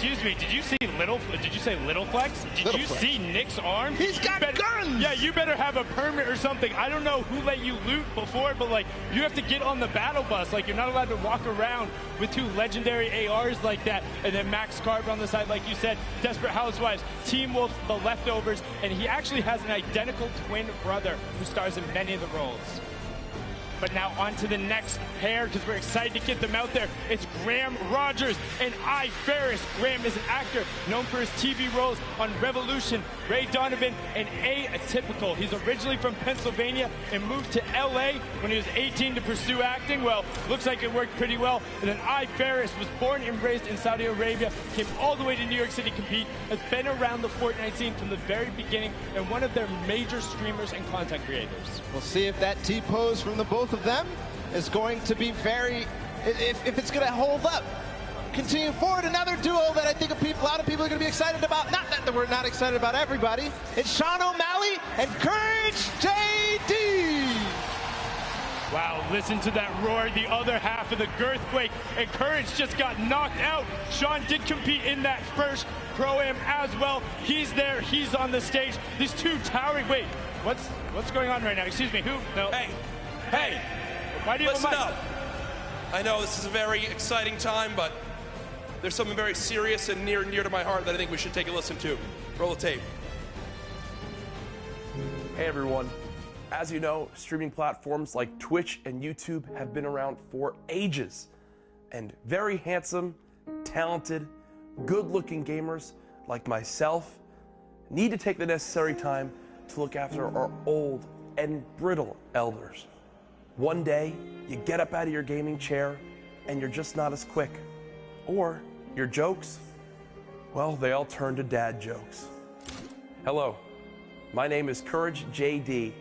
excuse me, did you say Little Flex? Did you see Nick's arm? He's got guns! Yeah, you better have a permit or something. I don't know who let you loot before, but like, you have to get on the battle bus. Like, you're not allowed to walk around with 2 legendary ARs like that. And then Max Carver on the side, like you said, Desperate Housewives, Team Wolf, The Leftovers, and he actually has an identical twin brother who stars in many of the roles. But now on to the next pair, because we're excited to get them out there. It's Graham Rogers and I Ferris. Graham is an actor known for his TV roles on Revolution, Ray Donovan, and Atypical. He's originally from Pennsylvania and moved to LA when he was 18 to pursue acting. Well, looks like it worked pretty well. And then I Ferris was born and raised in Saudi Arabia, came all the way to New York City to compete, has been around the Fortnite scene from the very beginning, and one of their major streamers and content creators. We'll see if that T-pose from the both of them is going to be very, if it's going to hold up. Continue forward, another duo that I think a lot of people are going to be excited about. Not that we're not excited about everybody. It's Sean O'Malley and Courage JD. Wow, listen to that roar, the other half of the Girthquake, and Courage just got knocked out. Sean did compete in that first Pro-Am as well. He's there, he's on the stage. These two towering, wait, what's going on right now? Excuse me, who? No. Hey, why do you listen up. I know this is a very exciting time, but there's something very serious and near and dear to my heart that I think we should take a listen to. Roll the tape. Hey everyone. As you know, streaming platforms like Twitch and YouTube have been around for ages. And very handsome, talented, good-looking gamers like myself need to take the necessary time to look after our old and brittle elders. One day, you get up out of your gaming chair and you're just not as quick. Or your jokes, well, they all turn to dad jokes. Hello, my name is Courage JD,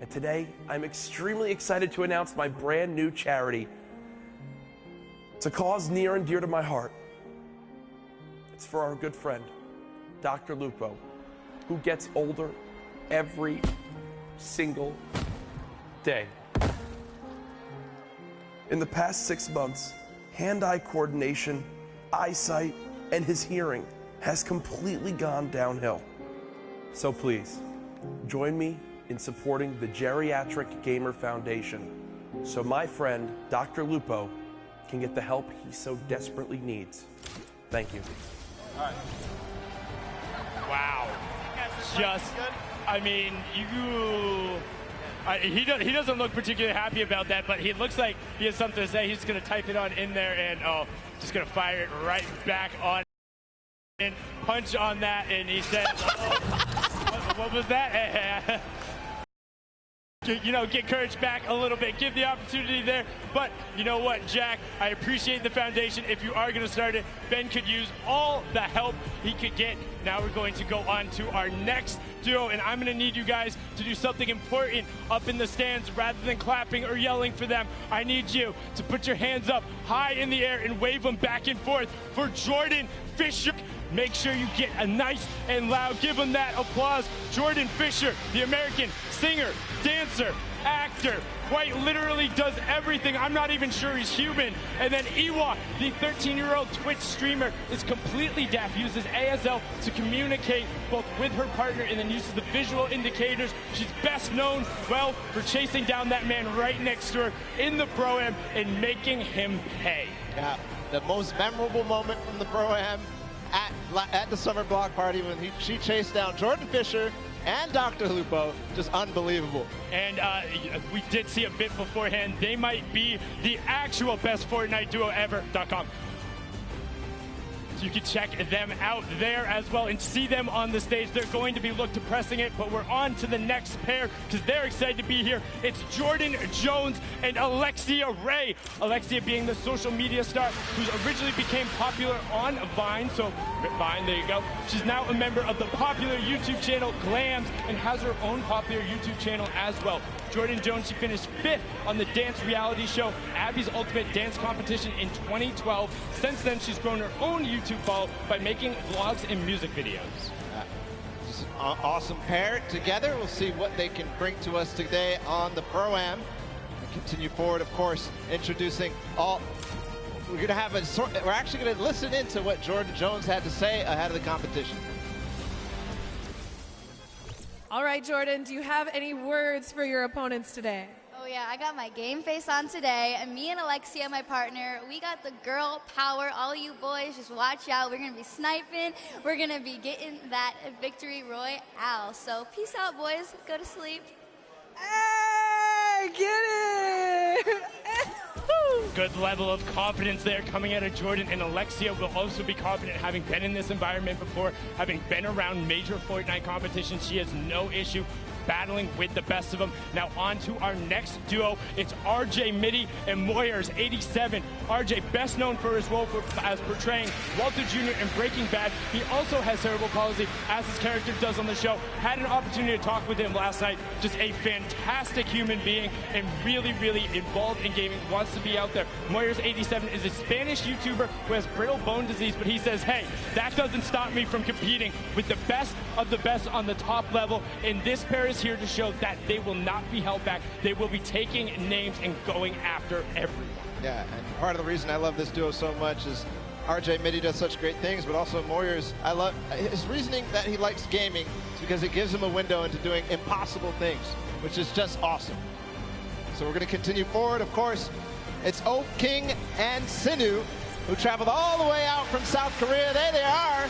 and today I'm extremely excited to announce my brand new charity. It's a cause near and dear to my heart. It's for our good friend, Dr. Lupo, who gets older every single day. In the past 6 months, hand-eye coordination, eyesight, and his hearing has completely gone downhill. So please, join me in supporting the Geriatric Gamer Foundation so my friend, Dr. Lupo, can get the help he so desperately needs. Thank you. All right. Wow. Just, I mean, he doesn't look particularly happy about that, but he looks like he has something to say. He's going to type it on in there and, just going to fire it right back on and punch on that. And he says, what was that? You know, get Courage back a little bit, give the opportunity there. But you know what, Jack, I appreciate the foundation. If you are going to start it, Ben could use all the help he could get. Now we're going to go on to our next duo, and I'm going to need you guys to do something important up in the stands. Rather than clapping or yelling for them, I need you to put your hands up high in the air and wave them back and forth for Jordan Fisher. Make sure you get a nice and loud, give him that applause. Jordan Fisher, the American singer, dancer, actor, quite literally does everything. I'm not even sure he's human. And then Ewok, the 13-year-old Twitch streamer, is completely deaf, uses ASL to communicate both with her partner and then uses the visual indicators. She's best known, well, for chasing down that man right next to her in the Pro-Am and making him pay. Yeah, the most memorable moment from the Pro-Am at the Summer Block Party when she chased down Jordan Fisher and Dr. Lupo, just unbelievable. And we did see a bit beforehand. They might be the actual best Fortnite duo ever.com. So you can check them out there as well and see them on the stage. They're going to be looked to pressing it, but we're on to the next pair because they're excited to be here. It's Jordan Jones and Alexia Ray. Alexia being the social media star who originally became popular on Vine. So Vine, there you go. She's now a member of the popular YouTube channel Glams and has her own popular YouTube channel as well. Jordan Jones, she finished 5th on the dance reality show Abby's Ultimate Dance Competition in 2012. Since then, she's grown her own YouTube follow by making vlogs and music videos. Just an awesome pair together. We'll see what they can bring to us today on the Pro-Am. We continue forward, of course, introducing all we're actually going to listen into what Jordan Jones had to say ahead of the competition. All right, Jordan, do you have any words for your opponents today? Oh yeah, I got my game face on today, and me and Alexia, my partner, we got the girl power. All you boys, just watch out. We're gonna be sniping. We're gonna be getting that victory royale. So peace out, boys. Go to sleep. Hey, get it! Good level of confidence there coming out of Jordan, and Alexia will also be confident having been in this environment before, having been around major Fortnite competitions. She has no issue battling with the best of them. Now on to our next duo. It's RJ Mitty and Moyers87. RJ, best known for his role as portraying Walter Jr. in Breaking Bad. He also has cerebral palsy, as his character does on the show. Had an opportunity to talk with him last night. Just a fantastic human being and really, really involved in gaming. Wants to be out there. Moyers87 is a Spanish YouTuber who has brittle bone disease, but he says, hey, that doesn't stop me from competing with the best of the best on the top level. And this pair is here to show that they will not be held back. They will be taking names and going after everyone. Yeah, and part of the reason I love this duo so much is RJ Mitty does such great things, but also Moyers, I love his reasoning that he likes gaming because it gives him a window into doing impossible things, which is just awesome. So we're going to continue forward. Of course, it's Oak King and Sinu, who traveled all the way out from South Korea. There they are,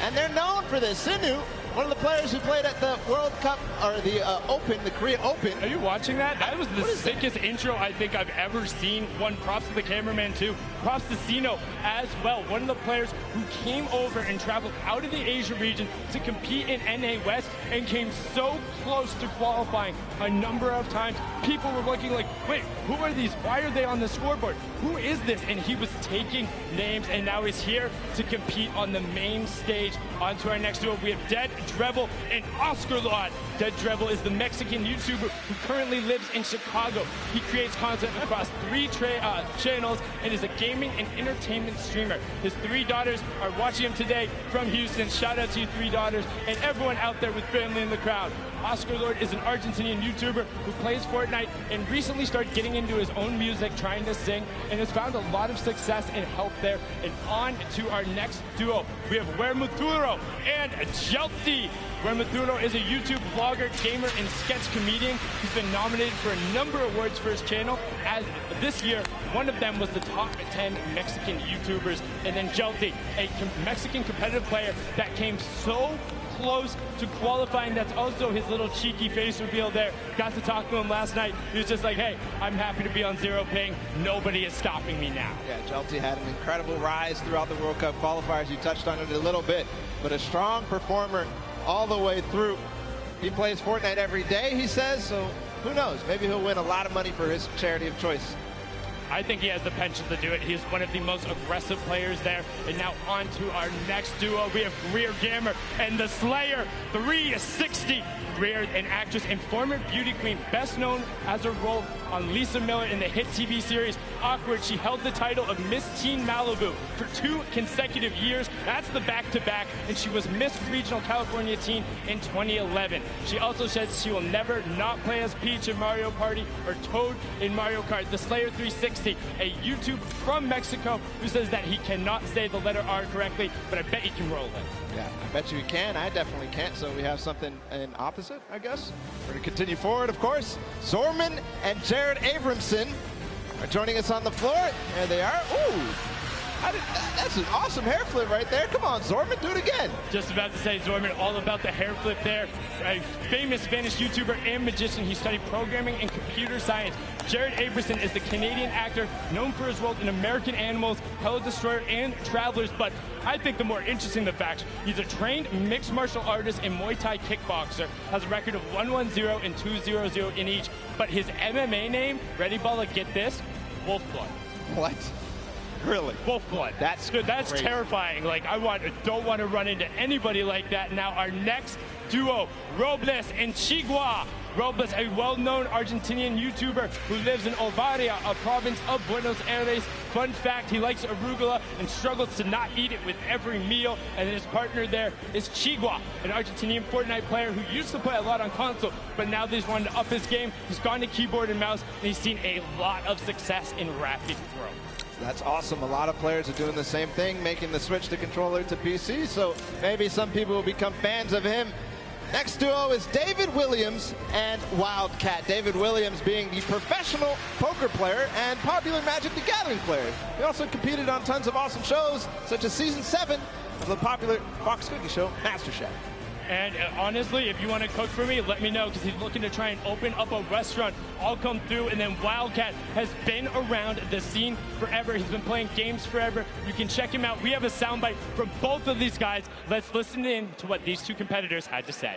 and they're known for this. Sinu, one of the players who played at the World Cup, or the Open, the Korea Open. Are you watching that? That was the sickest intro I think I've ever seen. One, props to the cameraman too. Props to Sino as well. One of the players who came over and traveled out of the Asia region to compete in NA West and came so close to qualifying a number of times. People were looking like, wait, who are these? Why are they on the scoreboard? Who is this? And he was taking names, and now he's here to compete on the main stage. On to our next duo, we have Dead Drevel and Oscar Lord. Dead Drevel is the Mexican YouTuber who currently lives in Chicago. He creates content across 3 channels and is a gaming and entertainment streamer. His 3 daughters are watching him today from Houston. Shout out to you 3 daughters and everyone out there with family in the crowd. Oscar Lord is an Argentinian YouTuber who plays Fortnite and recently started getting into his own music, trying to sing, and has found a lot of success and help there. And on to our next duo, we have Wermuturo and Jelty. Wermuturo is a YouTube vlogger, gamer, and sketch comedian. He's been nominated for a number of awards for his channel. As this year, one of them was the top 10 Mexican YouTubers. And then Jelty, a Mexican competitive player that came so close to qualifying. That's also his little cheeky face reveal there. Got to talk to him last night. He was just like, hey, I'm happy to be on Zero Ping. Nobody is stopping me now. Yeah, Jelty had an incredible rise throughout the World Cup qualifiers. You touched on it a little bit, but a strong performer all the way through. He plays Fortnite every day, he says, so who knows? Maybe he'll win a lot of money for his charity of choice. I think he has the penchant to do it. He's one of the most aggressive players there. And now on to our next duo. We have Greer Gamer and the Slayer 360. Greer, an actress and former beauty queen, best known as her role on Lisa Miller in the hit TV series Awkward. She held the title of Miss Teen Malibu for 2 consecutive years. That's the back-to-back, and she was Miss Regional California Teen in 2011. She also says she will never not play as Peach in Mario Party or Toad in Mario Kart. The Slayer 360, a YouTube from Mexico, who says that he cannot say the letter R correctly, but I bet he can roll it. Yeah, I bet you he can. I definitely can't, so we have something in opposite, I guess. We're going to continue forward, of course. Zorman and Jared Abramson are joining us on the floor. There they are. Ooh, that's an awesome hair flip right there. Come on, Zorman, do it again. Just about to say, Zorman, all about the hair flip there. A famous Spanish YouTuber and magician. He studied programming and computer science. Jared Abramson is the Canadian actor known for his role in American Animals, Hello Destroyer, and Travelers. But I think the more interesting the fact, he's a trained mixed martial artist and Muay Thai kickboxer. Has a record of 1-1-0 and 2-0-0 in each. But his MMA name, ready, Balla, get this? Wolfblood. What? Really? Wolfblood. That's good. That's crazy. Terrifying. Like, don't want to run into anybody like that. Now, our next duo, Robles and Chigua. Robles, a well-known Argentinian YouTuber who lives in Ovaria, a province of Buenos Aires. Fun fact, he likes arugula and struggles to not eat it with every meal. And his partner there is Chigua, an Argentinian Fortnite player who used to play a lot on console, but now that he's wanted to up his game, he's gone to keyboard and mouse, and he's seen a lot of success in rapid growth. That's awesome. A lot of players are doing the same thing, making the switch to controller to PC, so maybe some people will become fans of him. Next duo is David Williams and Wildcat. David Williams being the professional poker player and popular Magic the Gathering player. He also competed on tons of awesome shows, such as Season 7 of the popular Fox Cookie show, MasterChef. And honestly, if you want to cook for me, let me know, because he's looking to try and open up a restaurant. I'll come through. And then Wildcat has been around the scene forever. He's been playing games forever. You can check him out. We have a soundbite from both of these guys. Let's listen in to what these two competitors had to say.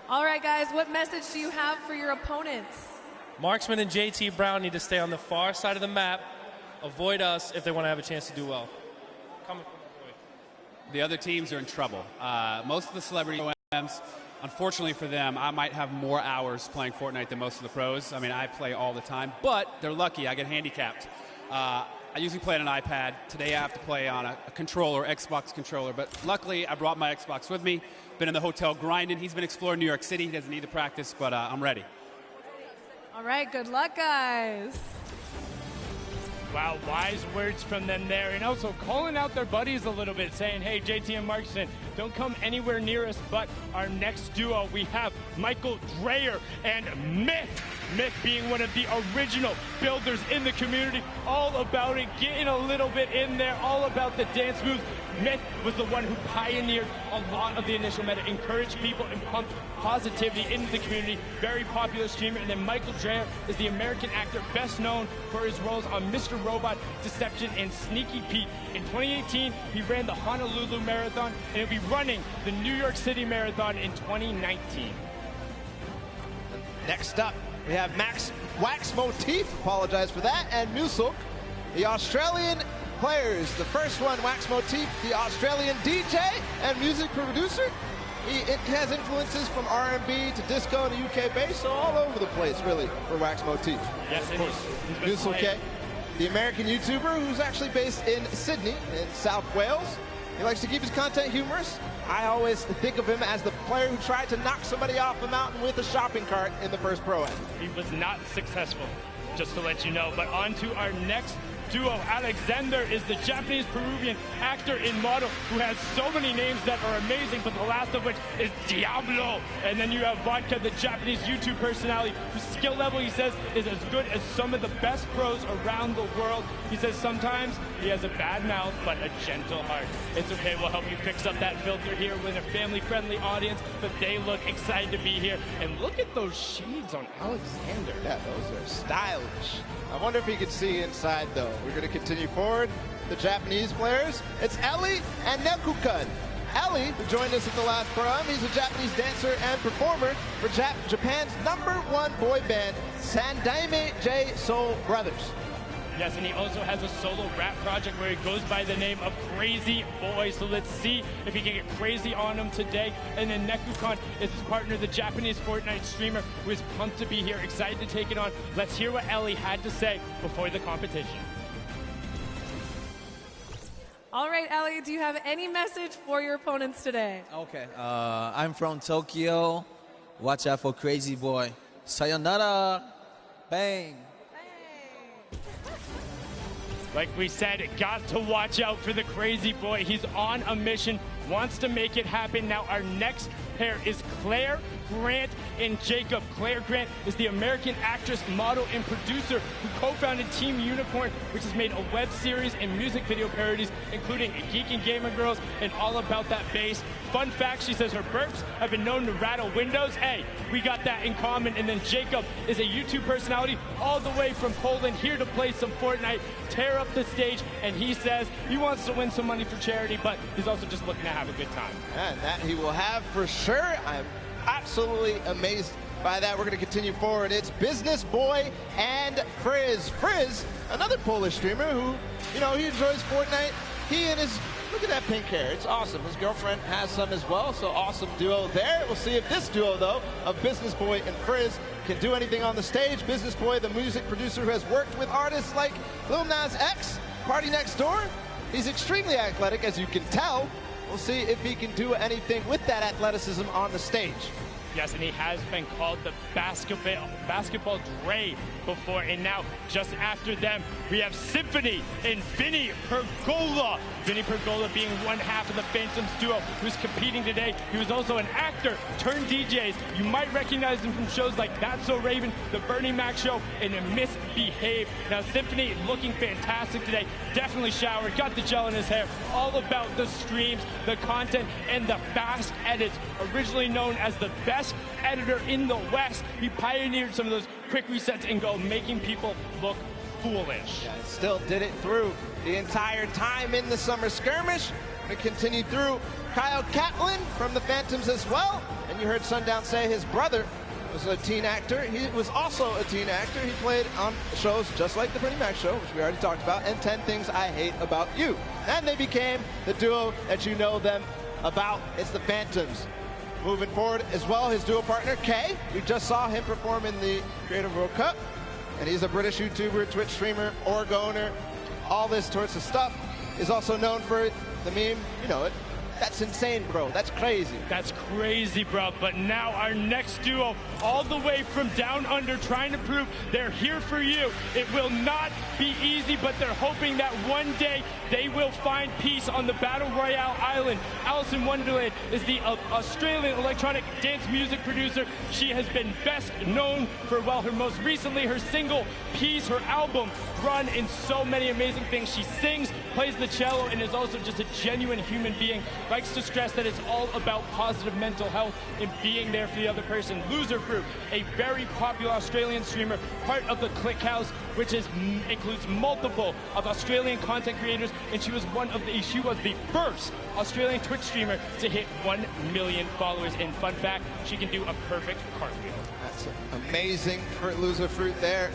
All right, guys, what message do you have for your opponents? Marksman and JT Brown need to stay on the far side of the map, avoid us if they want to have a chance to do well. Coming from the boy. The other teams are in trouble. Most of the celebrity OMs, unfortunately for them, I might have more hours playing Fortnite than most of the pros. I mean, I play all the time, but they're lucky. I get handicapped. I usually play on an iPad. Today I have to play on a controller, Xbox controller, but luckily I brought my Xbox with me. Been in the hotel grinding. He's been exploring New York City. He doesn't need the practice, but I'm ready. All right, good luck, guys. Wow, wise words from them there. And also calling out their buddies a little bit, saying, hey, JT and Marksman, don't come anywhere near us. But our next duo, we have Michael Dreyer and Myth. Myth being one of the original builders in the community, all about it, getting a little bit in there, all about the dance moves. Myth was the one who pioneered a lot of the initial meta, encouraged people and pumped positivity into the community. Very popular streamer. And then Michael Dreyer is the American actor best known for his roles on Mr. Robot, Deception, and Sneaky Pete. In 2018, he ran the Honolulu Marathon, and he'll be running the New York City Marathon in 2019. Next up, we have Max Wax Motif, apologize for that, and Musulk, the Australian players. The first one, Wax Motif, the Australian DJ and music producer. It has influences from R&B to disco to UK bass, so all over the place, really, for Wax Motif. Yes, of course. Musulk, the American YouTuber who's actually based in Sydney, in South Wales. He likes to keep his content humorous. I always think of him as the player who tried to knock somebody off a mountain with a shopping cart in the first Pro-Am. He was not successful, just to let you know. But on to our next duo. Alexander is the Japanese-Peruvian actor and model who has so many names that are amazing, but the last of which is Diablo. And then you have Vodka, the Japanese YouTube personality, whose skill level, he says, is as good as some of the best pros around the world. He says sometimes he has a bad mouth, but a gentle heart. It's okay, we'll help you fix up that filter here with a family-friendly audience, but they look excited to be here. And look at those shades on Alexander. Yeah, those are stylish. I wonder if he can see inside, though. We're going to continue forward. The Japanese players. It's Ellie and Nekukun. Ellie, who joined us at the last Pro-Am, he's a Japanese dancer and performer for Japan's #1 boy band, Sandaime J Soul Brothers. Yes, and he also has a solo rap project where he goes by the name of Crazy Boy. So let's see if he can get crazy on him today. And then Nekukun is his partner, the Japanese Fortnite streamer, who is pumped to be here, excited to take it on. Let's hear what Ellie had to say before the competition. All right, Ellie, do you have any message for your opponents today? Okay, I'm from Tokyo. Watch out for Crazy Boy. Sayonara. Bang. Like we said, got to watch out for the Crazy Boy. He's on a mission, wants to make it happen. Now our next pair is Claire Grant and Jacob. Claire Grant is the American actress, model, and producer who co-founded Team Unicorn, which has made a web series and music video parodies, including Geek and Gamer Girls and All About That Bass. Fun fact, she says her burps have been known to rattle windows. Hey, we got that in common. And then Jacob is a YouTube personality all the way from Poland, here to play some Fortnite, tear up the stage, and he says he wants to win some money for charity, but he's also just looking to have a good time. And that he will have for sure. I'm absolutely amazed by that. We're going to continue forward. It's Business Boy and Frizz. Frizz, another Polish streamer who, you know, he enjoys Fortnite. He and his, look at that pink hair. It's awesome. His girlfriend has some as well, so awesome duo there. We'll see if this duo, though, of Business Boy and Frizz can do anything on the stage. Business Boy, the music producer who has worked with artists like Lil Nas X, Party Next Door. He's extremely athletic, as you can tell. We'll see if he can do anything with that athleticism on the stage. Yes, and he has been called the basketball Dre before. And now, just after them, we have Symphony and Vinny Pergola. Vinny Pergola being one half of the Phantoms duo who's competing today. He was also an actor turned DJs. You might recognize him from shows like That's So Raven, The Bernie Mac Show, and Misbehave. Now, Symphony looking fantastic today. Definitely showered, got the gel in his hair. All about the streams, the content, and the fast edits. Originally known as the best editor in the West, he pioneered some of those quick resets and go, making people look foolish. Yeah, still did it through the entire time in the summer skirmish. It continued through. Kyle Catlin from the Phantoms as well. And you heard Sundown say his brother was a teen actor. He was also a teen actor. He played on shows just like The Bernie Mac Show, which we already talked about, and 10 Things I Hate About You. And they became the duo that you know them about. It's the Phantoms. Moving forward as well, his duo partner, Kay. We just saw him perform in the Creative World Cup. And he's a British YouTuber, Twitch streamer, org owner, all this sorts of stuff. Is also known for the meme, you know it. That's insane, bro. That's crazy. That's crazy, bro. But now our next duo, all the way from down under, trying to prove they're here for you. It will not be easy, but they're hoping that one day they will find peace on the Battle Royale island. Alice in Wonderland is the Australian electronic dance music producer. She has been best known for, well, her most recently, her single Peace, her album Run, and so many amazing things. She sings, plays the cello, and is also just a genuine human being. Likes to stress that it's all about positive mental health and being there for the other person. Loser Fruit, a very popular Australian streamer, part of the Click House, which includes multiple of Australian content creators, and she was the first Australian Twitch streamer to hit 1 million followers. And fun fact, she can do a perfect cartwheel. That's amazing for Loser Fruit there.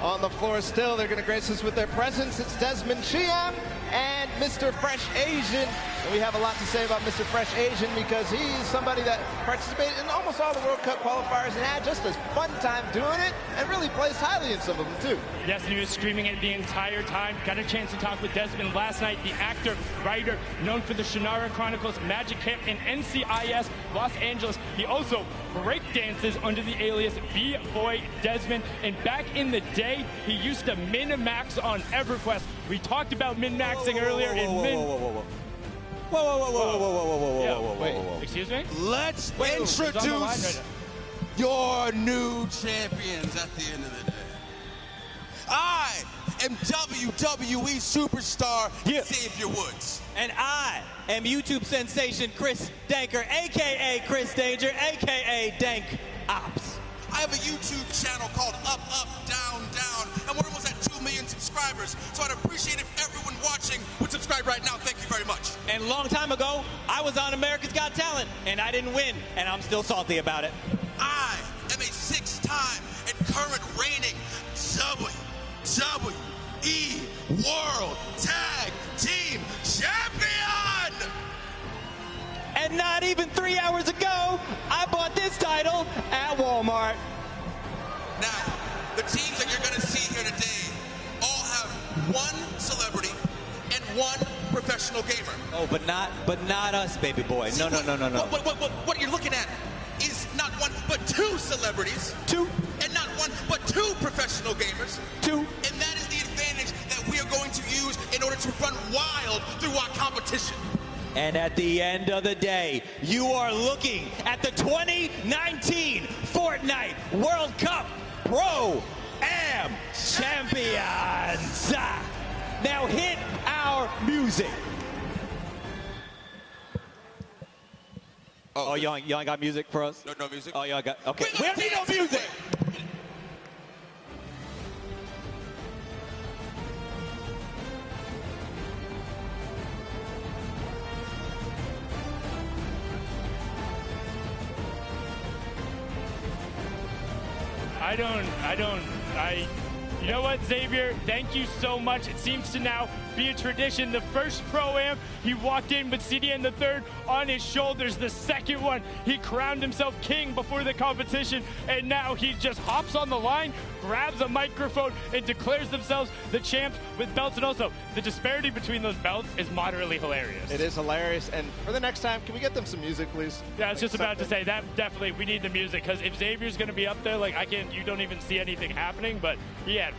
On the floor still, they're going to grace us with their presence. It's Desmond Chiam and Mr. Fresh Asian. And we have a lot to say about Mr. Fresh Asian because he's somebody that participated in almost all the World Cup qualifiers and had just a fun time doing it and really plays highly in some of them too. Yes, and he was streaming it the entire time. Got a chance to talk with Desmond last night, the actor, writer, known for the Shannara Chronicles, Magic Camp, and NCIS Los Angeles. He also break dances under the alias B-Boy Desmond. And back in the day, he used to min-max on EverQuest. We talked about min-maxing earlier in min... Whoa. Excuse me? Let's introduce your new champions at the end of the day. I am WWE superstar Xavier Woods. And I am YouTube sensation Chris Danker, a.k.a. Chris Danger, a.k.a. Dank Ops. I have a YouTube channel called Up, Up, Down, Down, and we're almost at 2 million subscribers. So I'd appreciate if everyone watching would subscribe right now. Thank you very much. And a long time ago, I was on America's Got Talent, and I didn't win, and I'm still salty about it. I am a 6-time and current reigning WWE World Tag Team Champion! And not even 3 hours ago, I bought this title at Walmart. Now, the teams that you're going to see here today all have one celebrity and one professional gamer. Oh, but not us, baby boy. See, No. What you're looking at is not one, but 2 celebrities. 2. And not one, but 2 professional gamers. 2. And that is the advantage that we are going to use in order to run wild through our competition. And at the end of the day, you are looking at the 2019 Fortnite World Cup Pro-Am Champions. Now hit our music. Oh, y'all ain't got music for us? No music? Oh, y'all got, okay. We don't need no music. You know what, Xavier? Thank you so much. It seems to now be a tradition. The first Pro-Am, he walked in with CDN III on his shoulders. The second one, he crowned himself king before the competition, and now he just hops on the line, grabs a microphone and declares themselves the champs with belts. And also, the disparity between those belts is moderately hilarious. It is hilarious. And for the next time, can we get them some music, please? Yeah, I was just about to say that definitely we need the music, because if Xavier's going to be up there, like you don't even see anything happening. But he had,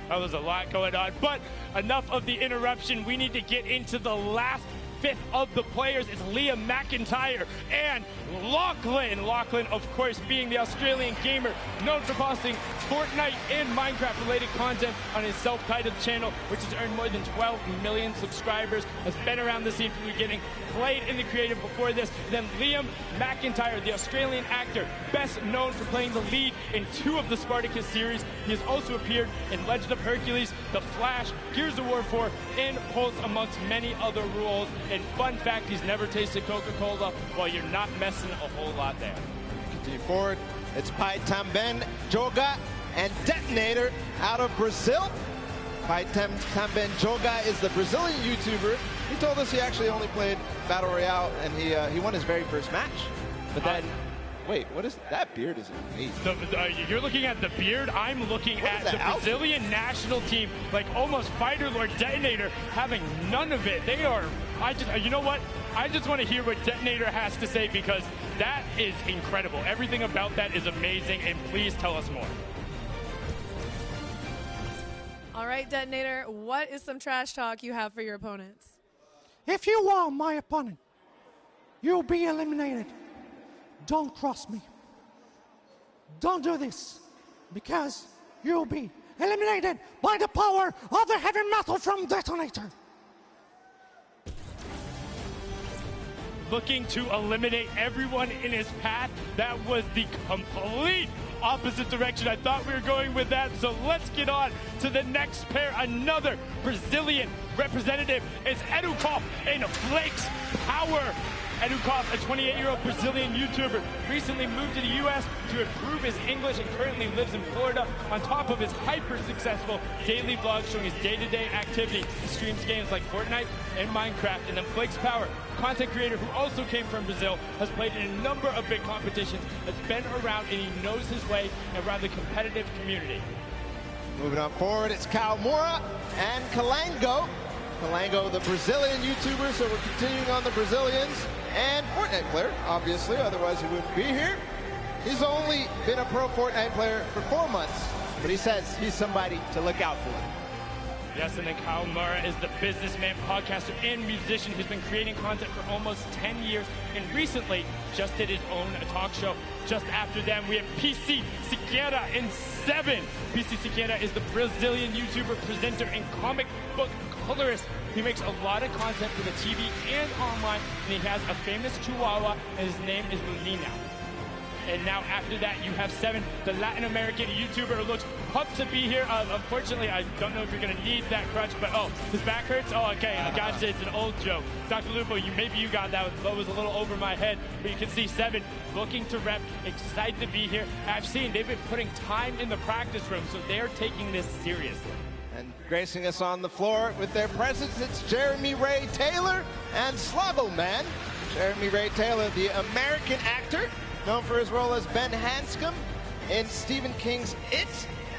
that was a lot going on. But enough of the interruption. We need to get into the last fifth of the players. Is Liam McIntyre and Lachlan. Lachlan, of course, being the Australian gamer known for posting Fortnite and Minecraft-related content on his self-titled channel, which has earned more than 12 million subscribers, has been around the scene from the beginning, played in the creative before this. Then Liam McIntyre, the Australian actor, best known for playing the lead in 2 of the Spartacus series. He has also appeared in Legend of Hercules, The Flash, Gears of War 4, and Pulse, amongst many other roles. And fun fact, he's never tasted Coca-Cola. Well, you're not messing a whole lot there. Continue forward. It's Pai Tamben Joga and Detonator out of Brazil. Pai Tamben Joga is the Brazilian YouTuber. He told us he actually only played Battle Royale, and he won his very first match. But then, wait, what is that beard? Is amazing. You're looking at the beard. I'm looking at the Brazilian national team, like almost Fighter Lord Detonator, having none of it. They are. You know what? I just want to hear what Detonator has to say, because that is incredible. Everything about that is amazing, and please tell us more. All right, Detonator, what is some trash talk you have for your opponents? If you are my opponent, you'll be eliminated. Don't cross me. Don't do this, because you'll be eliminated by the power of the heavy metal from Detonator. Looking to eliminate everyone in his path. That was the complete opposite direction I thought we were going with that. So let's get on to the next pair. Another Brazilian representative is Edukov in Flakes Power. Edukov, a 28-year-old Brazilian YouTuber, recently moved to the U.S. to improve his English and currently lives in Florida. On top of his hyper-successful daily vlog showing his day-to-day activity, he streams games like Fortnite and Minecraft. And then Flakes Power, content creator who also came from Brazil, has played in a number of big competitions, has been around, and he knows his way around the competitive community. Moving on forward, it's Cal Moura and Calango. Calango, the Brazilian YouTuber, so we're continuing on the Brazilians. And Fortnite player, obviously, otherwise he wouldn't be here. He's only been a pro Fortnite player for 4 months, but he says he's somebody to look out for. Yes, and then Kyle Murrah is the businessman, podcaster, and musician who's been creating content for almost 10 years, and recently just did his own talk show. Just after them, we have PC Siqueira in 7. PC Siqueira is the Brazilian YouTuber, presenter, and comic book colorist. He makes a lot of content for the TV and online, and he has a famous chihuahua, and his name is Luna. And now after that, you have 7, the Latin American YouTuber who looks pumped to be here. Unfortunately, I don't know if you're going to need that crutch, but his back hurts? Oh, okay, gotcha, it's an old joke. Dr. Lupo, maybe you got that one. That was a little over my head, but you can see 7 looking to rep, excited to be here. I've seen they've been putting time in the practice room, so they're taking this seriously. And gracing us on the floor with their presence, it's Jeremy Ray Taylor and Slavo Man. Jeremy Ray Taylor, the American actor, known for his role as Ben Hanscom in Stephen King's It,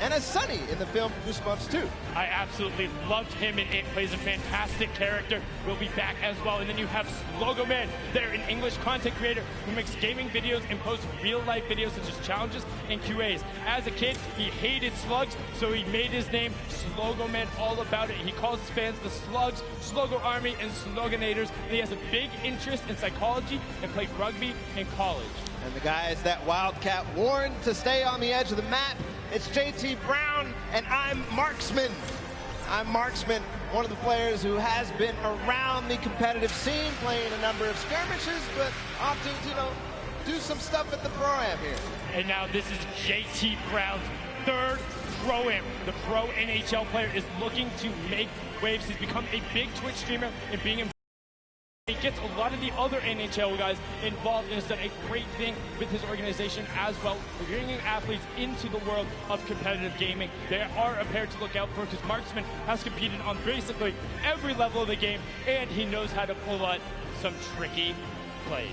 and as Sonny in the film Goosebumps 2. I absolutely loved him in It. Plays a fantastic character. Will be back as well. And then you have Slogo Man. They're an English content creator who makes gaming videos and posts real-life videos such as challenges and QAs. As a kid, he hated slugs, so he made his name Slogo Man, all about it. He calls his fans the Slugs, Slogo Army, and Sloganators. And he has a big interest in psychology and played rugby in college. And the guys that Wildcat warned to stay on the edge of the map, it's JT Brown, and I'm Marksman. I'm Marksman, one of the players who has been around the competitive scene, playing a number of skirmishes, but opting to do some stuff at the Pro-Am here. And now this is JT Brown's 3rd Pro-Am. The pro NHL player is looking to make waves. He's become a big Twitch streamer and being involved. He gets a lot of the other NHL guys involved and has done a great thing with his organization as well, bringing athletes into the world of competitive gaming. They are a pair to look out for because Marksman has competed on basically every level of the game, and he knows how to pull out some tricky plays.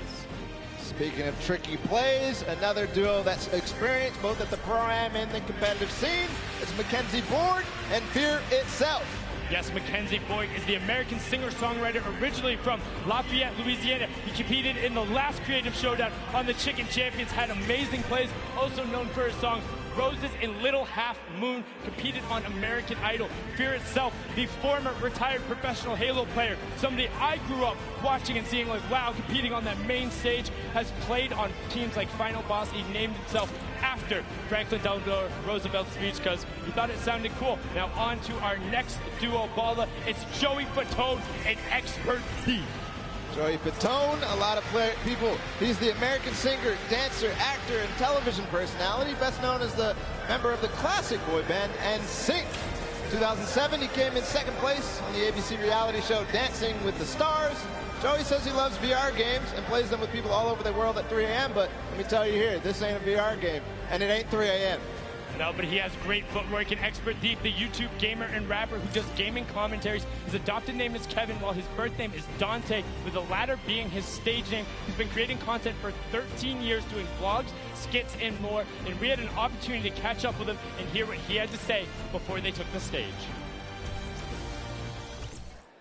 Speaking of tricky plays, another duo that's experienced both at the Pro-Am and the competitive scene. It's Mackenzie Boyd and Fear Itself. Yes, Mackenzie Boyd is the American singer-songwriter originally from Lafayette, Louisiana. He competed in the last Creative Showdown on the Chicken Champions, had amazing plays, also known for his songs Roses and Little Half Moon, competed on American Idol. Fear Itself, the former retired professional Halo player, somebody I grew up watching and seeing like, wow, competing on that main stage, has played on teams like Final Boss. He named himself after Franklin Delano Roosevelt's speech because he thought it sounded cool. Now on to our next duo, Bala. It's Joey Fatone and Expert Thief. Joey Fatone, a lot of people. He's the American singer, dancer, actor, and television personality, best known as the member of the classic boy band NSYNC. 2007, he came in second place on the ABC reality show Dancing with the Stars. Joey says he loves VR games and plays them with people all over the world at 3 a.m., but let me tell you here, this ain't a VR game, and it ain't 3 a.m. No, but he has great footwork. And Expert Thief, the YouTube gamer and rapper who does gaming commentaries. His adopted name is Kevin, while his birth name is Dante, with the latter being his stage name. He's been creating content for 13 years, doing vlogs, skits, and more. And we had an opportunity to catch up with him and hear what he had to say before they took the stage.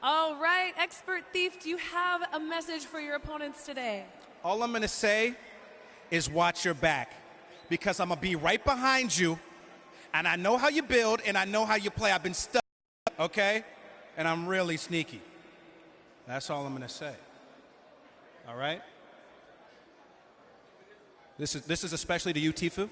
All right, Expert Thief, do you have a message for your opponents today? All I'm going to say is watch your back, because I'm going to be right behind you, and I know how you build, and I know how you play. I've been stuck, okay? And I'm really sneaky. That's all I'm going to say. All right? This is especially to you, Tifu.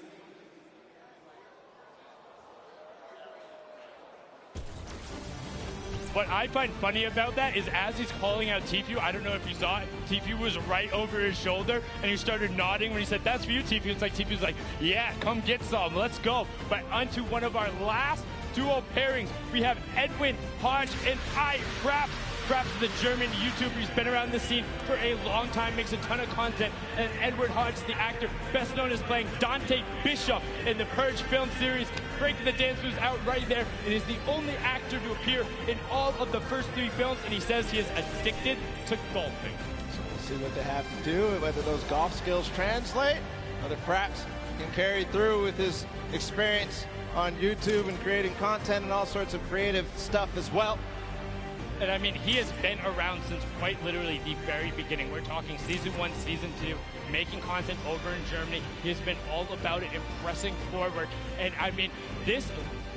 What I find funny about that is as he's calling out Tfue, I don't know if you saw it, Tfue was right over his shoulder, and he started nodding when he said, "That's for you, Tfue." It's like Tfue's like, "Yeah, come get some, let's go." But onto one of our last duo pairings, we have Edwin Hodge and iFraps. Fraps is the German YouTuber. He's been around the scene for a long time, makes a ton of content. And Edward Hodge, the actor, best known as playing Dante Bishop in the Purge film series. Breaking the Dance moves out right there. And is the only actor to appear in all of the first 3 films. And he says he is addicted to golfing. So we'll see what they have to do, whether those golf skills translate, whether Fraps can carry through with his experience on YouTube and creating content and all sorts of creative stuff as well. And I mean, he has been around since quite literally the very beginning. We're talking season 1, season 2, making content over in Germany. He has been all about it and pressing forward. And I mean, this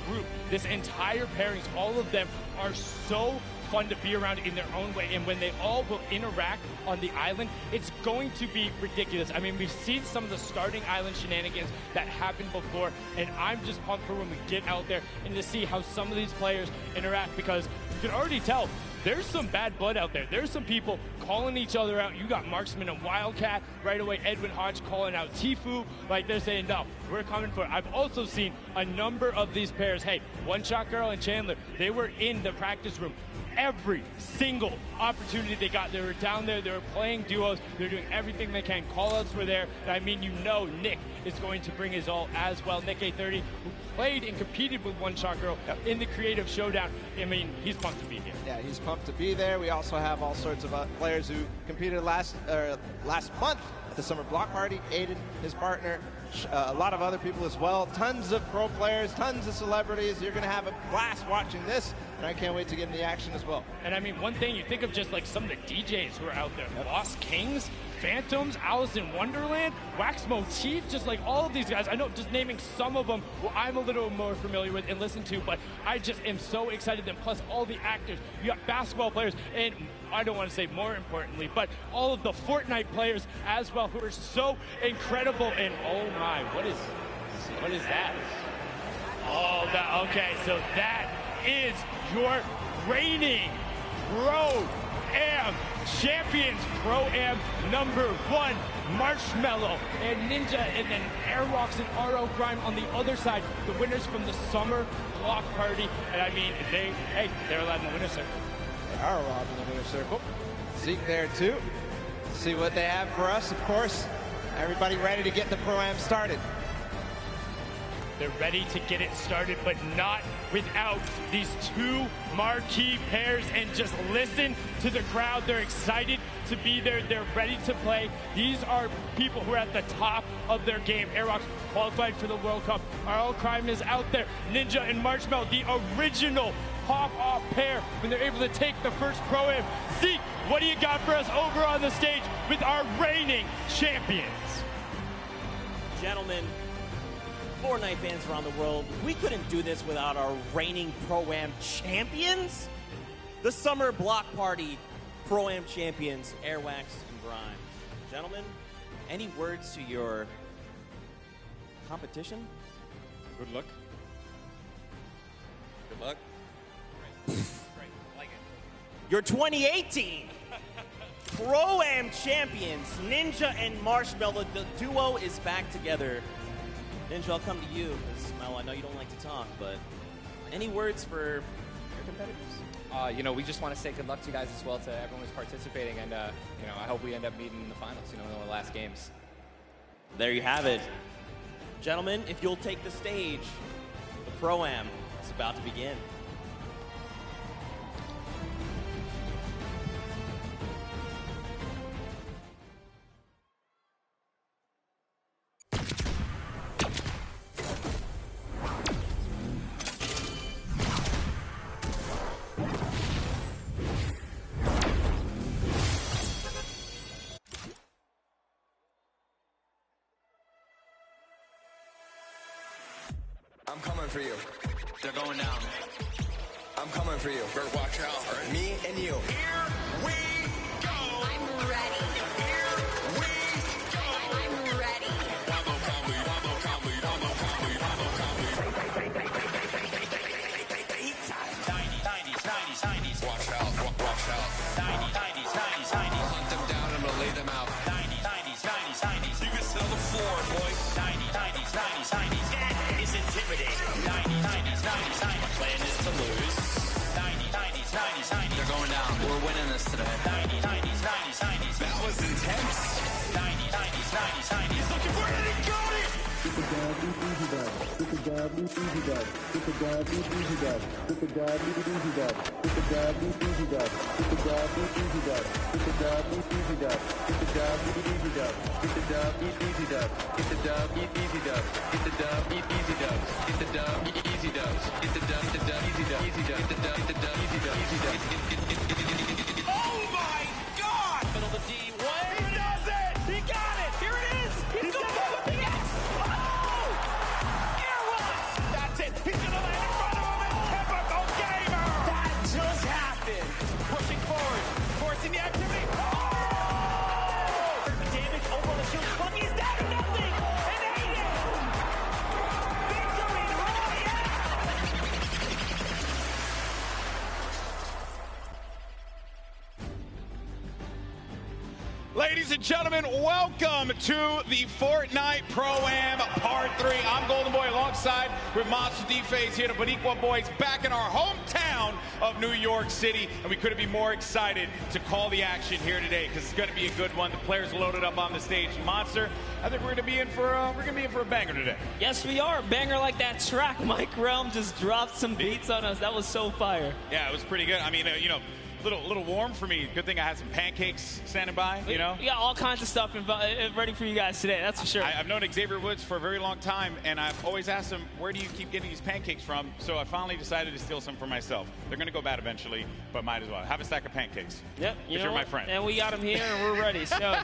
group, this entire pairings, all of them are so fun to be around in their own way. And when they all will interact on the island, it's going to be ridiculous. I mean, we've seen some of the starting island shenanigans that happened before, and I'm just pumped for when we get out there and to see how some of these players interact, because you can already tell there's some bad blood out there. There's some people calling each other out. You got Marksman and Wildcat right away. Edwin Hodge calling out Tfue. Like, they're saying, no, we're coming for it. I've also seen a number of these pairs. Hey, One Shot Girl and Chandler, they were in the practice room every single opportunity they got. They were down there, they were playing duos, they're doing everything they can. Call-outs were there. I mean, you know Nick is going to bring his all as well. Nick A30, who played and competed with One Shot Girl in the Creative Showdown. I mean, he's pumped to be here. Yeah, he's pumped to be there. We also have all sorts of players who competed last month at the Summer Block Party. Aiden, his partner, a lot of other people as well. Tons of pro players, tons of celebrities. You're going to have a blast watching this, and I can't wait to get in the action as well. And I mean, one thing, you think of just like some of the DJs who are out there. Lost Kings, Phantoms, Alice in Wonderland, Wax Motif, just like all of these guys. I know, just naming some of them who I'm a little more familiar with and listen to, but I just am so excited. Then plus all the actors, you got basketball players, and I don't want to say more importantly, but all of the Fortnite players as well, who are so incredible. And oh my, what is that? Oh, okay, so that is your reigning Pro-Am champions. Pro-Am #1, Marshmello and Ninja, and then Airwalks and RO Grime on the other side, the winners from the Summer Block Party. And I mean, they're allowed in the winner's circle. They are allowed in the winner's circle. Zeke there too. See what they have for us, of course. Everybody ready to get the Pro-Am started. They're ready to get it started, but not without these two marquee pairs. And just listen to the crowd. They're excited to be there. They're ready to play. These are people who are at the top of their game. Airwalks qualified for the World Cup. RL Crime is out there. Ninja and Marshmallow, the original pop-off pair when they're able to take the first Pro-Am. Zeke, what do you got for us over on the stage with our reigning champions? Gentlemen, Fortnite fans around the world, we couldn't do this without our reigning Pro-Am champions. The Summer Block Party Pro-Am champions, Airwax and Grimes. Gentlemen, any words to your competition? Good luck. Good luck. Your 2018 Pro-Am champions, Ninja and Marshmallow. The duo is back together. Ninja, I'll come to you, because Mel, I know you don't like to talk, but any words for your competitors? You know, we just want to say good luck to you guys as well, to everyone who's participating, and you know, I hope we end up meeting in the finals, you know, in the last games. There you have it. Gentlemen, if you'll take the stage, the Pro-Am is about to begin. I'm coming for you. They're going down. I'm coming for you. Better watch out. All right. Me and you. Here we go. I'm ready. Here we go. I'm ready. Wabo Comedy, Wabo Comedy, Wabo Comedy, Wabo Comedy. 90s, 90s, 90s. Watch out, watch out. 90s, 90s, 90s. Hunt them down and we'll lay them out. 90s, 90s, 90s. You can sell the floor, boys. 90s, 90s, 90s. Is intimidating. 90s, 90s, 90s. My plan is to lose. 90s, 90s, 90s. They're going down. We're winning this today. 90s, 90s, 90s. That was intense. 90s, 90s, 90s. He's looking for it and he got it. Get the dab, easy dab. Get the dab, easy dab. Get the dab, easy dab. Get the dab, easy dab. Get the dab, easy dab. Get the dab, easy dab. Get the dab, easy dab. Get the dab, easy dab. Get the dab, easy dab. Get the dab, easy dab. Get the dab, easy dab. Get the dab, easy dab. Get the dab, easy dab. Easy dab. Get the dab, easy dab. Easy dab. Oh my God! Middle of the D. He does it! He got it! Here it is! He's going to the PS! Oh! Airwalks! That's it! He's going to land in front of him and typical gamer! That just happened! Pushing forward, forcing the activity. Oh! Damage over on the shield. Bucky's down to nothing! And Aiden! Victory Royale! Ladies and gentlemen, welcome to the Fortnite Pro-Am Part 3. I'm Golden Boy alongside with Monster D-Phase here, the Boniqua Boys, back in our hometown of New York City. And we couldn't be more excited to call the action here today because it's going to be a good one. The players loaded up on the stage. Monster, I think we're going to be in for a banger today. Yes, we are. A banger like that track. Mike Realm just dropped some beats on us. That was so fire. Yeah, it was pretty good. I mean, you know, little warm for me. Good thing I had some pancakes standing by, you know? We got all kinds of stuff ready for you guys today, that's for sure. I've known Xavier Woods for a very long time, and I've always asked him, where do you keep getting these pancakes from? So I finally decided to steal some for myself. They're going to go bad eventually, but might as well. Have a stack of pancakes. Yep. You're my friend. And we got them here, and we're ready. So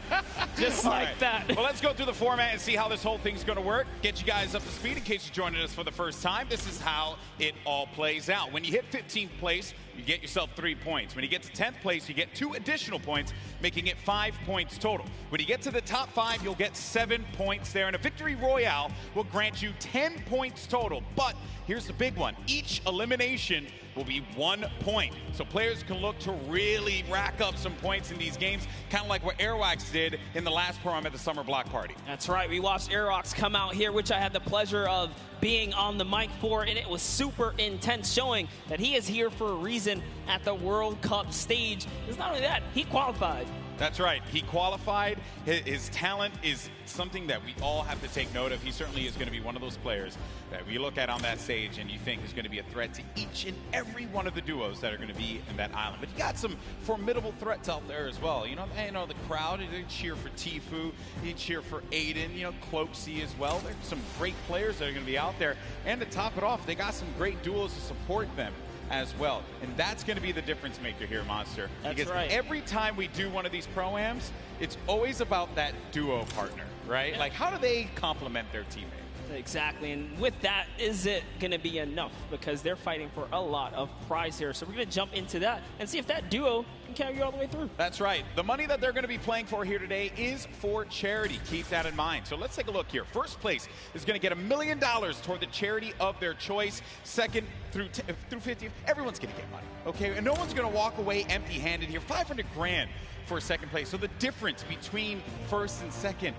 just like right. that. Well, let's go through the format and see how this whole thing's going to work. Get you guys up to speed in case you're joining us for the first time. This is how it all plays out. When you hit 15th place, you get yourself 3 points. When you get to 10th place, you get 2 additional points, making it 5 points total. When you get to the top 5, you'll get 7 points there, and a Victory Royale will grant you 10 points total. But here's the big one. Each elimination will be 1 point. So players can look to really rack up some points in these games, kind of like what Airwax did in the last Pro-Am at the Summer Block Party. That's right. We watched Airwax come out here, which I had the pleasure of being on the mic for, and it was super intense, showing that he is here for a reason at the World Cup stage. It's not only that, he qualified. That's right. He qualified. His talent is something that we all have to take note of. He certainly is going to be one of those players that we look at on that stage and you think is going to be a threat to each and every one of the duos that are going to be in that island. But you got some formidable threats out there as well. You know the crowd, they cheer for Tfue, they cheer for Aiden, Cloakzy as well. There's some great players that are going to be out there. And to top it off, they got some great duos to support them as well. And that's going to be the difference maker here, Monster. That's because right. every time we do one of these Pro-Ams, it's always about that duo partner, right? Yeah. Like, how do they complement their teammate? Exactly, and with that, is it going to be enough? Because they're fighting for a lot of prize here. So we're going to jump into that and see if that duo can carry you all the way through. That's right. The money that they're going to be playing for here today is for charity. Keep that in mind. So let's take a look here. First place is going to get $1 million toward the charity of their choice. Second through 50th, everyone's going to get money, okay? And no one's going to walk away empty-handed here. 500 grand for second place. So the difference between first and second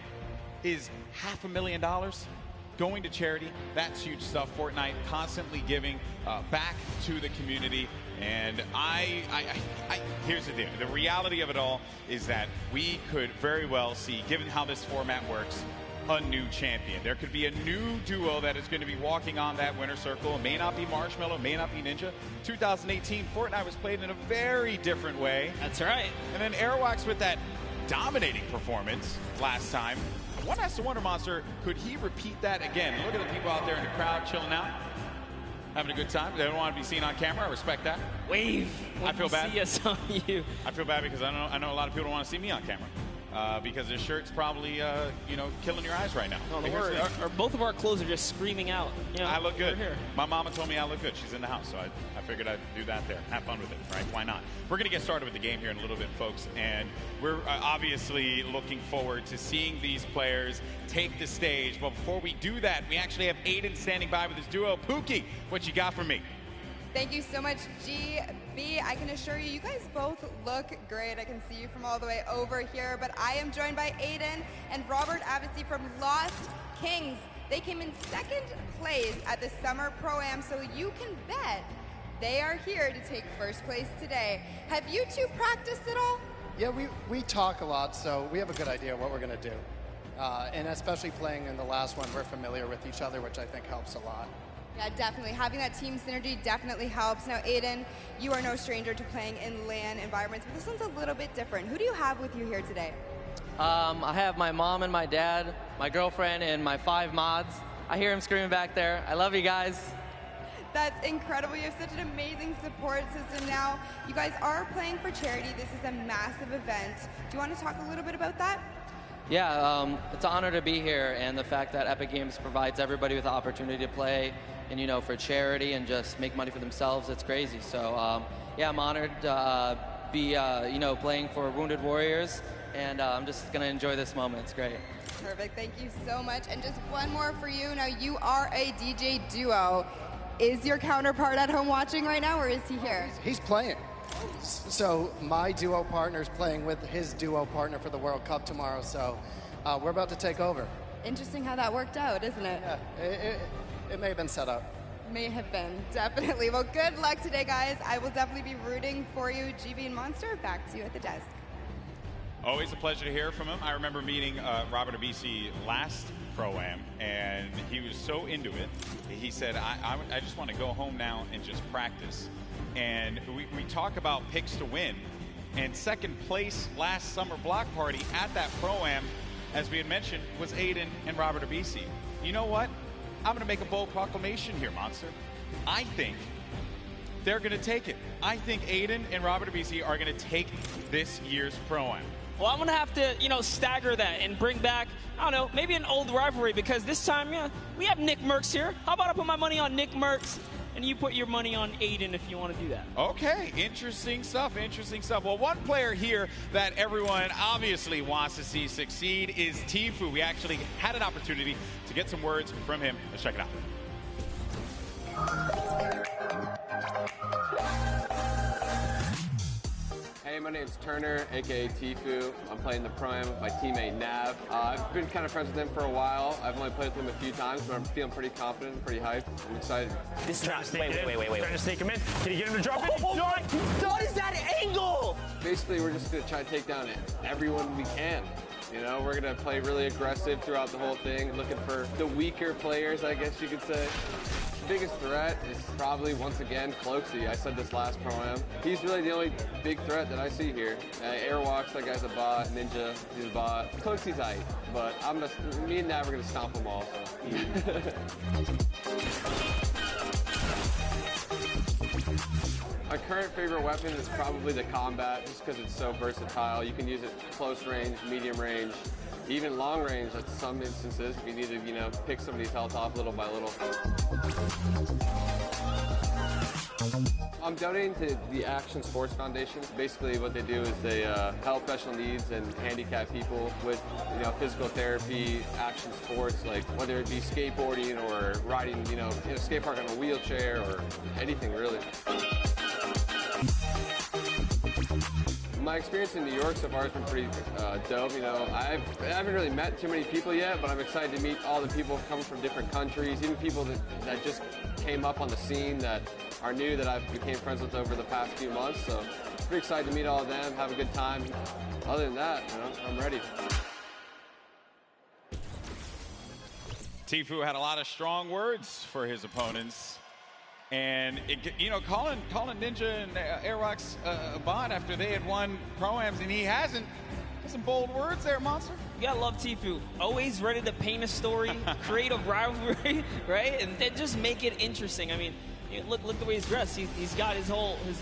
is $500,000 going to charity. That's huge stuff. Fortnite constantly giving back to the community. And here's the deal. The reality of it all is that we could very well see, given how this format works, a new champion. There could be a new duo that is going to be walking on that winner circle. It may not be Marshmello, it may not be Ninja. 2018, Fortnite was played in a very different way. That's right. And then Airwax with that dominating performance last time. One has to wonder, Monster, could he repeat that again? Look at the people out there in the crowd chilling out, having a good time. They don't want to be seen on camera. I respect that. Wave. I feel bad. See us on you. I feel bad because I know a lot of people don't want to see me on camera. Because this shirt's probably, killing your eyes right now. No, worry. Both of our clothes are just screaming out. I look good. My mama told me I look good. She's in the house, so I figured I'd do that there. Have fun with it, right? Why not? We're going to get started with the game here in a little bit, folks, and we're obviously looking forward to seeing these players take the stage. But before we do that, we actually have Aiden standing by with his duo. Pookie, what you got for me? Thank you so much, GB. I can assure you, you guys both look great. I can see you from all the way over here, but I am joined by Aiden and Robert Avesy from Lost Kings. They came in second place at the Summer Pro-Am, so you can bet they are here to take first place today. Have you two practiced at all? Yeah, we talk a lot, so we have a good idea what we're going to do. And especially playing in the last one, we're familiar with each other, which I think helps a lot. Yeah, definitely. Having that team synergy definitely helps. Now, Aiden, you are no stranger to playing in LAN environments, but this one's a little bit different. Who do you have with you here today? I have my mom and my dad, my girlfriend, and my 5 mods. I hear him screaming back there. I love you guys. That's incredible. You have such an amazing support system now. You guys are playing for charity. This is a massive event. Do you want to talk a little bit about that? Yeah, it's an honor to be here, and the fact that Epic Games provides everybody with the opportunity to play and, for charity and just make money for themselves, it's crazy. So, yeah, I'm honored to be, playing for Wounded Warriors, and I'm just going to enjoy this moment. It's great. Perfect. Thank you so much. And just one more for you. Now, you are a DJ duo. Is your counterpart at home watching right now, or is he here? He's playing. So my duo partner is playing with his duo partner for the World Cup tomorrow, so we're about to take over. Interesting how that worked out, isn't it? Yeah, it may have been set up. May have been, definitely. Well, good luck today, guys. I will definitely be rooting for you. GB and Monster, back to you at the desk. Always a pleasure to hear from him. I remember meeting Robert Avesy last Pro-Am, and he was so into it. He said, I just want to go home now and just practice. And we talk about picks to win. And second place last Summer Block Party at that Pro-Am, as we had mentioned, was Aiden and Robert Avesy. You know what? I'm going to make a bold proclamation here, Monster. I think they're going to take it. I think Aiden and Robert Avesy are going to take this year's Pro-Am. Well, I'm going to have to, stagger that and bring back, I don't know, maybe an old rivalry, because this time, we have Nick Merckx here. How about I put my money on Nick Merckx, and you put your money on Aiden if you want to do that? Okay, interesting stuff, interesting stuff. Well, one player here that everyone obviously wants to see succeed is Tfue. We actually had an opportunity to get some words from him. Let's check it out. my name's Turner, aka Tfue. I'm playing the Pro-Am with my teammate Nav. I've been kind of friends with him for a while. I've only played with him a few times, but I'm feeling pretty confident, pretty hyped. I'm excited. This is trying to sneak him in. Can you get him to drop it? Oh my, what is that angle? Basically, we're just going to try to take down everyone we can. You know, we're going to play really aggressive throughout the whole thing, looking for the weaker players, I guess you could say. The biggest threat is probably, once again, Cloakzy. I said this last Pro-Am. He's really the only big threat that I see here. Airwalks, that guy's a bot. Ninja, he's a bot. Cloakzy's aight, but me and Nav are going to stomp them all. So. My current favorite weapon is probably the Combat, just because it's so versatile. You can use it close range, medium range, even long range at some instances if you need to, you know, pick somebody's health off little by little. I'm donating to the Action Sports Foundation. Basically what they do is they help special needs and handicapped people with, you know, physical therapy, action sports, like whether it be skateboarding or riding, you know, in a skate park on a wheelchair or anything really. My experience in New York so far has been pretty dope. You know, I haven't really met too many people yet, but I'm excited to meet all the people coming from different countries, even people that just came up on the scene that are new that I've became friends with over the past few months. So pretty excited to meet all of them, have a good time. Other than that, you know, I'm ready. Tfue had a lot of strong words for his opponents. And, you know, calling Ninja and Airwalks a bot after they had won Pro-Ams and he hasn't. Some bold words there, Monster. You gotta love Tfue. Always ready to paint a story, create a rivalry, right? And then just make it interesting. I mean, look the way he's dressed. He's got his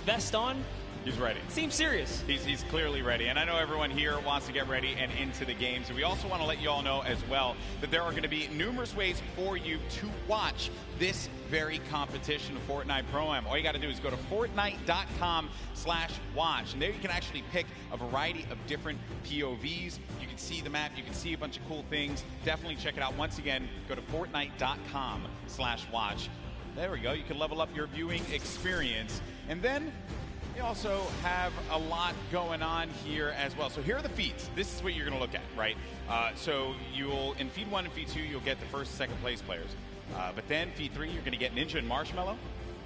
vest on. He's ready. Seems serious. He's clearly ready. And I know everyone here wants to get ready and into the games. And we also want to let you all know as well that there are going to be numerous ways for you to watch this very competition of Fortnite Pro-Am. All you got to do is go to Fortnite.com/watch. And there you can actually pick a variety of different POVs. You can see the map. You can see a bunch of cool things. Definitely check it out. Once again, go to Fortnite.com/watch. There we go. You can level up your viewing experience. And then we also have a lot going on here as well. So here are the feeds. This is what you're going to look at, right? So you'll, in feed 1 and feed 2, you'll get the first and second place players. But then feed 3, you're going to get Ninja and Marshmallow.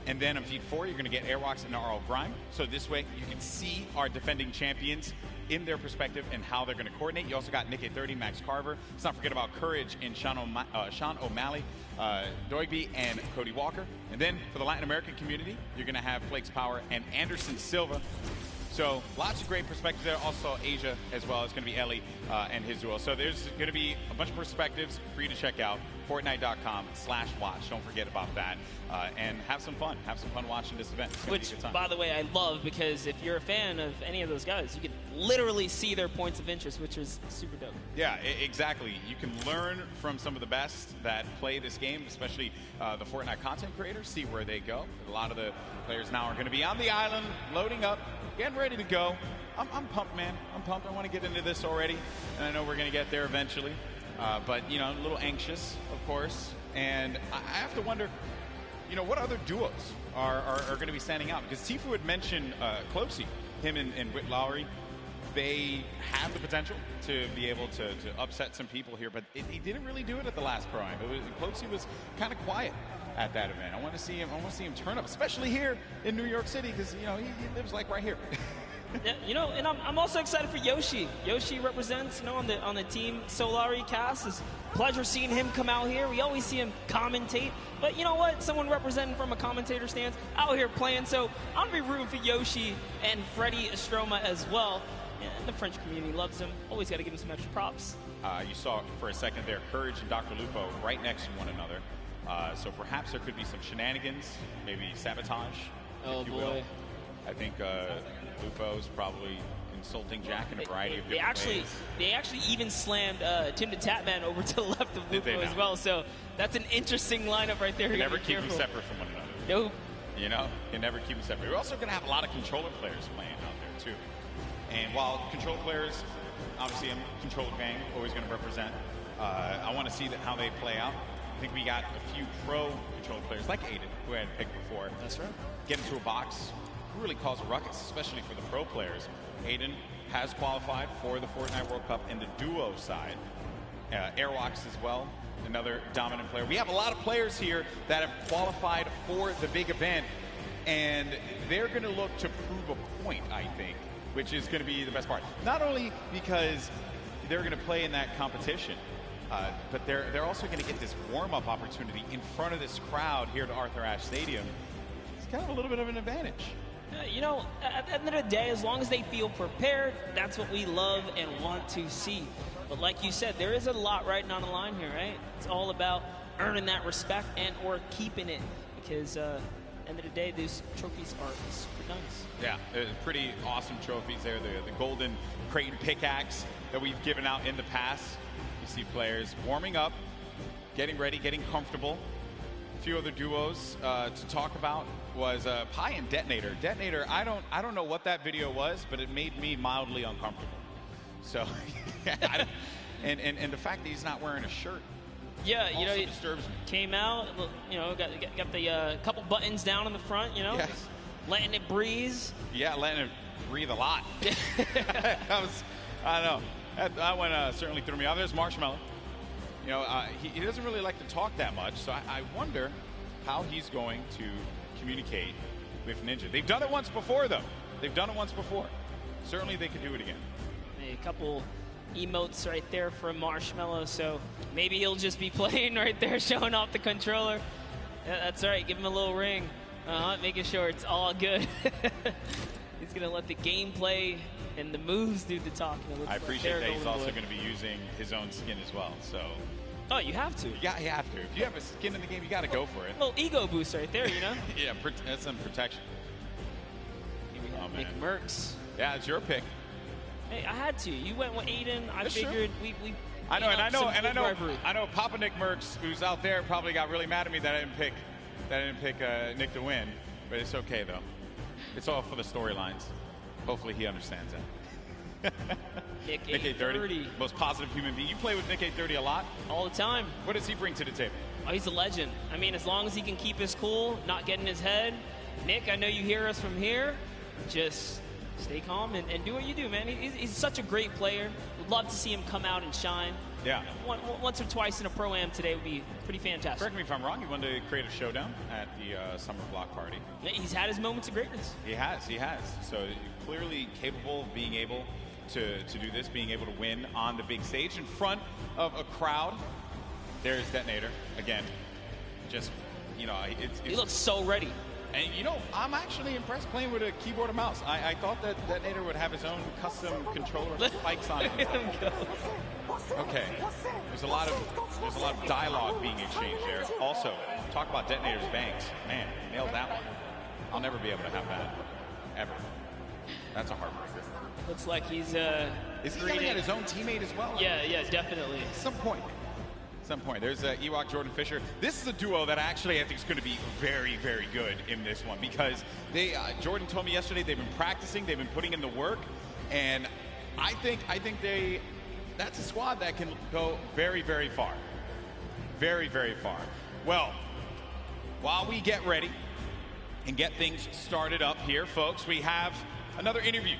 And then on feed 4, you're going to get Airwalks and RL Grime. So this way, you can see our defending champions in their perspective and how they're going to coordinate. You also got Nick 30, Max Carver. Let's not forget about Courage and Sean O'Malley, Doigby, and Cody Walker. And then for the Latin American community, you're going to have Flakes Power and Anderson Silva. So lots of great perspectives there. Also Asia as well. It's going to be Ellie and his duo. So there's going to be a bunch of perspectives for you to check out. Fortnite.com/watch. Don't forget about that. And have some fun. Have some fun watching this event. Which, by the way, I love, because if you're a fan of any of those guys, you can literally see their points of interest, which is super dope. Yeah, exactly. You can learn from some of the best that play this game, especially the Fortnite content creators, see where they go. A lot of the players now are going to be on the island, loading up, getting ready to go. I'm pumped, man. I'm pumped. I want to get into this already, and I know we're going to get there eventually. But, you know, a little anxious, of course. And I have to wonder, you know, what other duos are going to be standing out? Because Tfue had mentioned Cloakzy, him and Whit Lowry. They have the potential to be able to upset some people here, but he didn't really do it at the last Pro-Am. Cloakzy was kind of quiet at that event. I want to see him turn up, especially here in New York City, because, you know, he lives like right here. Yeah, you know, and I'm also excited for Yoshi. Yoshi represents, you know, on the Team Solari cast. It's a pleasure seeing him come out here. We always see him commentate, but you know what? Someone representing from a commentator stance out here playing. So I'm gonna be rooting for Yoshi and Freddie Estroma as well. And the French community loves him. Always got to give him some extra props. You saw for a second there, Courage and Dr. Lupo right next to one another. So perhaps there could be some shenanigans, maybe sabotage, if you will. I think Lupo's probably insulting Jack in a variety of different ways. They actually even slammed Tim the Tatman over to the left of Lupo as well. So that's an interesting lineup right there. You never keep them separate from one another. Nope. You know, you never keep them separate. We're also going to have a lot of controller players playing out there too. And while controller players, obviously I'm controller gang, always going to represent. I want to see how they play out. I think we got a few pro controller players like Aiden, who I had picked before. That's right. Get into a box, really cause a ruckus, especially for the pro players. Aiden has qualified for the Fortnite World Cup in the duo side. Airwalks as well, another dominant player. We have a lot of players here that have qualified for the big event, and they're going to look to prove a point, I think, which is going to be the best part. Not only because they're going to play in that competition, but they're also going to get this warm-up opportunity in front of this crowd here at Arthur Ashe Stadium. It's kind of a little bit of an advantage. You know, at the end of the day, as long as they feel prepared, that's what we love and want to see. But like you said, there is a lot riding on the line here, right? It's all about earning that respect and or keeping it, because at the end of the day, these trophies are super nice. Yeah, pretty awesome trophies there. The golden Creighton pickaxe that we've given out in the past. You see players warming up, getting ready, getting comfortable. A few other duos to talk about was Pi and Detonator. Detonator, I don't know what that video was, but it made me mildly uncomfortable. So, and the fact that he's not wearing a shirt. Yeah, you know, it disturbs me. Came out, you know, got the couple buttons down in the front, you know, letting it breeze. Yeah, letting it breathe a lot. I don't know. That one certainly threw me off. There's Marshmello. You know, he doesn't really like to talk that much, so I wonder how he's going to communicate with Ninja. They've done it once before, though. They've done it once before. Certainly they could do it again. A couple emotes right there from Marshmello, so maybe he'll just be playing right there, showing off the controller. Yeah, that's right, give him a little ring, making sure it's all good. He's going to let the gameplay and the moves do the talking. I appreciate that he's also going to be using his own skin as well, so... Oh, you have to. Yeah, you have to. If you have a skin in the game, you got to go for it. A little ego boost right there, you know? Yeah, that's some protection. Here we have Nick Merckx. Yeah, it's your pick. Hey, I had to. You went with Aiden. I figured we I know Papa Nick Merckx, who's out there, probably got really mad at me that I didn't pick Nick to win, but it's okay though. It's all for the storylines. Hopefully he understands that. Nick A30, most positive human being. You play with Nick A30 a lot? All the time. What does he bring to the table? Oh, he's a legend. I mean, as long as he can keep his cool, not get in his head. Nick, I know you hear us from here. Just stay calm and do what you do, man. He's such a great player. Would love to see him come out and shine. Yeah. Once or twice in a Pro-Am today would be pretty fantastic. Correct me if I'm wrong. He wanted to create a showdown at the Summer Block Party. Yeah, he's had his moments of greatness. He has. So clearly capable of being able to do this, being able to win on the big stage in front of a crowd. There's Detonator again. Just, you know, he looks so ready. And, you know, I'm actually impressed playing with a keyboard and mouse. I thought that Detonator would have his own custom controller spikes on it. Okay. There's a lot of dialogue being exchanged there. Also, talk about Detonator's bangs. Man, nailed that one. I'll never be able to have that. Ever. That's a heartbreaker. Looks like he's Is he yelling at his own teammate as well? Yeah, definitely. At some point. There's Ewok Jordan Fisher. This is a duo that actually I think is going to be very, very good in this one because Jordan told me yesterday they've been practicing, they've been putting in the work, and I think that's a squad that can go very, very far. Very, very far. Well, while we get ready and get things started up here, folks, we have another interview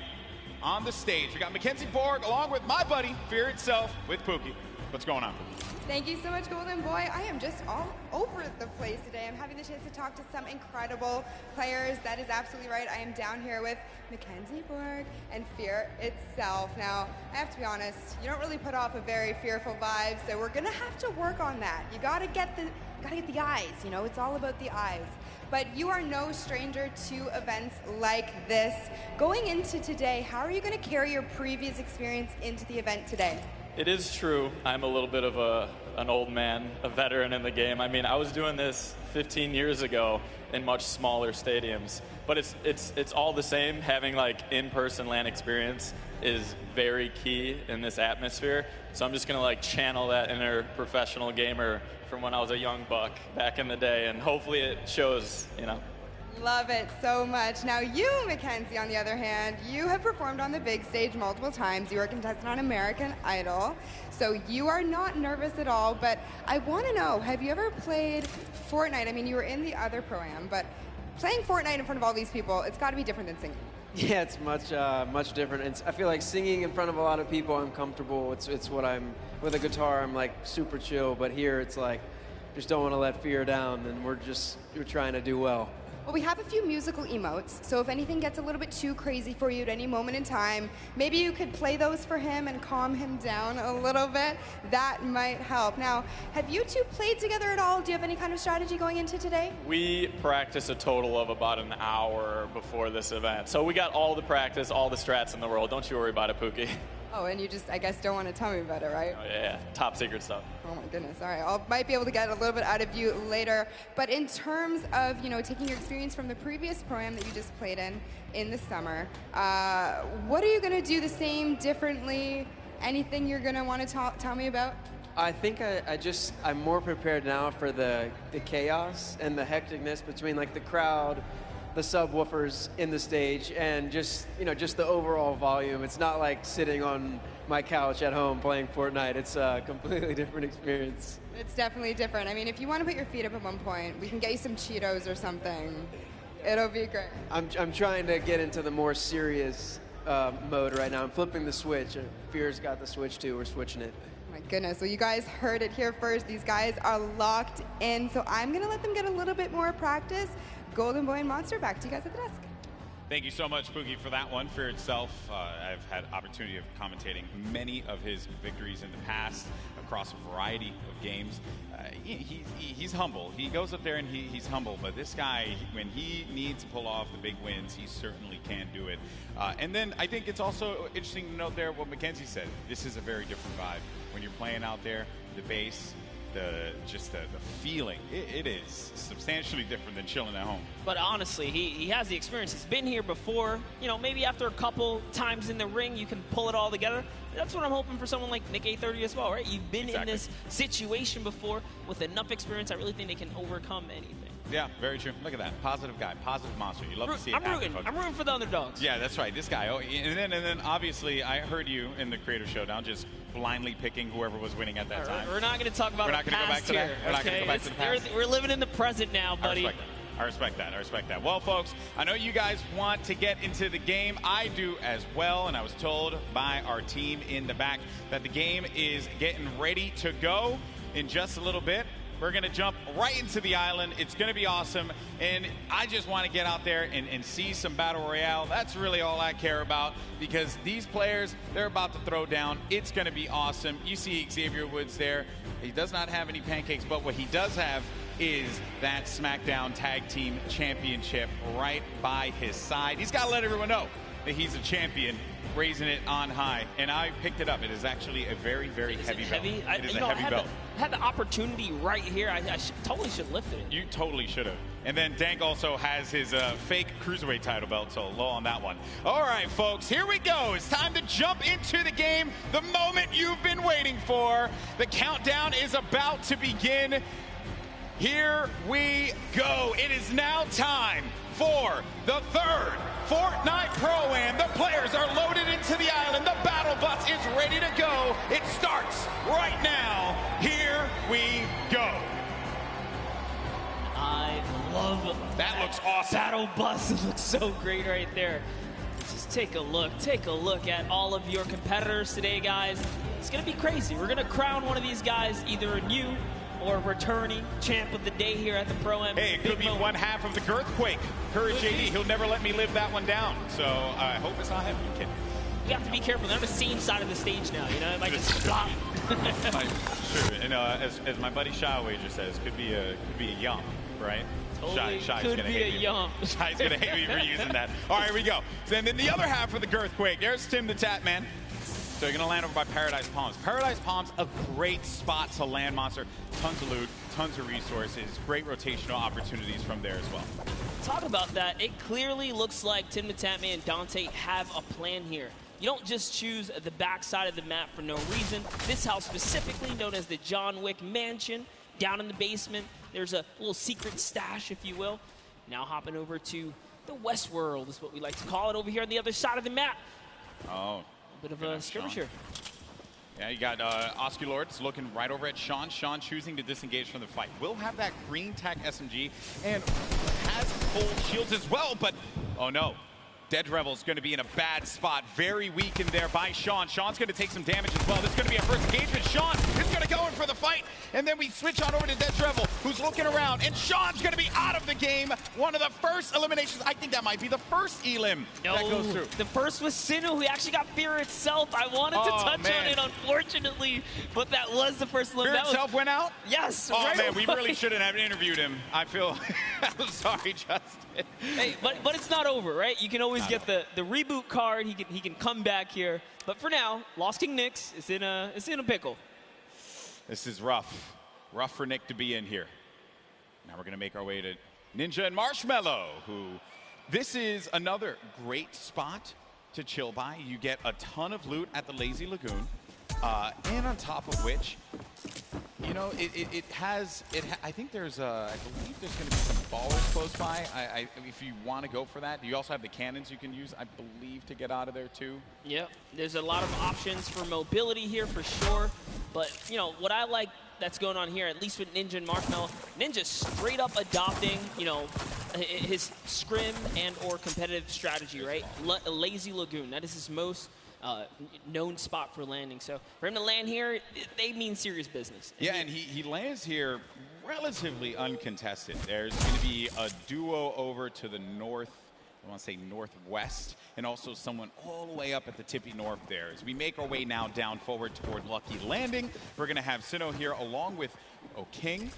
on the stage. We got Mackenzie Borg along with my buddy, Fear Itself, with Pookie. What's going on, Pookie? Thank you so much, Golden Boy. I am just all over the place today. I'm having the chance to talk to some incredible players. That is absolutely right. I am down here with Mackenzie Borg and Fear Itself. Now, I have to be honest, you don't really put off a very fearful vibe, so we're gonna have to work on that. You gotta get the eyes, you know, it's all about the eyes. But you are no stranger to events like this. Going into today, how are you gonna carry your previous experience into the event today? It is true. I'm a little bit of an old man, a veteran in the game. I mean, I was doing this 15 years ago in much smaller stadiums, but it's all the same. Having like in-person LAN experience is very key in this atmosphere. So I'm just gonna like channel that inner professional gamer from when I was a young buck back in the day, and hopefully it shows, you know. Love it so much. Now you, Mackenzie, on the other hand, you have performed on the big stage multiple times. You were a contestant on American Idol, so you are not nervous at all, but I want to know, have you ever played Fortnite? I mean, you were in the other Pro-Am, but playing Fortnite in front of all these people, it's got to be different than singing. Yeah, it's much different. I feel like singing in front of a lot of people, I'm comfortable. It's what I'm, with a guitar, I'm like super chill, but here it's like, just don't want to let fear down, and we're trying to do well. Well, we have a few musical emotes, so if anything gets a little bit too crazy for you at any moment in time, maybe you could play those for him and calm him down a little bit. That might help. Now, have you two played together at all? Do you have any kind of strategy going into today? We practice a total of about an hour before this event. So we got all the practice, all the strats in the world. Don't you worry about it, Pookie. Oh, and you just, I guess, don't want to tell me about it, right? Oh, yeah, top secret stuff. Oh my goodness. All right, I might be able to get a little bit out of you later. But in terms of, taking your experience from the previous Pro-Am that you just played in the summer, what are you going to do the same, differently? Anything you're going to want to tell me about? I think I'm more prepared now for the chaos and the hecticness between like the crowd, the subwoofers in the stage, and just the overall volume. It's not like sitting on my couch at home playing Fortnite. It's a completely different experience. It's definitely different. I mean, if you want to put your feet up at one point, we can get you some Cheetos or something. It'll be great. I'm trying to get into the more serious mode right now. I'm flipping the switch. Fear's got the switch too. We're switching it. My goodness. Well, you guys heard it here first. These guys are locked in, so I'm going to let them get a little bit more practice. Golden Boy and Monster, back to you guys at the desk. Thank you so much, Pookie, for that one. Fear itself, I've had opportunity of commentating many of his victories in the past across a variety of games. He's humble. He goes up there and he's humble, but this guy, when he needs to pull off the big wins, he certainly can do it. And then I think it's also interesting to note there what Mackenzie said. This is a very different vibe. When you're playing out there, the bass, the feeling, it is substantially different than chilling at home. But honestly, he has the experience. He's been here before. Maybe after a couple times in the ring, you can pull it all together. That's what I'm hoping for someone like Nick A30 as well, right? You've been in this situation before with enough experience. I really think they can overcome anything. Yeah, very true. Look at that. Positive guy, positive monster. You love to see it. I'm rooting for the underdogs. Yeah, that's right. This guy. Oh, and then obviously I heard you in the Creator Showdown just blindly picking whoever was winning at that time. We're not going to talk about We're not going to go back to that. We're not going to go back to the past. We're living in the present now, buddy. I respect that. Well, folks, I know you guys want to get into the game. I do as well, and I was told by our team in the back that the game is getting ready to go in just a little bit. We're going to jump right into the island. It's going to be awesome, and I just want to get out there and see some Battle Royale. That's really all I care about, because these players, they're about to throw down. It's going to be awesome. You see Xavier Woods there. He does not have any pancakes, but what he does have is that SmackDown Tag Team Championship right by his side. He's got to let everyone know that he's a champion, raising it on high, and I picked it up. It is actually a very, very heavy belt. It is a heavy belt. I had the opportunity right here. I totally should have lifted it. You totally should have. And then Dank also has his fake Cruiserweight title belt, so low on that one. All right, folks, here we go. It's time to jump into the game, the moment you've been waiting for. The countdown is about to begin. Here we go. It is now time for the third Fortnite Pro-Am. The players are loaded into the island. The battle bus is ready to go. It starts right now. Here we go. I love that. Looks awesome. Battle bus. It looks so great right there. Just take a look. Take a look at all of your competitors today, guys. It's going to be crazy. We're going to crown one of these guys either a new or returning champ of the day here at the Pro-Am. Hey, it could be one half of the Girthquake. Courage JD, he'll never let me live that one down. So I hope it's not him. Kid. You have to be careful. They're on the same side of the stage now. It might just flop. Sure. And as my buddy Shy Wager says, could be a yum, right? Totally Shy's could gonna be hate a me. yum. Shy's gonna hate me for using that. All right, here we go. So, and then the other half of the Girthquake. There's Tim the Tap Man. So you're going to land over by Paradise Palms. Paradise Palms, a great spot to land, Monster. Tons of loot, tons of resources, great rotational opportunities from there as well. Talk about that. It clearly looks like Tim the Tap Man and Dante have a plan here. You don't just choose the backside of the map for no reason. This house specifically, known as the John Wick Mansion, down in the basement. There's a little secret stash, if you will. Now hopping over to the Westworld is what we like to call it over here on the other side of the map. Oh. Bit of a skirmisher. Yeah, you got Oscar Lords looking right over at Sean. Sean choosing to disengage from the fight. Will have that green tack SMG and has full shields as well, but oh no. Dead Revel's going to be in a bad spot. Very weak in there by Sean. Sean's going to take some damage as well. This is going to be a first engagement. Sean is going to go in for the fight. And then we switch on over to Dead Revel, who's looking around. And Sean's going to be out of the game. One of the first eliminations. I think that might be the first elim that goes through. The first was Sinnoh, who actually got Fear itself. I wanted to touch on it, unfortunately, but that was the first elimination. Fear itself went out? Yes. Oh, right man, we away. really shouldn't have interviewed him. I feel I'm sorry, Justin. Hey, but it's not over, right? You can always get the reboot card. He can come back here. But for now, Lost King Nyx is in a pickle. This is rough. Rough for Nick to be in here. Now we're going to make our way to Ninja and Marshmello, who this is another great spot to chill by. You get a ton of loot at the Lazy Lagoon. And on top of which, you know, I think there's I believe there's going to be some ballers close by. If you want to go for that, you also have the cannons you can use, I believe, to get out of there too. Yep, there's a lot of options for mobility here for sure. But, you know, what I like that's going on here, at least with Ninja and Marshmello, Ninja straight up adopting, you know, his scrim and or competitive strategy, right? Lazy Lagoon, that is his most known spot for landing. So for him to land here, they mean serious business. Yeah, and he lands here relatively uncontested. There's going to be a duo over to the north, I want to say northwest, and also someone all the way up at the tippy north there. As we make our way now down forward toward Lucky Landing, we're going to have Sinnoh here along with O'King.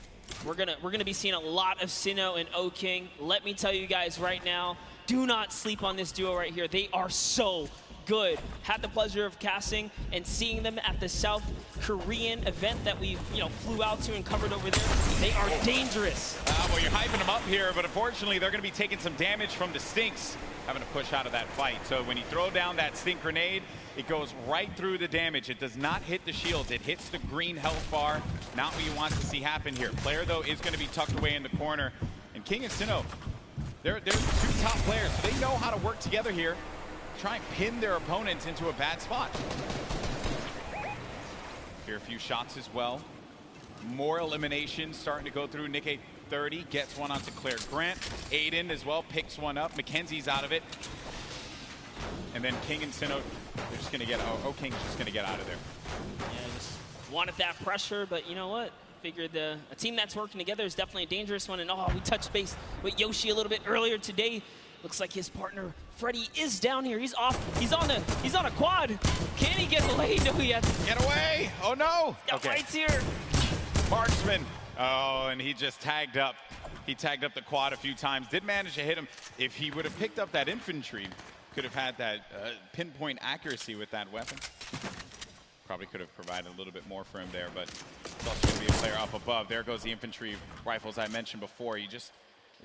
We're gonna be seeing a lot of Sinnoh and O'King. Let me tell you guys right now, do not sleep on this duo right here. They are so good. Had the pleasure of casting and seeing them at the South Korean event that we flew out to and covered over there. They are dangerous. Well, you're hyping them up here, but unfortunately they're going to be taking some damage from the Stinks, having to push out of that fight. So when you throw down that Stink grenade, it goes right through the damage. It does not hit the shields. It hits the green health bar. Not what you want to see happen here. Player, though, is going to be tucked away in the corner. And King and Sinnoh, they're two top players. They know how to work together here. Try and pin their opponents into a bad spot. Here a few shots as well. More eliminations starting to go through. Nick 30 gets one onto Claire Grant. Aiden as well picks one up. Mackenzie's out of it. And then King and Sinnoh, they're just going to get, King's just going to get out of there. Yeah, just wanted that pressure, but you know what? Figured a team that's working together is definitely a dangerous one. And we touched base with Yoshi a little bit earlier today. Looks like his partner Freddy is down here. He's off. He's on a quad. Can he get away? No, he has. Get away! Oh no! Okay. Right here. Marksman. Oh, and he just tagged up. He tagged up the quad a few times. Did manage to hit him. If he would have picked up that infantry, could have had that pinpoint accuracy with that weapon. Probably could have provided a little bit more for him there, but it's also going to be a player up above. There goes the infantry rifles I mentioned before. It's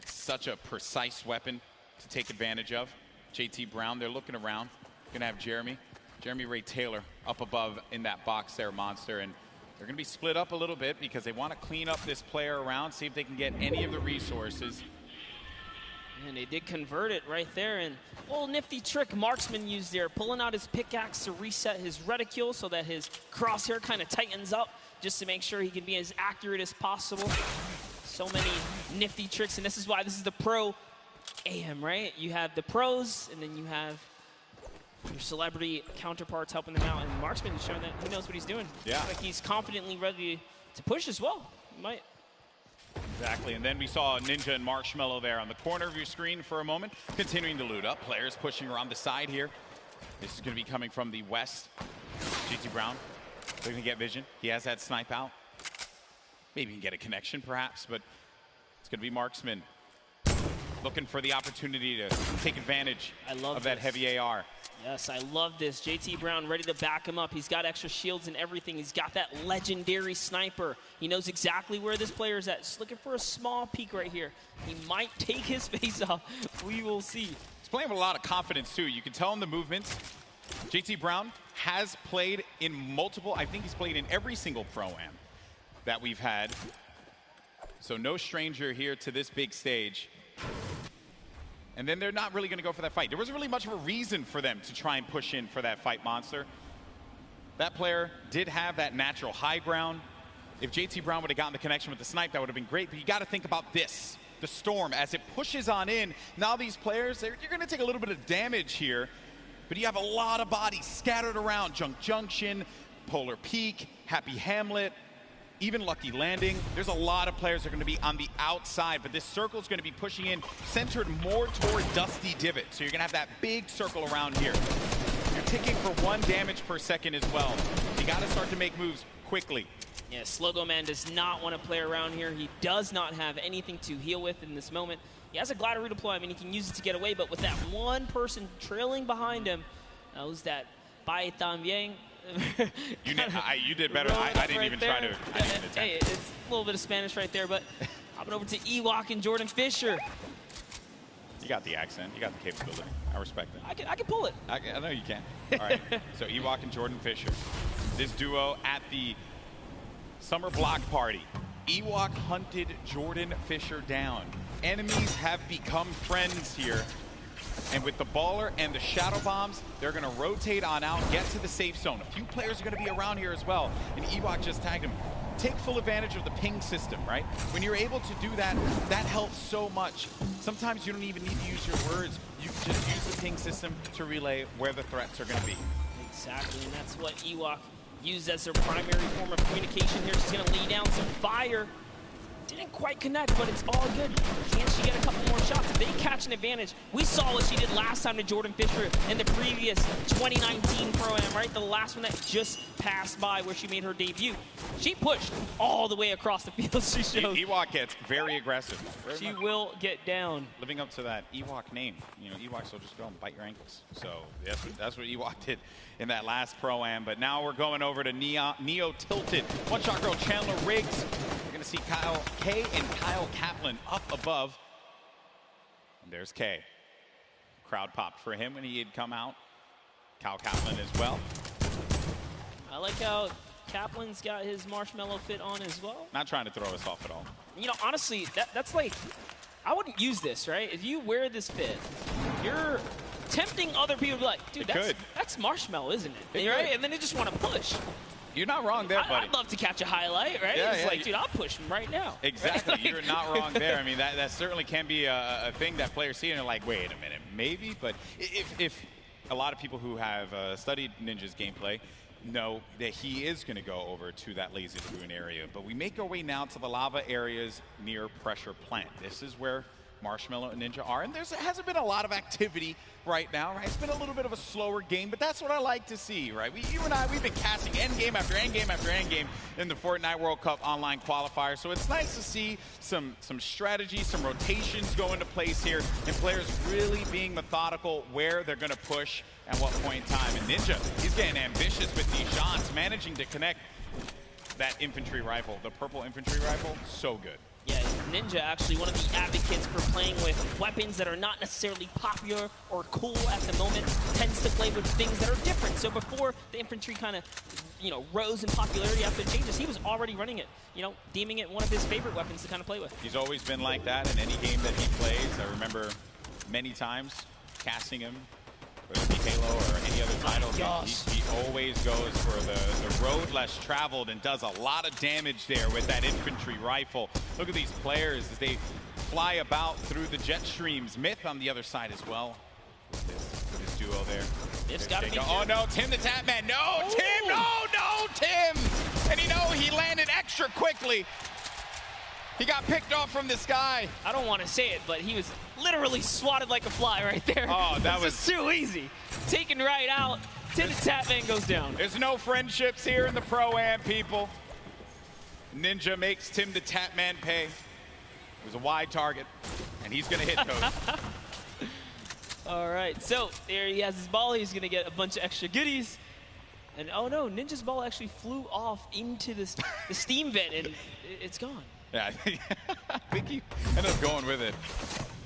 such a precise weapon to take advantage of. JT Brown, they're looking around. Gonna have Jeremy Ray Taylor up above in that box there, Monster, and they're gonna be split up a little bit because they want to clean up this player around, see if they can get any of the resources. And they did convert it right there, and a little nifty trick Marksman used there, pulling out his pickaxe to reset his reticule so that his crosshair kind of tightens up just to make sure he can be as accurate as possible. So many nifty tricks, and this is why this is the pro AM, right? You have the pros, and then you have your celebrity counterparts helping them out, and Marksman is showing that he knows what he's doing. Yeah. Like he's confidently ready to push as well. He might. Exactly, and then we saw Ninja and Marshmello there on the corner of your screen for a moment, continuing to loot up. Players pushing around the side here. This is going to be coming from the west. GT Brown, they're going to get vision. He has that snipe out. Maybe he can get a connection, perhaps, but it's going to be Marksman looking for the opportunity to take advantage of that heavy AR. Yes, I love this. JT Brown ready to back him up. He's got extra shields and everything. He's got that legendary sniper. He knows exactly where this player is at. Just looking for a small peek right here. He might take his face off. We will see. He's playing with a lot of confidence, too. You can tell in the movements. JT Brown has played in multiple, I think he's played in every single Pro-Am that we've had. So no stranger here to this big stage. And then they're not really going to go for that fight. There wasn't really much of a reason for them to try and push in for that fight, Monster. That player did have that natural high ground. If JT Brown would have gotten the connection with the snipe, that would have been great. But you got to think about this. The storm, as it pushes on in, now these players, you're going to take a little bit of damage here. But you have a lot of bodies scattered around. Junk Junction, Polar Peak, Happy Hamlet, even Lucky Landing. There's a lot of players that are going to be on the outside, but this circle is going to be pushing in, centered more toward Dusty Divot. So you're going to have that big circle around here. You're ticking for 1 damage per second as well. You got to start to make moves quickly. Yeah, Slogo Man does not want to play around here. He does not have anything to heal with in this moment. He has a glider redeploy. I mean, he can use it to get away, but with that one person trailing behind him, that was that Bai También. You did better. I didn't even try to. Hey, it's a little bit of Spanish right there, but hopping over to Ewok and Jordan Fisher. You got the accent. You got the capability. I respect it. I can pull it. I know you can. All right. So Ewok and Jordan Fisher. This duo at the Summer Block Party. Ewok hunted Jordan Fisher down. Enemies have become friends here. And with the Baller and the Shadow Bombs, they're going to rotate on out, get to the safe zone. A few players are going to be around here as well. And Ewok just tagged him. Take full advantage of the ping system, right? When you're able to do that, that helps so much. Sometimes you don't even need to use your words. You can just use the ping system to relay where the threats are going to be. Exactly, and that's what Ewok used as their primary form of communication here. She's going to lay down some fire. Didn't quite connect, but it's all good. Can she get a couple more shots? If they catch an advantage, we saw what she did last time to Jordan Fisher in the previous 2019 Pro-Am, right? The last one that just passed by where she made her debut. She pushed all the way across the field. She showed. Ewok gets very aggressive. She will get down. Living up to that Ewok name. You know, Ewoks will just go and bite your ankles. So that's what Ewok did in that last Pro-Am. But now we're going over to Neo Tilted. One shot girl Chandler Riggs. You're going to see Kyle K and Kyle Kaplan up above. And there's K. Crowd popped for him when he had come out. Kyle Kaplan as well. I like how Kaplan's got his marshmallow fit on as well. Not trying to throw us off at all. You know, honestly, that's like, I wouldn't use this, right? If you wear this fit, you're tempting other people to be like, dude, that's marshmallow, isn't it? Right? And then they just want to push. You're not wrong there, buddy. I'd love to catch a highlight, right? Yeah, it's like, dude, I'll push him right now. Exactly. Right? You're not wrong there. I mean, that certainly can be a thing that players see and they're like, wait a minute, maybe? But if a lot of people who have studied Ninja's gameplay know that he is going to go over to that Lazy Lagoon area. But we make our way now to the lava areas near Pressure Plant. This is where Marshmallow and Ninja are, and there hasn't been a lot of activity right now, right? It's been a little bit of a slower game, but that's what I like to see, right? You and I, we've been casting endgame after endgame after endgame in the Fortnite World Cup online qualifier, so it's nice to see some strategy, some rotations go into place here, and players really being methodical where they're going to push at what point in time. And Ninja, he's getting ambitious with these shots, managing to connect that infantry rifle, the purple infantry rifle, so good. Yeah, Ninja actually one of the advocates for playing with weapons that are not necessarily popular or cool at the moment, tends to play with things that are different. So before the infantry kind of, you know, rose in popularity after changes, he was already running it, you know, deeming it one of his favorite weapons to kind of play with. He's always been like that in any game that he plays. I remember many times casting him, whether it be Halo or any other title. He always goes for the road less traveled and does a lot of damage there with that infantry rifle. Look at these players as they fly about through the jet streams. Myth on the other side as well with this duo there. It's got to be. Oh no, Tim the Tatman. No, Tim, no, Tim. And he landed extra quickly. He got picked off from the sky. I don't want to say it, but he was literally swatted like a fly right there. Oh, that was just too easy. Taken right out. Tim the Tatman goes down. There's no friendships here in the Pro-Am, people. Ninja makes Tim the Tatman pay. It was a wide target, and he's going to hit those. All right, so there he has his ball. He's going to get a bunch of extra goodies. And oh no, Ninja's ball actually flew off into the steam vent, and it's gone. Yeah, I think he ended up going with it.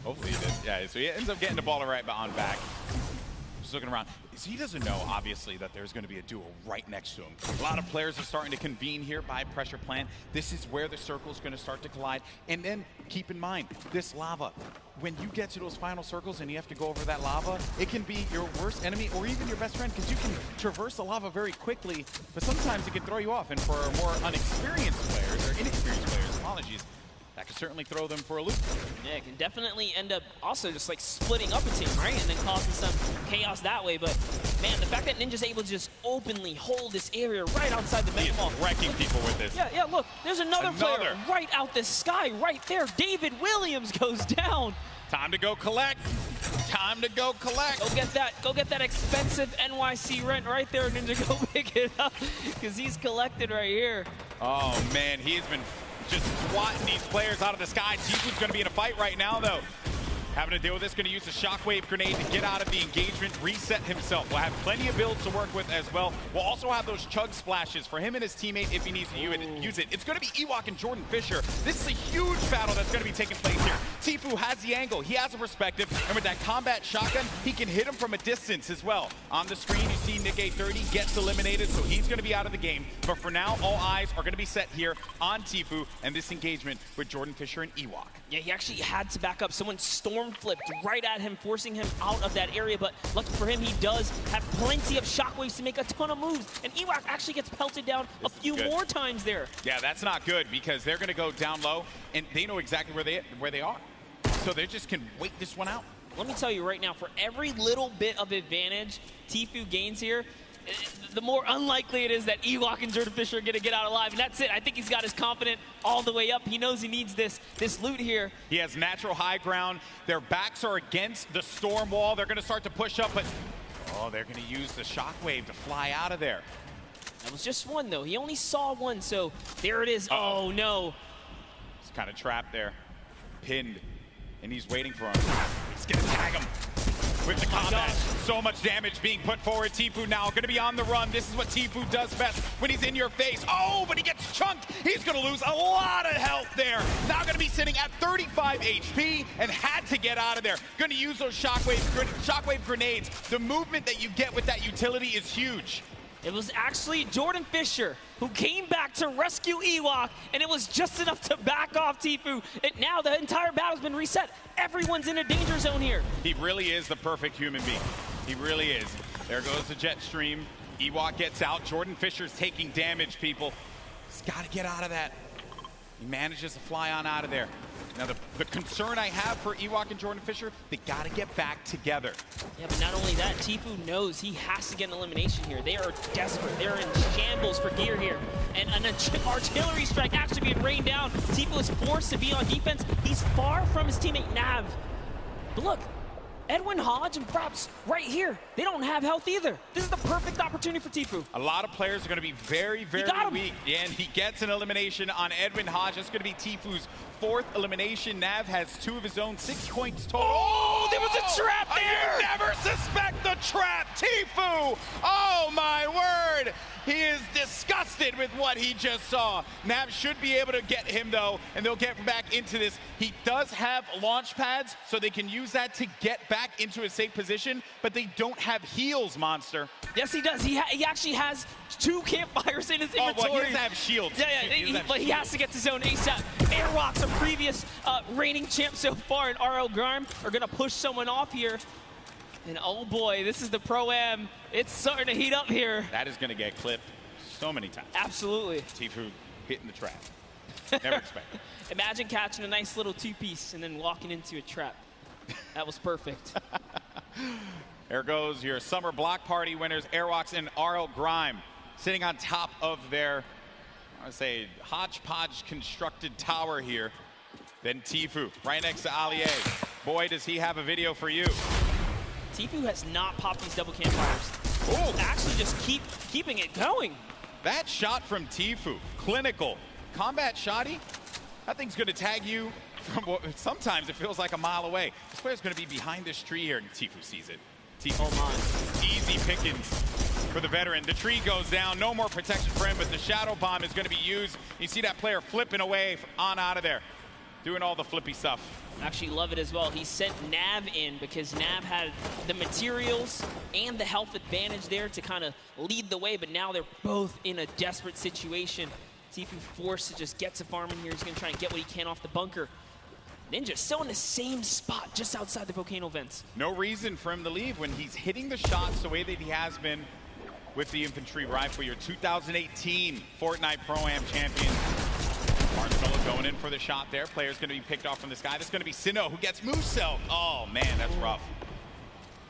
Hopefully he did. Yeah, so he ends up getting the ball right on back. is looking around. He doesn't know, obviously, that there's going to be a duo right next to him. A lot of players are starting to convene here by pressure plant. This is where the circle is going to start to collide. And then keep in mind, this lava, when you get to those final circles and you have to go over that lava, it can be your worst enemy or even your best friend, because you can traverse the lava very quickly, but sometimes it can throw you off. And for more unexperienced players, or inexperienced players, apologies, that could certainly throw them for a loop. Yeah, it can definitely end up also just like splitting up a team, right? And then causing some chaos that way. But man, the fact that Ninja's able to just openly hold this area right outside the mega ball. Wrecking people with this. Yeah, look, there's another player right out the sky right there. David Williams goes down. Time to go collect. Time to go collect. Go get that expensive NYC rent right there, Ninja. Go pick it up, because he's collected right here. Oh man, he has been just swatting these players out of the sky. Tifu's going to be in a fight right now, though. Having to deal with this, going to use a shockwave grenade to get out of the engagement, reset himself. We'll have plenty of builds to work with as well. We'll also have those chug splashes for him and his teammate if he needs to use it. It's going to be Ewok and Jordan Fisher. This is a huge battle that's going to be taking place here. Tifu has the angle, he has a perspective, and with that combat shotgun, he can hit him from a distance as well. On the screen, you see Nick A30 gets eliminated, so he's going to be out of the game. But for now, all eyes are going to be set here on Tifu and this engagement with Jordan Fisher and Ewok. Yeah, he actually had to back up. Someone storm flipped right at him, forcing him out of that area. But lucky for him, he does have plenty of shockwaves to make a ton of moves. And Ewok actually gets pelted down a few more times there. Yeah, that's not good, because they're going to go down low, and they know exactly where they are. So they just can wait this one out. Let me tell you right now, for every little bit of advantage Tifu gains here, the more unlikely it is that Ewok and Jordan Fisher are going to get out alive. And that's it. I think he's got his confidence all the way up. He knows he needs this loot here. He has natural high ground. Their backs are against the storm wall. They're going to start to push up, but they're going to use the shockwave to fly out of there. That was just one, though. He only saw one, so there it is. Oh, no. He's kind of trapped there, pinned, and he's waiting for him. He's going to tag him with the combat. So much damage being put forward. Tifu now going to be on the run. This is what Tifu does best when he's in your face. Oh, but he gets chunked. He's going to lose a lot of health there. Now going to be sitting at 35 HP and had to get out of there. Going to use those shockwave grenades. The movement that you get with that utility is huge. It was actually Jordan Fisher who came back to rescue Ewok, and it was just enough to back off Tifu. And now the entire battle's been reset. Everyone's in a danger zone here. He really is the perfect human being. He really is. There goes the jet stream. Ewok gets out. Jordan Fisher's taking damage, people. He's got to get out of that. He manages to fly on out of there. Now, the concern I have for Ewok and Jordan Fisher, they got to get back together. Yeah, but not only that, Tifu knows he has to get an elimination here. They are desperate. They're in shambles for gear here. And an artillery strike actually being rained down. Tifu is forced to be on defense. He's far from his teammate Nav. But look, Edwin Hodge and Fraps right here. They don't have health either. This is the perfect opportunity for Tifu. A lot of players are going to be very, very weak. And he gets an elimination on Edwin Hodge. That's going to be Tifu's 4th elimination. Nav has 2 of his own, 6 points total. Oh, there was a trap there! You never suspect the trap, Tifu! Oh, my word! He is disgusted with what he just saw. Nav should be able to get him, though, and they'll get back into this. He does have launch pads, so they can use that to get back into a safe position, but they don't have heals, Monster. Yes, he does. He actually has 2 campfires in his inventory. Oh, well, he doesn't have shields. Yeah, but he has to get to zone ASAP. Airwalks, a previous reigning champ so far, and RL Grime are going to push someone off here. And oh boy, this is the Pro-Am. It's starting to heat up here. That is going to get clipped so many times. Absolutely. Tifu hitting the trap. Never expected. Imagine catching a nice little 2-piece and then walking into a trap. That was perfect. There goes your summer block party winners, Airwalks and RL Grime, sitting on top of their, I want to say, hodgepodge constructed tower here. Then Tifu, right next to Allier. Boy, does he have a video for you. Tifu has not popped these double campfires. Oh, actually just keeping it going. That shot from Tifu, clinical. Combat shotty, that thing's going to tag you from what sometimes it feels like a mile away. This player's going to be behind this tree here, and Tifu sees it. Tifu, easy pickings for the veteran. The tree goes down, no more protection for him, but the shadow bomb is going to be used. You see that player flipping away on out of there. doing all the flippy stuff. Actually love it as well. He sent Nav in because Nav had the materials and the health advantage there to kind of lead the way, but now they're both in a desperate situation. Tfue forced to just get to farm in here. He's going to try and get what he can off the bunker. Ninja still in the same spot just outside the volcano vents. No reason for him to leave when he's hitting the shots the way that he has been with the infantry rifle. Your 2018 Fortnite Pro-Am champion. Marshmello going in for the shot there. Player's going to be picked off from this guy. That's going to be Sinnoh, who gets Musou. Oh, man, that's rough.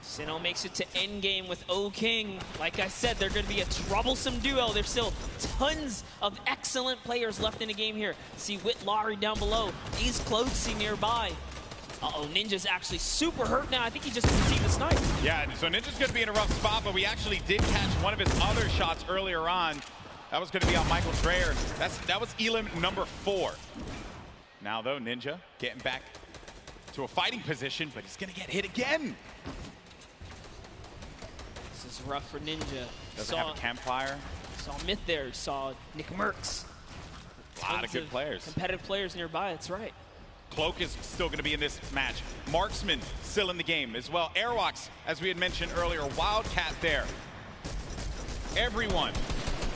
Sinnoh makes it to endgame with O-King. Like I said, they're going to be a troublesome duo. There's still tons of excellent players left in the game here. See Whitlari down below. He's closing nearby. Uh-oh, Ninja's actually super hurt now. I think he just received the snipe. Yeah, so Ninja's going to be in a rough spot, but we actually did catch one of his other shots earlier on. That was going to be on Michael Dreyer. That was Elim number 4. Now, though, Ninja getting back to a fighting position, but he's going to get hit again. This is rough for Ninja. Doesn't have a campfire. Saw Myth there. Saw Nick Merckx. A lot of good players. Competitive players nearby, that's right. Cloak is still going to be in this match. Marksman still in the game as well. Airwalks, as we had mentioned earlier, Wildcat there. Everyone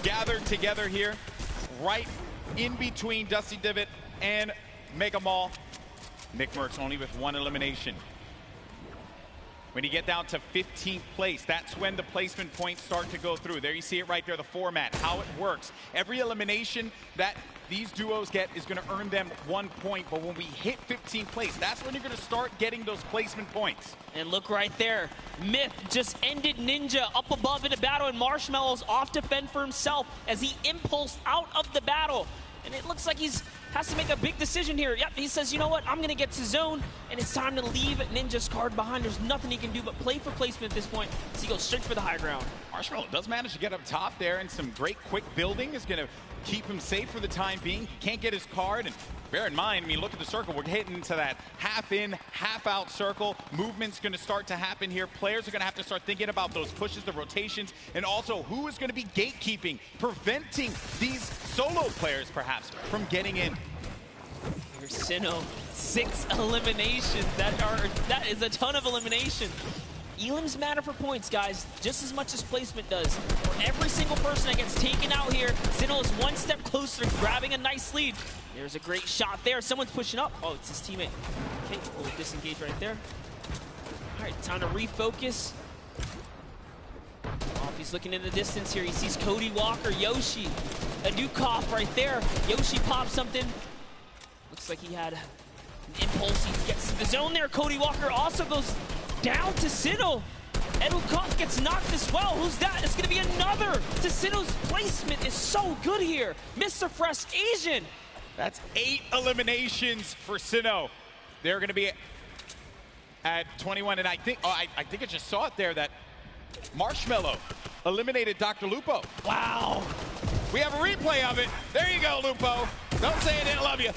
gathered together here, right in between Dusty Divot and Mega Mall. Nick Merckx only with 1 elimination. When you get down to 15th place, that's when the placement points start to go through. There you see it right there, the format, how it works. Every elimination that these duos get is going to earn them 1 point, but when we hit 15th place, that's when you're going to start getting those placement points. And look right there, Myth just ended Ninja up above in a battle, and Marshmello's off to fend for himself as he impulsed out of the battle. And it looks like has to make a big decision here. Yep, he says, you know what, I'm going to get to zone, and it's time to leave Ninja's card behind. There's nothing he can do but play for placement at this point, so he goes straight for the high ground. Marshmello does manage to get up top there, and some great quick building is going to keep him safe for the time being. He can't get his card, and bear in mind, I mean, look at the circle. We're hitting into that half in, half out circle. Movement's going to start to happen here. Players are going to have to start thinking about those pushes, the rotations, and also who is going to be gatekeeping, preventing these solo players, perhaps, from getting in. Here's Sinnoh, 6 eliminations. That is a ton of elimination. Elims matter for points, guys, just as much as placement does. For every single person that gets taken out here, Sinnoh is 1 step closer to grabbing a nice lead. There's a great shot there. Someone's pushing up. Oh, it's his teammate. Okay, we'll disengage right there. All right, time to refocus. Oh, he's looking in the distance here. He sees Cody Walker, Yoshi, a Dukov right there. Yoshi pops something. Looks like he had an impulse. He gets to the zone there. Cody Walker also goes down to Sinnoh. Edukov gets knocked as well. Who's that? It's going to be another. Sinnoh's placement is so good here. Mr. Fresh Asian. That's 8 eliminations for Sinnoh. They're going to be at 21, and I think I think I just saw it there that Marshmello eliminated Dr. Lupo. Wow. We have a replay of it. There you go, Lupo. Don't say I didn't love you.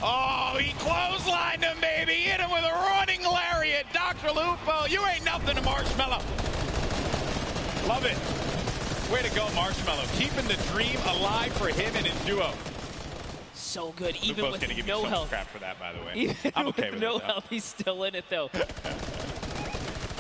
Oh, he clotheslined him, baby. Hit him with a running lariat. Dr. Lupo, you ain't nothing to Marshmello. Love it. Way to go, Marshmello. Keeping the dream alive for him and his duo. So good, even Lupo's with gonna give no you so health. much crap for that, by the way. Even I'm okay with no it, health, he's still in it, though.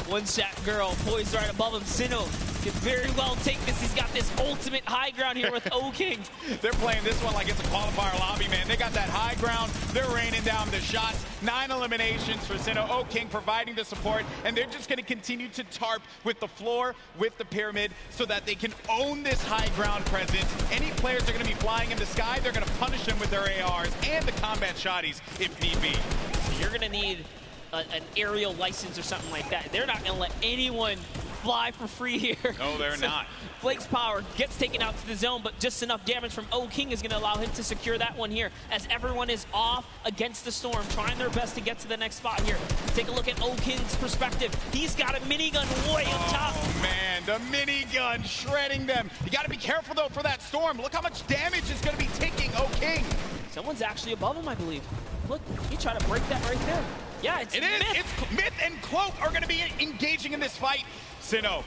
One shot girl poised right above him. Sinnoh could very well take this. He's got this ultimate high ground here with O-King. They're playing this one like it's a qualifier lobby, man. They got that high ground. They're raining down the shots. 9 eliminations for Sinnoh. O-King providing the support, and they're just going to continue to tarp with the floor, with the pyramid, so that they can own this high ground presence. Any players that are going to be flying in the sky, they're going to punish them with their ARs and the combat shotties if need be. So you're going to need an aerial license or something like that. They're not going to let anyone fly for free here. No, they're not. Flake's power gets taken out to the zone, but just enough damage from O-King is going to allow him to secure that one here as everyone is off against the storm, trying their best to get to the next spot here. Take a look at O-King's perspective. He's got a minigun way up top. Oh, man, the minigun shredding them. You got to be careful, though, for that storm. Look how much damage is going to be taking O-King. Someone's actually above him, I believe. Look, he tried to break that right there. Yeah, it's Myth. It's Myth and Cloak are going to be engaging in this fight. Sinnoh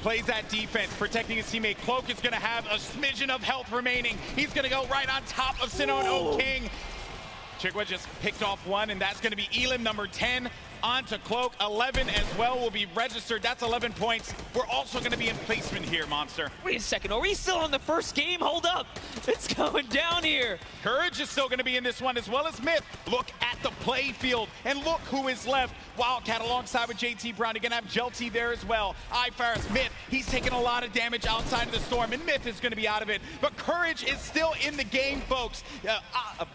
plays that defense, protecting his teammate. Cloak is going to have a smidgen of health remaining. He's going to go right on top of Sinnoh and O-King. Chigwa just picked off one, and that's going to be Elam, number 10. On to Cloak, 11 as well will be registered. That's 11 points. We're also going to be in placement here, Monster. Wait a second, are we still on the first game? Hold up, it's going down here. Courage is still going to be in this one, as well as Myth. Look at the play field, and look who is left. Wildcat alongside with JT Brown. You're going to have Jelty there as well. iFaris, Myth, he's taking a lot of damage outside of the storm, and Myth is going to be out of it. But Courage is still in the game, folks.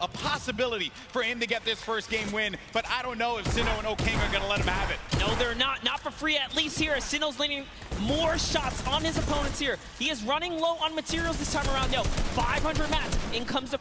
A possibility for him to get this first game win, but I don't know if Sinnoh and O'King are going to let him have it. No, they're not. Not for free, at least here, as Sinnoh's landing more shots on his opponents here. He is running low on materials this time around, though. 500 mats. In comes the...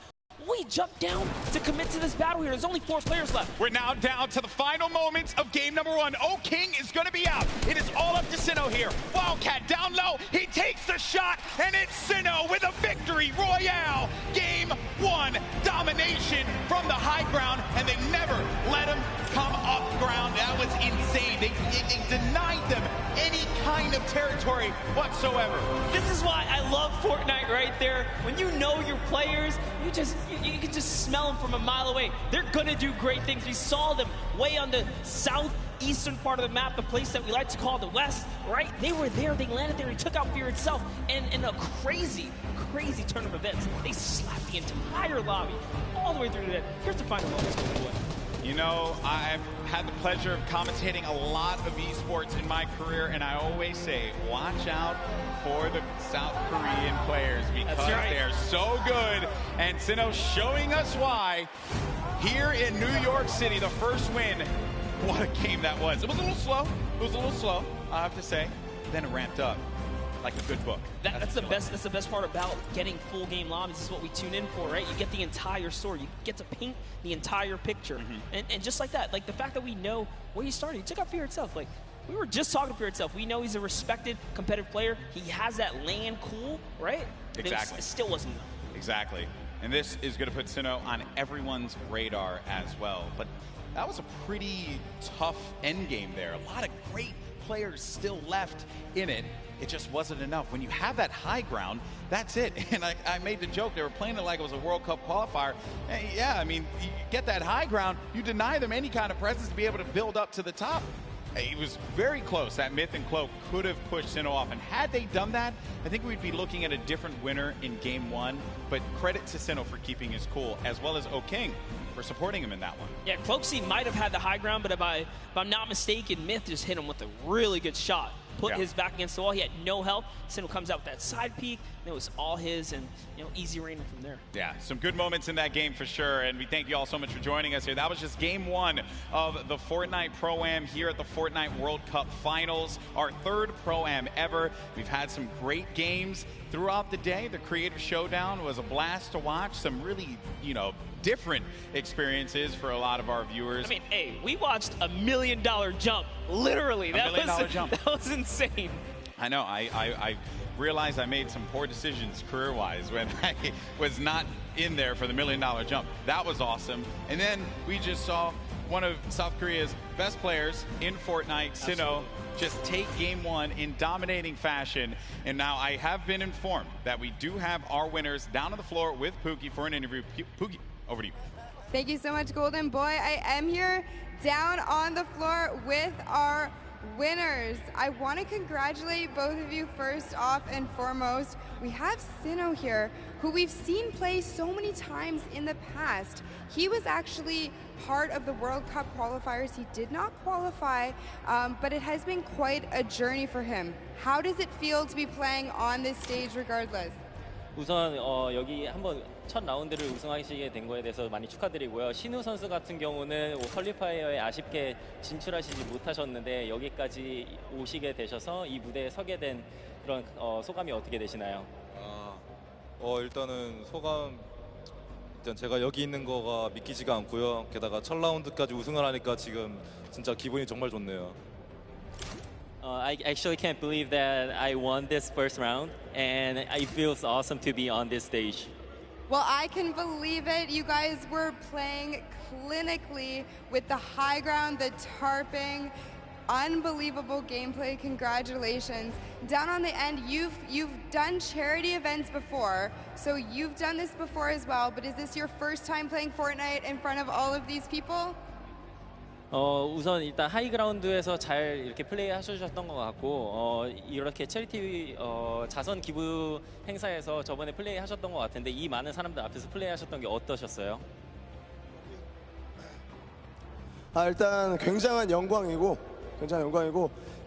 We jumped down to commit to this battle here. There's only 4 players left. We're now down to the final moments of game number 1. O'King is going to be out. It is all up to Sinnoh here. Wildcat down low. He takes the shot, and it's Sinnoh with a victory royale. Game 1 domination from the high ground, and they never let him come up ground. That was insane. They denied them any kind of territory whatsoever. This is why I love Fortnite right there. When you know your players, you can just smell them from a mile away. They're gonna do great things. We saw them way on the southeastern part of the map, the place that we like to call the West, right? They were there, they landed there, he took out Fear itself, and in a crazy turn of events, they slapped the entire lobby all the way through to the end. Here's the final moments. You know, I've had the pleasure of commentating a lot of esports in my career, and I always say, watch out for the South Korean players because they're so good. And Sinnoh showing us why here in New York City, the first win. What a game that was. It was a little slow. I have to say. Then it ramped up like a good book. That's the best part about getting full game lobbies. This is what we tune in for, right? You get the entire story. You get to paint the entire picture. And just like that, like the fact that we know where he started. He took out Fear itself. Like, we were just talking to Fear itself. We know he's a respected competitive player. He has that land cool, right? Exactly. It still wasn't enough. Exactly. And this is going to put Sinnoh on everyone's radar as well. But that was a pretty tough end game there. A lot of great players still left in it. It just wasn't enough. When you have that high ground, that's it. And I made the joke, they were playing it like it was a World Cup qualifier. And yeah, I mean, you get that high ground, you deny them any kind of presence to be able to build up to the top. It was very close. That Myth and Cloak could have pushed Sinnoh off. And had they done that, I think we'd be looking at a different winner in game 1. But credit to Sinnoh for keeping his cool, as well as O'King for supporting him in that one. Yeah, Cloaksy might have had the high ground, but if I'm not mistaken, Myth just hit him with a really good shot. Put his back against the wall. He had no help. Sinnoh comes out with that side peek, and it was all his, and easy raining from there. Yeah, some good moments in that game for sure, and we thank you all so much for joining us here. That was just game 1 of the Fortnite Pro-Am here at the Fortnite World Cup Finals, our 3rd Pro-Am ever. We've had some great games throughout the day. The Creator Showdown was a blast to watch. Some really, different experiences for a lot of our viewers. I mean, hey, we watched $1 million jump, literally. $1 million jump. That was insane. I know. I realized I made some poor decisions career-wise when I was not in there for the $1 million jump. That was awesome. And then we just saw one of South Korea's best players in Fortnite, Sinnoh, just take game 1 in dominating fashion. And now I have been informed that we do have our winners down on the floor with Pookie for an interview. Pookie, over to you. Thank you so much, Golden Boy. I am here down on the floor with our winners. I want to congratulate both of you first off and foremost. We have Sinnoh here, who we've seen play so many times in the past. He was actually part of the World Cup qualifiers. He did not qualify, but it has been quite a journey for him. How does it feel to be playing on this stage regardless? 우선 여기 한번 첫 라운드를 우승하시게 된 거에 대해서 많이 축하드리고요. 신우 선수 같은 경우는 퀄리파이어에 아쉽게 진출하시지 못하셨는데 여기까지 오시게 되셔서 이 무대에 서게 된 그런 소감이 어떻게 되시나요? 일단은 소감 일단 제가 여기 있는 거가 믿기지가 않고요. 게다가 첫 라운드까지 우승을 하니까 지금 진짜 기분이 정말 좋네요. I actually can't believe that I won this first round, and it feels awesome to be on this stage. Well, I can believe it. You guys were playing clinically with the high ground, the tarping. unbelievable gameplay. Congratulations. Down on the end, you've done charity events before, so you've done this before as well, but is this your first time playing Fortnite in front of all of these people? 우선 일단 하이그라운드에서 잘 이렇게 플레이 하셨던 것 같고 이렇게 체리티 자선 기부 행사에서 저번에 플레이 하셨던 것 같은데 이 많은 사람들 앞에서 플레이 하셨던 게 어떠셨어요? 일단 굉장한 영광이고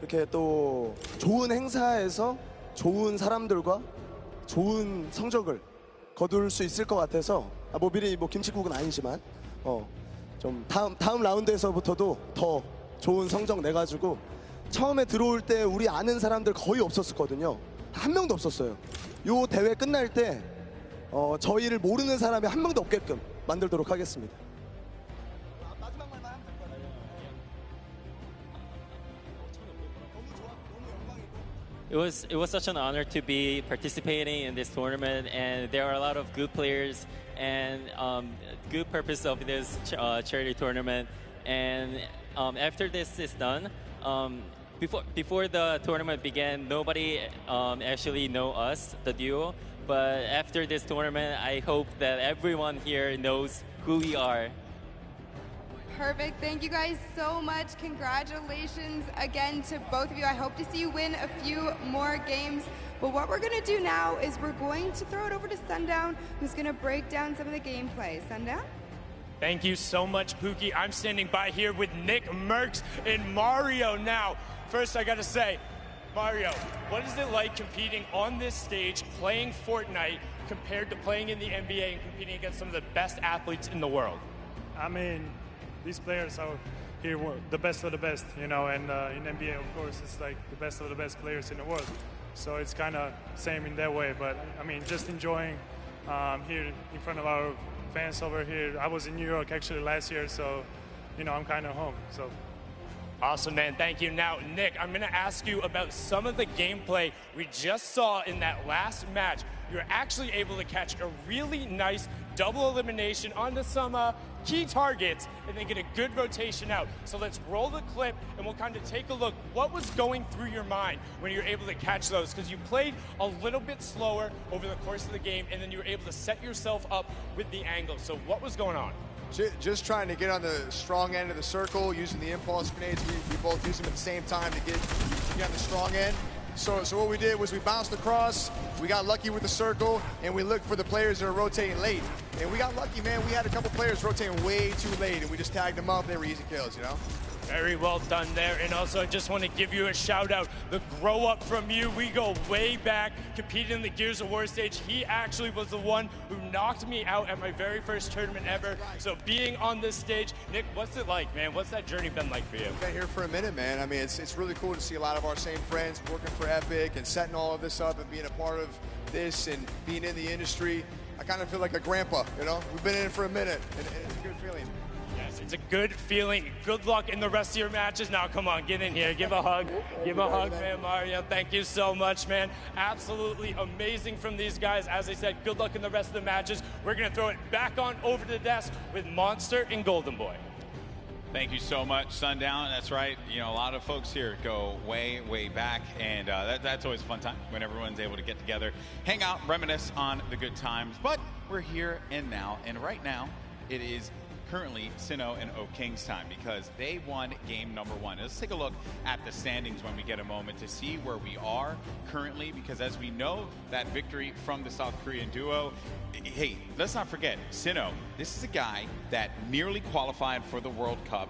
이렇게 또 좋은 행사에서 좋은 사람들과 좋은 성적을 거둘 수 있을 것 같아서 뭐 미리 뭐 김칫국은 아니지만 좀 다음 라운드에서부터도 더 좋은 성적 내가지고 처음에 들어올 때 우리 아는 사람들 거의 없었거든요. 한 명도 없었어요. 요 대회 끝날 때 저희를 모르는 사람이 한 명도 없게끔 만들도록 하겠습니다. It was such an honor to be participating in this tournament, and there are a lot of good players and good purpose of this charity tournament. And after this is done, before the tournament began, nobody actually know us, the duo. But after this tournament, I hope that everyone here knows who we are. Perfect. Thank you guys so much. Congratulations again to both of you. I hope to see you win a few more games. But what we're going to do now is we're going to throw it over to Sundown, who's going to break down some of the gameplay. Sundown? Thank you so much, Pookie. I'm standing by here with Nick Merckx and Mario now. First, I got to say, Mario, what is it like competing on this stage, playing Fortnite, compared to playing in the NBA and competing against some of the best athletes in the world? I mean, these players are here the best of the best, you know, and in NBA, of course, it's like the best of the best players in the world. So it's kind of same in that way, but I mean, just enjoying here in front of our fans over here. I was in New York actually last year, so, you know, I'm kind of home, so. Awesome, man. Thank you. Now, Nick, I'm going to ask you about some of the gameplay we just saw in that last match. You're actually able to catch a really nice double elimination onto some key targets and then get a good rotation out. So let's roll the clip and we'll kind of take a look. What was going through your mind when you were able to catch those? Because you played a little bit slower over the course of the game and then you were able to set yourself up with the angle. So what was going on? Just trying to get on the strong end of the circle, using the impulse grenades. We both used them at the same time to get on the strong end. So what we did was we bounced across, we got lucky with the circle, and we looked for the players that are rotating late. And we got lucky, man. We had a couple players rotating way too late, and we just tagged them up. They were easy kills, you know? Very well done there. And also, I just want to give you a shout out. The grow up from you. We go way back, competing in the Gears of War stage. He actually was the one who knocked me out at my very first tournament ever. So being on this stage, Nick, what's it like, man? What's that journey been like for you? I've been here for a minute, man. I mean, it's really cool to see a lot of our same friends working for Epic and setting all of this up and being a part of this and being in the industry. I kind of feel like a grandpa, you know? We've been in it for a minute, and it's a good feeling. Yes, it's a good feeling. Good luck in the rest of your matches. Now, come on, get in here. Give a hug. Give a hug, man, Mario. Thank you so much, man. Absolutely amazing from these guys. As I said, good luck in the rest of the matches. We're going to throw it back on over to the desk with Monster and Golden Boy. Thank you so much, Sundown. That's right. You know, a lot of folks here go way, way back, and that's always a fun time when everyone's able to get together, hang out, reminisce on the good times. But we're here and now, and right now it is currently Sinnoh and O King's time because they won game number one. Let's take a look at the standings when we get a moment to see where we are currently, because as we know, that victory from the South Korean duo, hey, let's not forget, Sinnoh, this is a guy that nearly qualified for the World Cup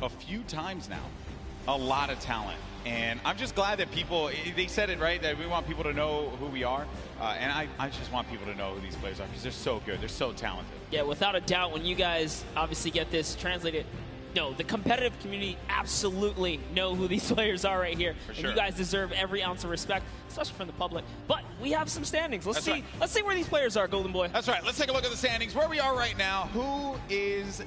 a few times now. A lot of talent. And I'm just glad that people, they said it right, that we want people to know who we are. And I just want people to know who these players are because they're so good. They're so talented. Yeah, without a doubt, when you guys obviously get this translated, no, the competitive community absolutely know who these players are right here. For and sure. you guys deserve every ounce of respect, especially from the public. But we have some standings. Let's see. Right. Let's see where these players are, Golden Boy. That's right. Let's take a look at the standings. Where we are right now. Who is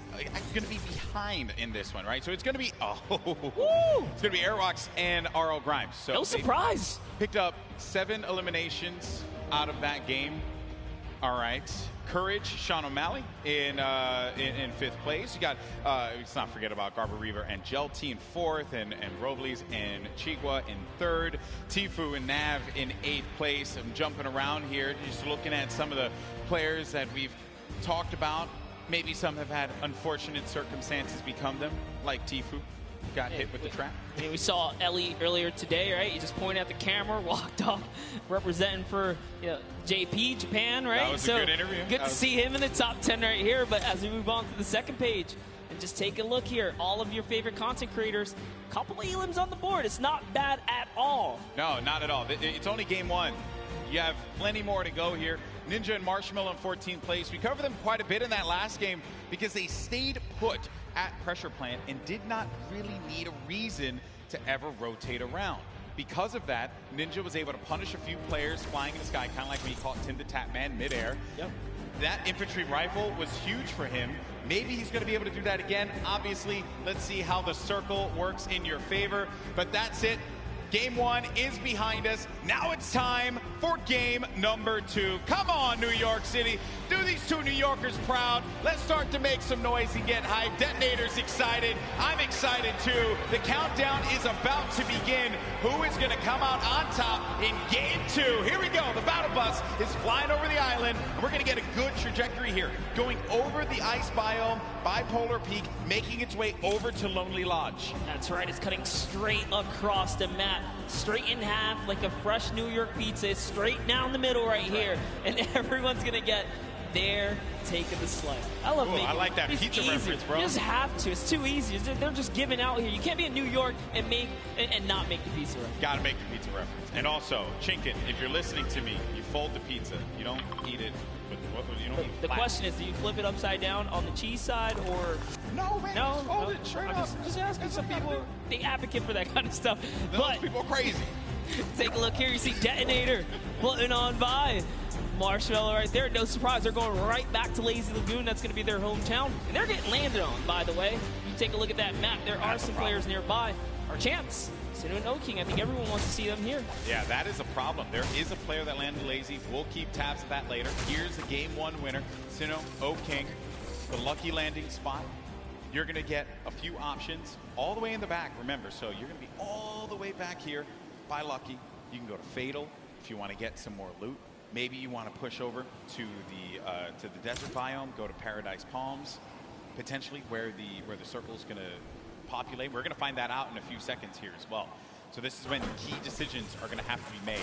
going to be behind in this one, right? So it's going to be, it's going to be Airwalks and RL Grimes. So no surprise. Picked up 7 eliminations out of that game. All right. Courage, Sean O'Malley in fifth place. You got, let's not forget about Garber Reaver and Gelty in fourth, and Robles and Chigua in third. Tifu and Nav in eighth place. I'm jumping around here, just looking at some of the players that we've talked about. Maybe some have had unfortunate circumstances become them, like Tifu. Got hit with the trap. I mean, we saw Ellie earlier today, right? He just pointed at the camera, walked off, representing for JP, Japan, right? That was a good interview. Good to see him in the top 10 right here. But as we move on to the second page, and just take a look here, all of your favorite content creators, a couple of elims on the board. It's not bad at all. No, not at all. It's only game one. You have plenty more to go here. Ninja and Marshmallow in 14th place. We covered them quite a bit in that last game because they stayed put at pressure plant and did not really need a reason to ever rotate around. Because of that, Ninja was able to punish a few players flying in the sky, kind of like when he caught Tim the Tap Man midair. Yep. That infantry rifle was huge for him. Maybe he's going to be able to do that again. Obviously, let's see how the circle works in your favor. But that's it. Game one is behind us. Now it's time for game number 2. Come on, New York City. Do these two New Yorkers proud. Let's start to make some noise and get hyped. Detonator's excited. I'm excited too. The countdown is about to begin. Who is going to come out on top in game 2? Here we go. The battle bus is flying over the island. And we're going to get a good trajectory here. Going over the ice biome, Bipolar Peak, making its way over to Lonely Lodge. That's right. It's cutting straight across the map. Straight in half like a fresh New York pizza. It's straight down the middle right here. And everyone's going to get their take of the slice. I love making I like that pizza reference, bro. You just have to. It's too easy. They're just giving out here. You can't be in New York and not make the pizza reference. Got to make the pizza reference. And also, Chinkin, if you're listening to me, you fold the pizza. You don't eat it. The question is, do you flip it upside down on the cheese side, or no? Man, no, just fold it straight up. Just asking. Some people, they advocate for that kind of stuff. Those people are crazy. Take a look here. You see Detonator floating on by. Marshmallow right there. No surprise, they're going right back to Lazy Lagoon. That's going to be their hometown, and they're getting landed on. By the way, you take a look at that map. There are some players nearby. Our champs, Sinnoh and O-King. I think everyone wants to see them here. Yeah, that is a problem. There is a player that landed lazy. We'll keep tabs of that later. Here's the game 1 winner, Sinnoh, O-King. The lucky landing spot. You're going to get a few options all the way in the back, remember. So you're going to be all the way back here by Lucky. You can go to Fatal if you want to get some more loot. Maybe you want to push over to the desert biome, go to Paradise Palms, potentially where the circle is going to populate. We're going to find that out in a few seconds here as well. So this is when key decisions are going to have to be made.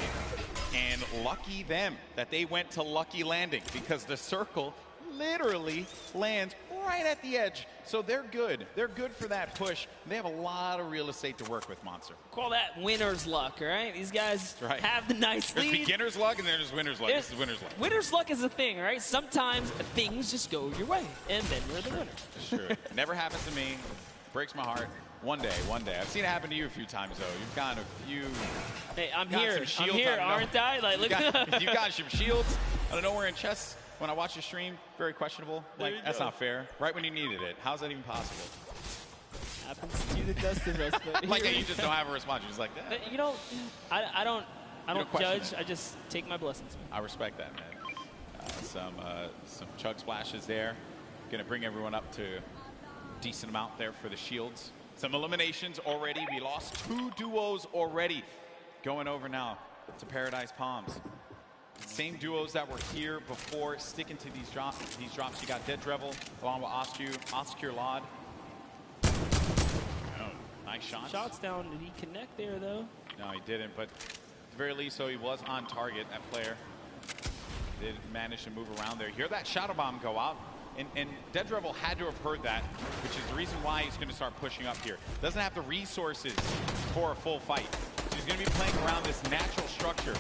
And lucky them that they went to Lucky Landing, because the circle literally lands right at the edge. So they're good. They're good for that push. They have a lot of real estate to work with, Monster. Call that winner's luck, all right? These guys have the nice lead. There's beginner's luck and then there's winner's luck. This is winner's luck. Winner's luck is a thing, right? Sometimes things just go your way, and then you're the winner. Sure. Never happens to me. Breaks my heart. One day. I've seen it happen to you a few times, though. You've gotten a few. Hey, I'm here, aren't I? Like, look at you've got some shields. I don't know where in chess. When I watch your stream, very questionable. Like, that's not fair. Right when you needed it. How's that even possible? Happens to the best of us. But like, you just don't have a response. You're just like that. You know, I don't judge. I just take my blessings. I respect that, man. Some chug splashes there. Going to bring everyone up to a decent amount there for the shields. Some eliminations already. We lost 2 duos already. Going over now to Paradise Palms. Same duos that were here before, sticking to these drops. You got Dead Drevel along with Oscure Lod. Oh, nice shots. Shots down. Did he connect there, though? No, he didn't, but at the very least, so he was on target, that player. Did manage to move around there. Hear that Shadow Bomb go out. And Dead Drevel had to have heard that, which is the reason why he's going to start pushing up here. Doesn't have the resources for a full fight. So he's going to be playing around this natural structure.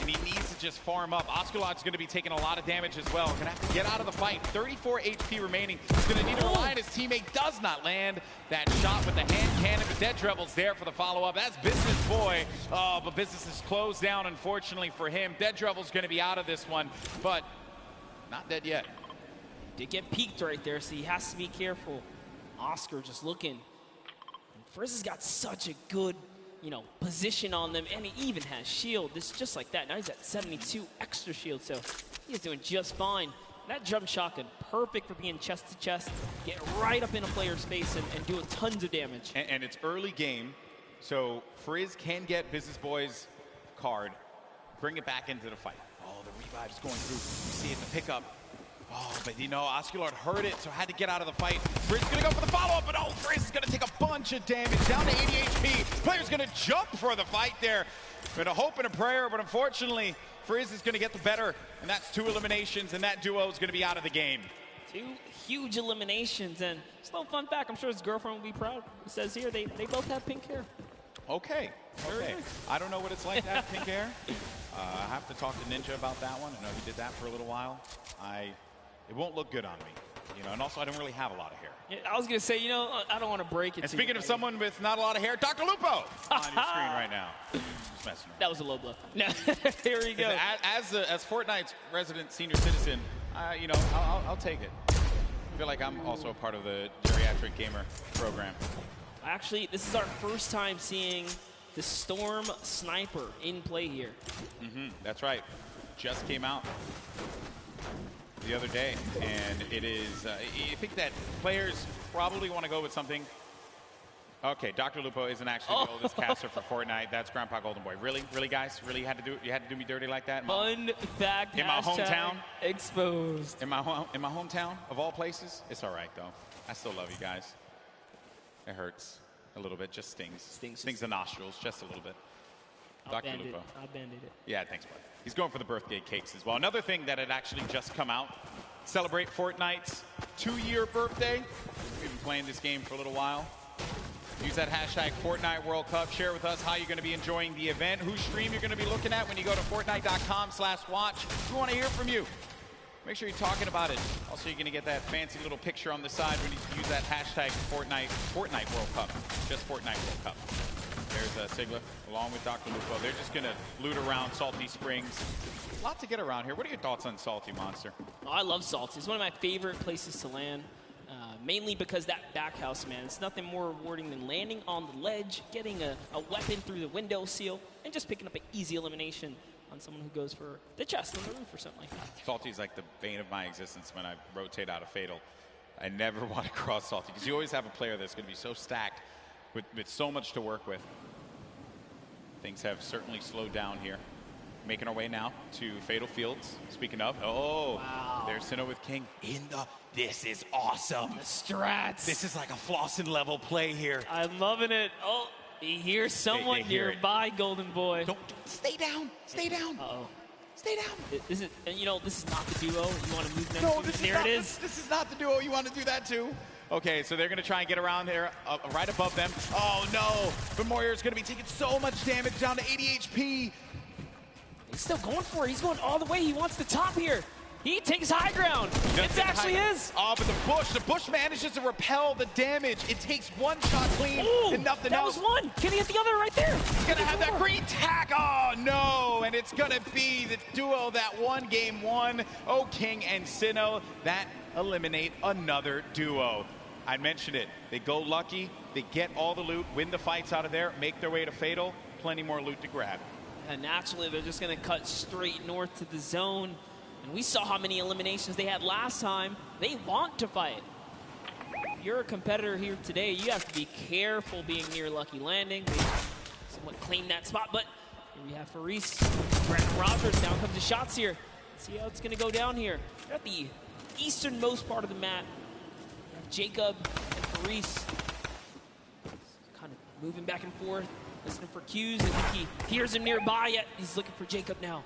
And he needs to just farm up. Osculot's going to be taking a lot of damage as well. Going to have to get out of the fight. 34 HP remaining. He's going to need to rely on his teammate. Does not land that shot with the hand cannon. But Dead Drevel's there for the follow-up. That's Business Boy. Oh, but business is closed down, unfortunately, for him. Dead Drevel's going to be out of this one, but not dead yet. Did get peeked right there, so he has to be careful. Oscar just looking. And Frizz has got such a good, position on them, and he even has shield. This just like that. Now he's at 72 extra shield, so He's doing just fine. That jump shotgun, perfect for being chest to chest, get right up in a player's face and do tons of damage. And it's early game, so Frizz can get Business Boy's card, bring it back into the fight. Oh, the revive's going through. You see it, the pickup. Oh, but you know, Osculard heard it, so had to get out of the fight. Frizz is gonna go for the follow-up, but oh, Frizz is gonna take a bunch of damage, down to 80 HP. Player's gonna jump for the fight there. Been a hope and a prayer, but unfortunately, Frizz is gonna get the better, and that's 2 eliminations, and that duo is gonna be out of the game. 2 huge eliminations, and just a little fun fact, I'm sure his girlfriend will be proud. It says here, they both have pink hair. Okay, okay. I don't know what it's like to have pink hair. I have to talk to Ninja about that one. I know he did that for a little while. It won't look good on me, you know, and also I don't really have a lot of hair. Yeah, I was going to say, you know, I don't want to break it. And speaking of someone with not a lot of hair, Dr. Lupo on your screen right now. Just messing around. That was a low blow. No, here we go. As Fortnite's resident senior citizen, you know, I'll take it. I feel like I'm also a part of the geriatric gamer program. Actually, this is our first time seeing the Storm Sniper in play here. That's right. Just came out the other day, and it is, I think that players probably want to go with something. Okay, Dr. Lupo isn't actually the oldest caster for Fortnite. That's Grandpa Golden Boy. Really, guys? Really had to do me dirty like that? Fun fact. In my hometown? Exposed. In my hometown, of all places? It's all right, though. I still love you guys. It hurts a little bit, just stings. Stings the nostrils, just a little bit. Dr. Lupo. I'll Band-Aid it. Yeah, thanks, bud. He's going for the birthday cakes as well. Another thing that had actually just come out, celebrate Fortnite's 2-year birthday. We've been playing this game for a little while. Use that hashtag Fortnite World Cup. Share with us how you're going to be enjoying the event, whose stream you're going to be looking at when you go to Fortnite.com/watch. We want to hear from you. Make sure you're talking about it. Also, you're going to get that fancy little picture on the side when you use that hashtag Fortnite World Cup. Just Fortnite World Cup. There's Sigla, along with Dr. Lupo. They're just going to loot around Salty Springs. A lot to get around here. What are your thoughts on Salty, Monster? Oh, I love Salty. It's one of my favorite places to land, mainly because that back house, man. It's nothing more rewarding than landing on the ledge, getting a weapon through the window seal, and just picking up an easy elimination on someone who goes for the chest on the roof or something like that. Salty's like the bane of my existence when I rotate out of Fatal. I never want to cross Salty, because you always have a player that's going to be so stacked with so much to work with. Things have certainly slowed down here. Making our way now to Fatal Fields. Speaking of, wow. There's Sinnoh with King. This is awesome. The strats. This is like a Flossin level play here. I'm loving it. Oh, he hears someone nearby, Golden Boy. Don't stay down. Stay down. Uh-oh. Stay down. This is, you know, this is not the duo. You want to move next No, to this is not the duo. You want to do that too? Okay, so they're going to try and get around there, right above them. Oh, no. But Moyer is going to be taking so much damage, down to 80 HP. He's still going for it. He's going all the way. He wants the top here. He takes high ground. It's actually his. Oh, but the Bush manages to repel the damage. It takes one shot clean and nothing else. That was one. Can he hit the other right there? He's going to have that green tack. Oh, no. And it's going to be the duo that won game 1. Oh, King and Sinnoh. That eliminate another duo. I mentioned it. They go lucky. They get all the loot, win the fights out of there, make their way to Fatal. Plenty more loot to grab. And naturally, they're just going to cut straight north to the zone. And we saw how many eliminations they had last time. They want to fight. If you're a competitor here today, you have to be careful being near Lucky Landing. They somewhat claim that spot, but here we have Faris. Brandon Rogers, down comes the shots here. Let's see how it's going to go down here. They're at the easternmost part of the map. We have Jacob and Faris kind of moving back and forth. Listening for cues. I think he hears him nearby, yet he's looking for Jacob now.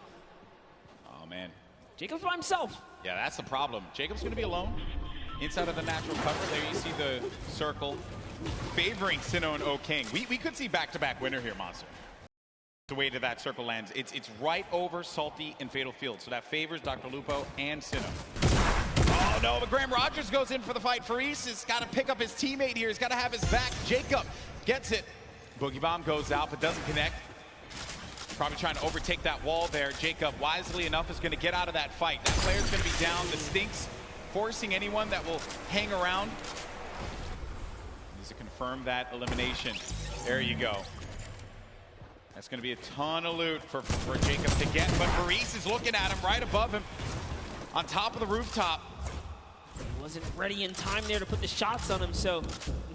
Oh, man. Jacob's by himself. Yeah, that's the problem. Jacob's going to be alone inside of the natural cover. There you see the circle favoring Sinnoh and O-King. We could see back-to-back winner here, Monster. The way to that circle lands. It's right over Salty and Fatal Field, so that favors Dr. Lupo and Sinnoh. Oh, no, but Graham Rogers goes in for the fight. Faris has got to pick up his teammate here. He's got to have his back. Jacob gets it. Boogie Bomb goes out, but doesn't connect. Probably trying to overtake that wall there. Jacob, wisely enough, is going to get out of that fight. That player's going to be down. The Stinks forcing anyone that will hang around. Needs to confirm that elimination. There you go. That's going to be a ton of loot for Jacob to get, but Faris is looking at him right above him. on top of the rooftop. He wasn't ready in time there to put the shots on him, so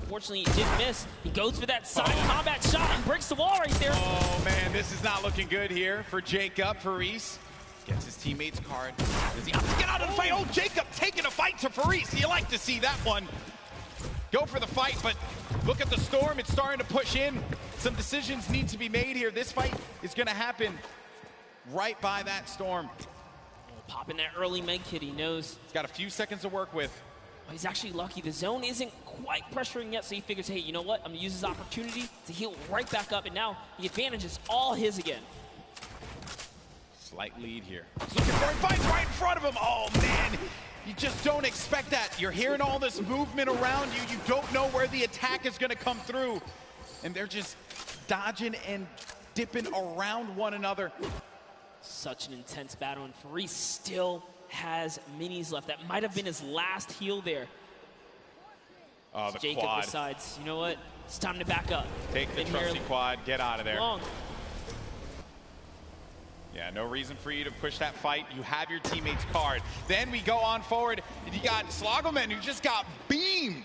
unfortunately he did miss. He goes for that side combat shot and breaks the wall right there. Oh man, this is not looking good here for Jacob. Faris gets his teammate's card. Does he opt to get out of the fight? Oh, Jacob taking a fight to Faris. You like to see that one. Go for the fight, but look at the storm. It's starting to push in. Some decisions need to be made here. This fight is going to happen right by that storm. Popping that early med kit, he knows. He's got a few seconds to work with. Well, he's actually lucky. The zone isn't quite pressuring yet, so he figures, hey, you know what? I'm going to use this opportunity to heal right back up, and now the advantage is all his again. Slight lead here. He's looking for it, fights right in front of him. Oh, man. You just don't expect that. You're hearing all this movement around you. You don't know where the attack is going to come through. And they're just dodging and dipping around one another. Such an intense battle, and Faris still has minis left. That might have been his last heal there. Oh, the Jacob quad. decides, you know what? It's time to back up. Take the trusty quad, get out of there. Long. Yeah, no reason for you to push that fight. You have your teammate's card. Then we go on forward, and you got Slogoman, who just got beamed.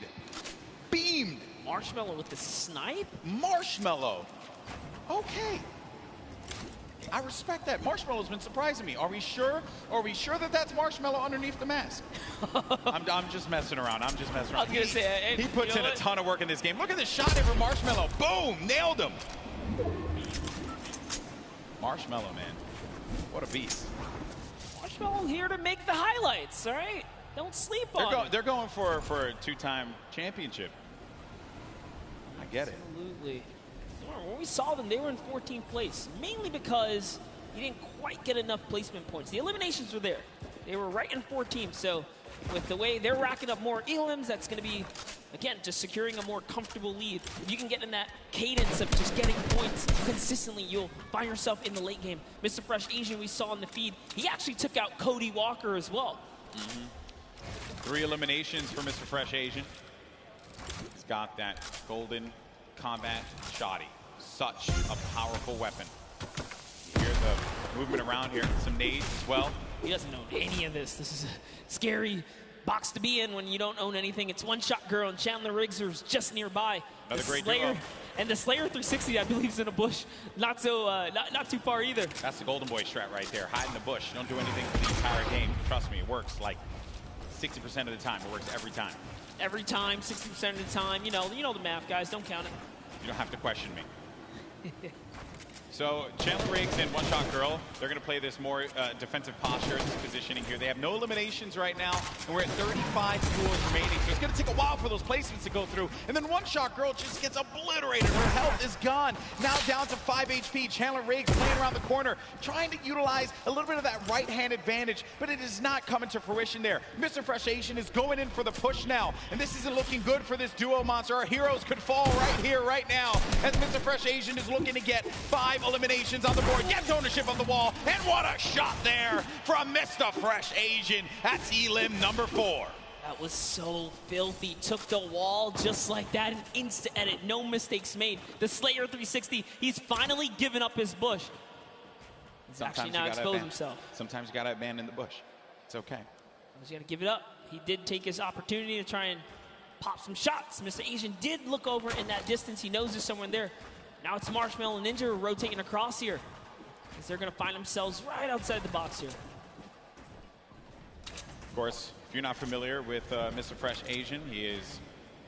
Beamed. Marshmello with the snipe? Marshmello. Okay. I respect that. Marshmello's been surprising me. Are we sure? Are we sure that that's Marshmello underneath the mask? I'm just messing around. I'm just messing around. I was gonna say, he puts in a ton of work in this game. Look at this shot there for Marshmello. Boom! Nailed him. Marshmello, man. What a beast. Marshmello here to make the highlights, all right? Don't sleep on it. They're going for a two-time championship. I get it. Absolutely. When we saw them, they were in 14th place, mainly because you didn't quite get enough placement points. The eliminations were there. They were right in 14th, so with the way they're racking up more elims, that's going to be, again, just securing a more comfortable lead. If you can get in that cadence of just getting points consistently, you'll find yourself in the late game. Mr. Fresh Asian, we saw in the feed, he actually took out Cody Walker as well. 3 eliminations for Mr. Fresh Asian. He's got that golden combat shoddy. Such a powerful weapon. You hear the movement around here. Some nades as well. He doesn't know any of this. This is a scary box to be in when you don't own anything. It's One Shot Girl and Chandler Riggs, who's just nearby. Another great Slayer, duo. and the Slayer 360, I believe, is in a bush. Not too far either. That's the Golden Boy strat right there. Hide in the bush. Don't do anything for the entire game. Trust me, it works like 60% of the time. It works every time. Every time, 60% of the time. You know the math, guys. Don't count it. You don't have to question me. So Chandler Riggs and One Shot Girl, they're going to play this more defensive posture, this positioning here. They have no eliminations right now, and we're at 35 duels remaining. So it's going to take a while for those placements to go through. And then One Shot Girl just gets obliterated. Her health is gone. Now down to 5 HP. Chandler Riggs playing around the corner, trying to utilize a little bit of that right-hand advantage, but it is not coming to fruition there. Mr. Fresh Asian is going in for the push now, and this isn't looking good for this duo monster. Our heroes could fall right here, right now, as Mr. Fresh Asian is looking to get 5 eliminations on the board, gets ownership of the wall, and what a shot there from Mr. Fresh Asian. That's elim number 4. That was so filthy. Took the wall just like that, an instant edit, no mistakes made. The Slayer 360, he's finally given up his bush. He's actually now exposed himself. Sometimes you gotta abandon the bush. It's okay. He's got to give it up. He did take his opportunity to try and pop some shots. Mr. Asian did look over in that distance. He knows there's someone there. Now it's Marshmello and Ninja rotating across here, as they're going to find themselves right outside the box here. Of course, if you're not familiar with Mr. Fresh Asian, he is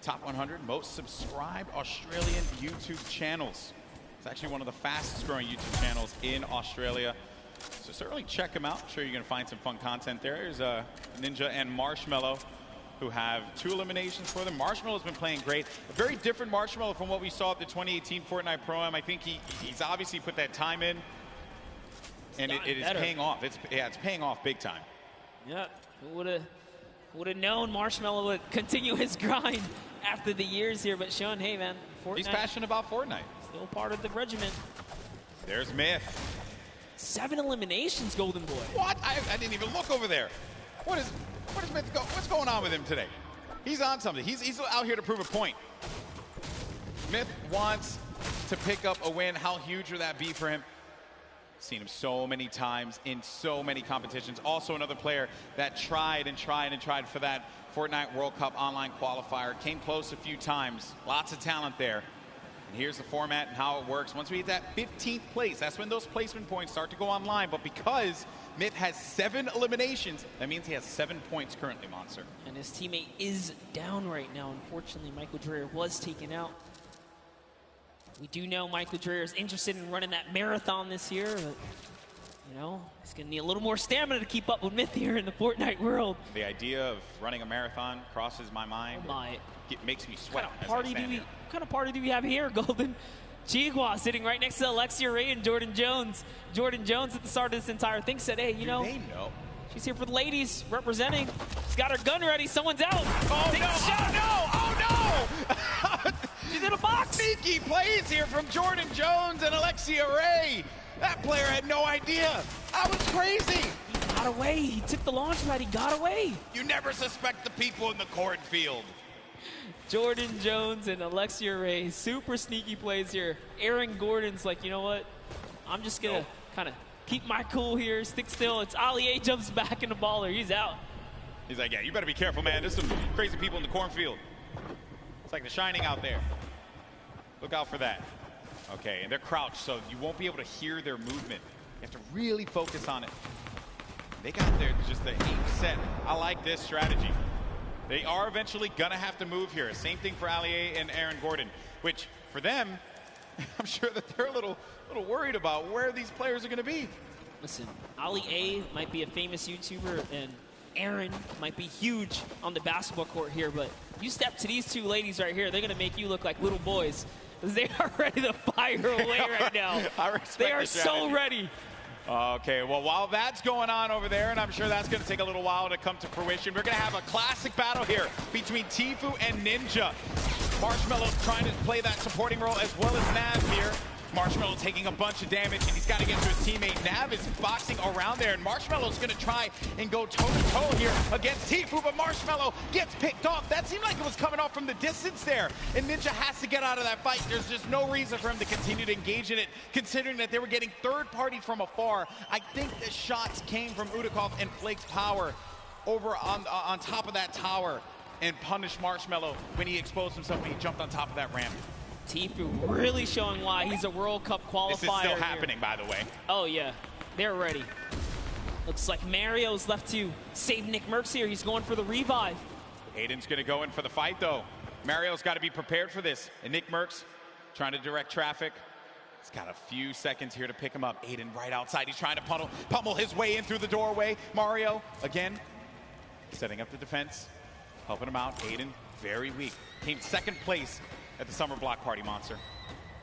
top 100 most subscribed Australian YouTube channels. It's actually one of the fastest growing YouTube channels in Australia. So certainly check him out. I'm sure you're going to find some fun content there. There's Ninja and Marshmello, who have 2 eliminations for them. Marshmello's been playing great. A very different Marshmello from what we saw at the 2018 Fortnite Pro-Am. I think he's obviously put that time in, and it is paying off. It's paying off big time. Yeah, who would have known Marshmello would continue his grind after the years here, but Sean, hey man, Fortnite. He's passionate about Fortnite. Still part of the regiment. There's Myth. 7 eliminations, Golden Boy. What? I didn't even look over there. What is Myth what's going on with him today? He's on something. He's out here to prove a point. Myth wants to pick up a win. How huge would that be for him? Seen him so many times in so many competitions. Also another player that tried for that Fortnite World Cup online qualifier. Came close a few times. Lots of talent there. And here's the format and how it works. Once we hit that 15th place, that's when those placement points start to go online. But because Myth has 7 eliminations, that means he has 7 points currently, Monster. And his teammate is down right now. Unfortunately, Michael Dreyer was taken out. We do know Michael Dreyer is interested in running that marathon this year, but, you know, he's going to need a little more stamina to keep up with Myth here in the Fortnite world. The idea of running a marathon crosses my mind. Oh my. It makes me sweat. What kind of party do we have here, Golden? Jigwa sitting right next to Alexia Ray and Jordan Jones. Jordan Jones at the start of this entire thing said, hey, you know, they know. She's here for the ladies, representing. She's got her gun ready. Someone's out. Oh, Take no. a shot. Oh, no. She's in a box. Sneaky plays here from Jordan Jones and Alexia Ray. That player had no idea. That was crazy. He got away. He took the launch pad. He got away. You never suspect the people in the cornfield. Jordan Jones and Alexia Ray, super sneaky plays here. Aaron Gordon's like, you know what? I'm just going to kind of keep my cool here, stick still. It's Ali A jumps back in the baller. He's out. He's like, yeah, you better be careful, man. There's some crazy people in the cornfield. It's like The Shining out there. Look out for that. Okay, and they're crouched, so you won't be able to hear their movement. You have to really focus on it. They got just the aim set. I like this strategy. They are eventually gonna have to move here. Same thing for Ali A and Aaron Gordon, which for them, I'm sure that they're a little worried about where these players are gonna be. Listen, Ali A might be a famous YouTuber, and Aaron might be huge on the basketball court here, but you step to these two ladies right here, they're gonna make you look like little boys. They are ready to fire away right now. They are so ready. Okay, well, while that's going on over there, and I'm sure that's going to take a little while to come to fruition, we're going to have a classic battle here between Tfue and Ninja. Marshmello's trying to play that supporting role as well as Nav here. Marshmello taking a bunch of damage, and he's got to get to his teammate. Nav is boxing around there, and Marshmello's going to try and go toe-to-toe here against Tfue, but Marshmello gets picked off. That seemed like it was coming off from the distance there, and Ninja has to get out of that fight. There's just no reason for him to continue to engage in it, considering that they were getting third-party from afar. I think the shots came from Udakov and Flake's power over on top of that tower and punished Marshmello when he exposed himself when he jumped on top of that ramp. Tfue really showing why he's a World Cup qualifier. This is still happening, by the way. Oh, yeah. They're ready. Looks like Mario's left to save Nick Mercs here. He's going for the revive. Aiden's going to go in for the fight, though. Mario's got to be prepared for this. And Nick Mercs trying to direct traffic. He's got a few seconds here to pick him up. Aiden right outside. He's trying to pummel his way in through the doorway. Mario, again, setting up the defense, helping him out. Aiden, very weak. Came second place at the Summer Block Party, Monster.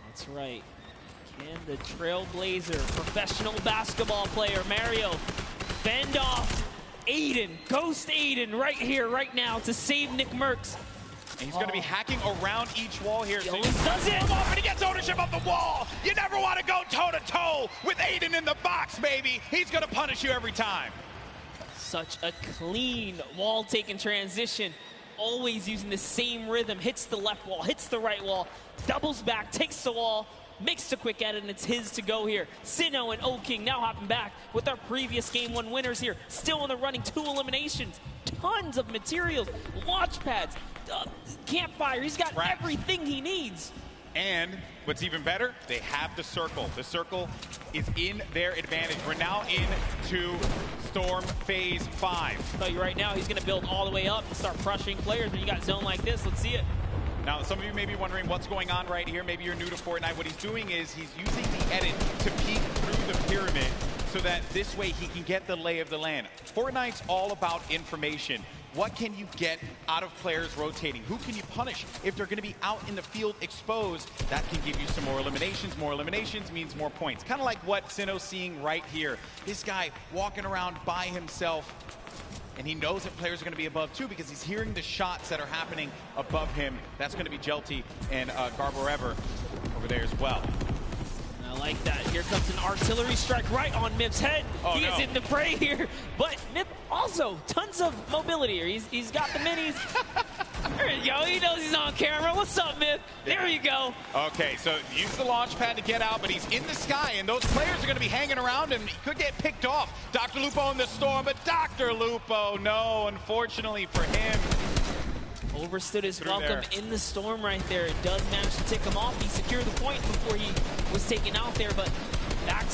That's right. Can the Trailblazer, professional basketball player, Mario, fend off Aiden, ghost Aiden right here, right now to save Nick Mercs. And he's going to be hacking around each wall here. So he does it! Off and he gets ownership of the wall. You never want to go toe-to-toe with Aiden in the box, baby. He's going to punish you every time. Such a clean wall-taking transition. Always using the same rhythm, hits the left wall, hits the right wall, doubles back, takes the wall, makes the quick edit, and it's his to go here. Sinnoh and O-King now hopping back with our previous Game 1 winners here. Still in the running, 2 eliminations, tons of materials, launch pads, campfire. He's got everything he needs. And what's even better, they have the circle. The circle is in their advantage. We're now into Storm Phase 5. I'll tell you right now, he's going to build all the way up and start crushing players when you got zone like this. Let's see it. Now, some of you may be wondering what's going on right here. Maybe you're new to Fortnite. What he's doing is he's using the edit to peek through the pyramid so that this way he can get the lay of the land. Fortnite's all about information. What can you get out of players rotating? Who can you punish if they're going to be out in the field exposed? That can give you some more eliminations. More eliminations means more points. Kind of like what Sinnoh's seeing right here. This guy walking around by himself, and he knows that players are going to be above too because he's hearing the shots that are happening above him. That's going to be Jelty and Garborever over there as well. I like that. Here comes an artillery strike right on Mip's head. He is in the fray here. But Mip also, tons of mobility here. He's got the minis. There you go. He knows he's on camera. What's up, Myth? There you go. Okay, so use the launch pad to get out, but he's in the sky, and those players are going to be hanging around him. He could get picked off. Dr. Lupo in the storm, but Dr. Lupo, no, unfortunately for him. Overstood his welcome in the storm right there. It does manage to tick him off. He secured the point before he was taken out there, but back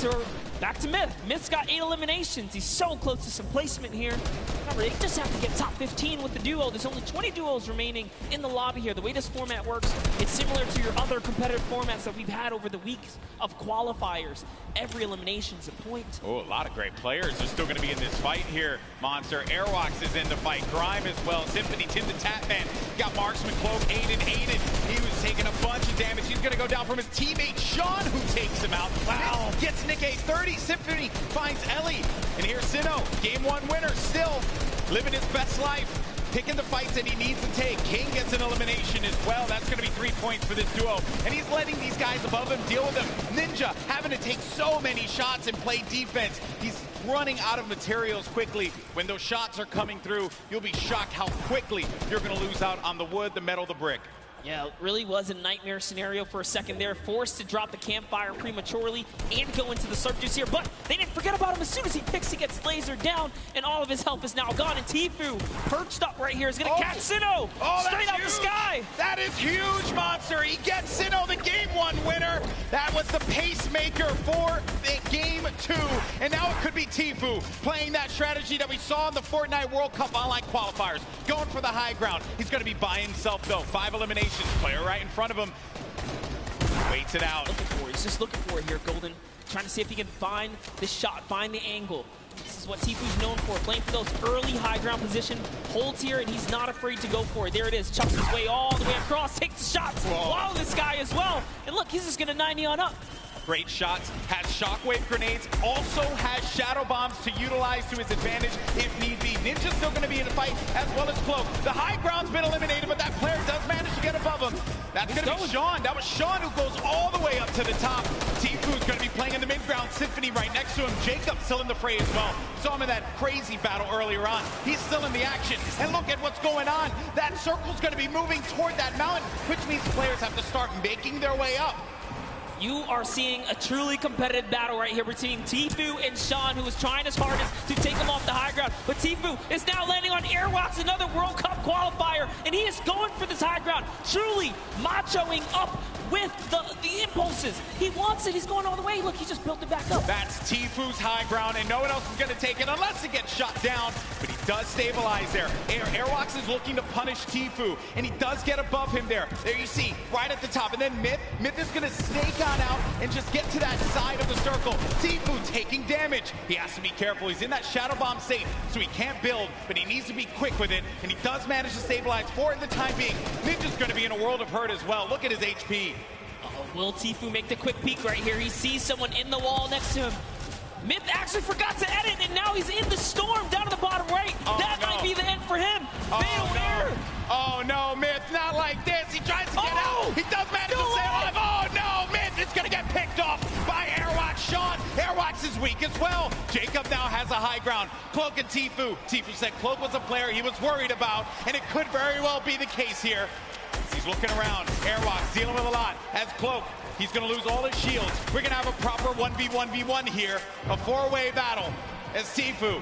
to Myth. Myth's got 8 eliminations. He's so close to some placement here. Remember, they just have to get top 15 with the duo. There's only 20 duos remaining in the lobby here. The way this format works, it's similar to your other competitive formats that we've had over the weeks of qualifiers. Every elimination's a point. Oh, a lot of great players are still going to be in this fight here. Monster Airwalks is in the fight. Grime as well. Symphony, Tim the Tatman. Got Marksman, Cloak, Aiden. He was taking a bunch of damage. He's going to go down from his teammate, Sean, who takes him out. Wow. Gets Nick a 30. Symphony finds Ellie. And here's Sinnoh, game 1 winner, still living his best life. Picking the fights that he needs to take. King gets an elimination as well. That's going to be 3 points for this duo. And he's letting these guys above him deal with him. Ninja having to take so many shots and play defense. He's running out of materials quickly. When those shots are coming through, you'll be shocked how quickly you're going to lose out on the wood, the metal, the brick. Yeah, it really was a nightmare scenario for a second there. Forced to drop the campfire prematurely and go into the surf juice here. But they didn't forget about him. As soon as he picks, he gets lasered down, and all of his health is now gone. And Tfue, perched up right here, is going to catch Sinnoh straight out the sky. That is huge, Monster. He gets Sinnoh, the game 1 winner. That was the pacemaker for the game 2. And now it could be Tfue playing that strategy that we saw in the Fortnite World Cup online qualifiers. Going for the high ground. He's going to be by himself, though. 5 eliminations. Player right in front of him. Waits it out. He's just looking for it here, Golden. Trying to see if he can find the shot, find the angle. This is what Tfue's known for, playing for those early high ground position. Holds here, and he's not afraid to go for it. There it is. Chucks his way all the way across, takes the shots. Wow, this guy as well. And look, he's just going to 90 on up. Great shots, has shockwave grenades, also has shadow bombs to utilize to his advantage if need be. Ninja's still going to be in the fight, as well as Cloak. The high ground's been eliminated, but that player does manage to get above him. That's going to be Sean. That was Sean who goes all the way up to the top. Tfue's going to be playing in the mid-ground. Symphony right next to him. Jacob still in the fray as well. Saw him in that crazy battle earlier on. He's still in the action. And look at what's going on. That circle's going to be moving toward that mountain, which means players have to start making their way up. You are seeing a truly competitive battle right here between Tfue and Sean, who is trying his hardest to take him off the high ground. But Tfue is now landing on Airwalks, another World Cup qualifier, and he is going for this high ground, truly machoing up with the impulses. He wants it. He's going all the way. Look, he just built it back up. That's Tfue's high ground, and no one else is going to take it unless it gets shot down. But he does stabilize there. Airwalks is looking to punish Tfue, and he does get above him there. There you see, right at the top. And then Myth is going to snake on out and just get to that side of the circle. Tfue taking damage. He has to be careful. He's in that shadow bomb state, so he can't build, but he needs to be quick with it, and he does manage to stabilize for it in the time being. Ninja's going to be in a world of hurt as well. Look at his HP. Will Tfue make the quick peek right here? He sees someone in the wall next to him. Myth actually forgot to edit, and now he's in the storm down to the bottom right. That might be the end for him. Oh no, Myth, not like this. He tries to get out. He does manage to stay alive. Oh no, Myth is going to get picked off by Airwalks. Sean, Airwalks is weak as well. Jacob now has a high ground. Cloak and Tfue. Tfue said Cloak was a player he was worried about, and it could very well be the case here. He's looking around. Airwalks dealing with a lot. As Cloak, he's going to lose all his shields. We're going to have a proper 1v1v1 here. A 4-way battle as Tfue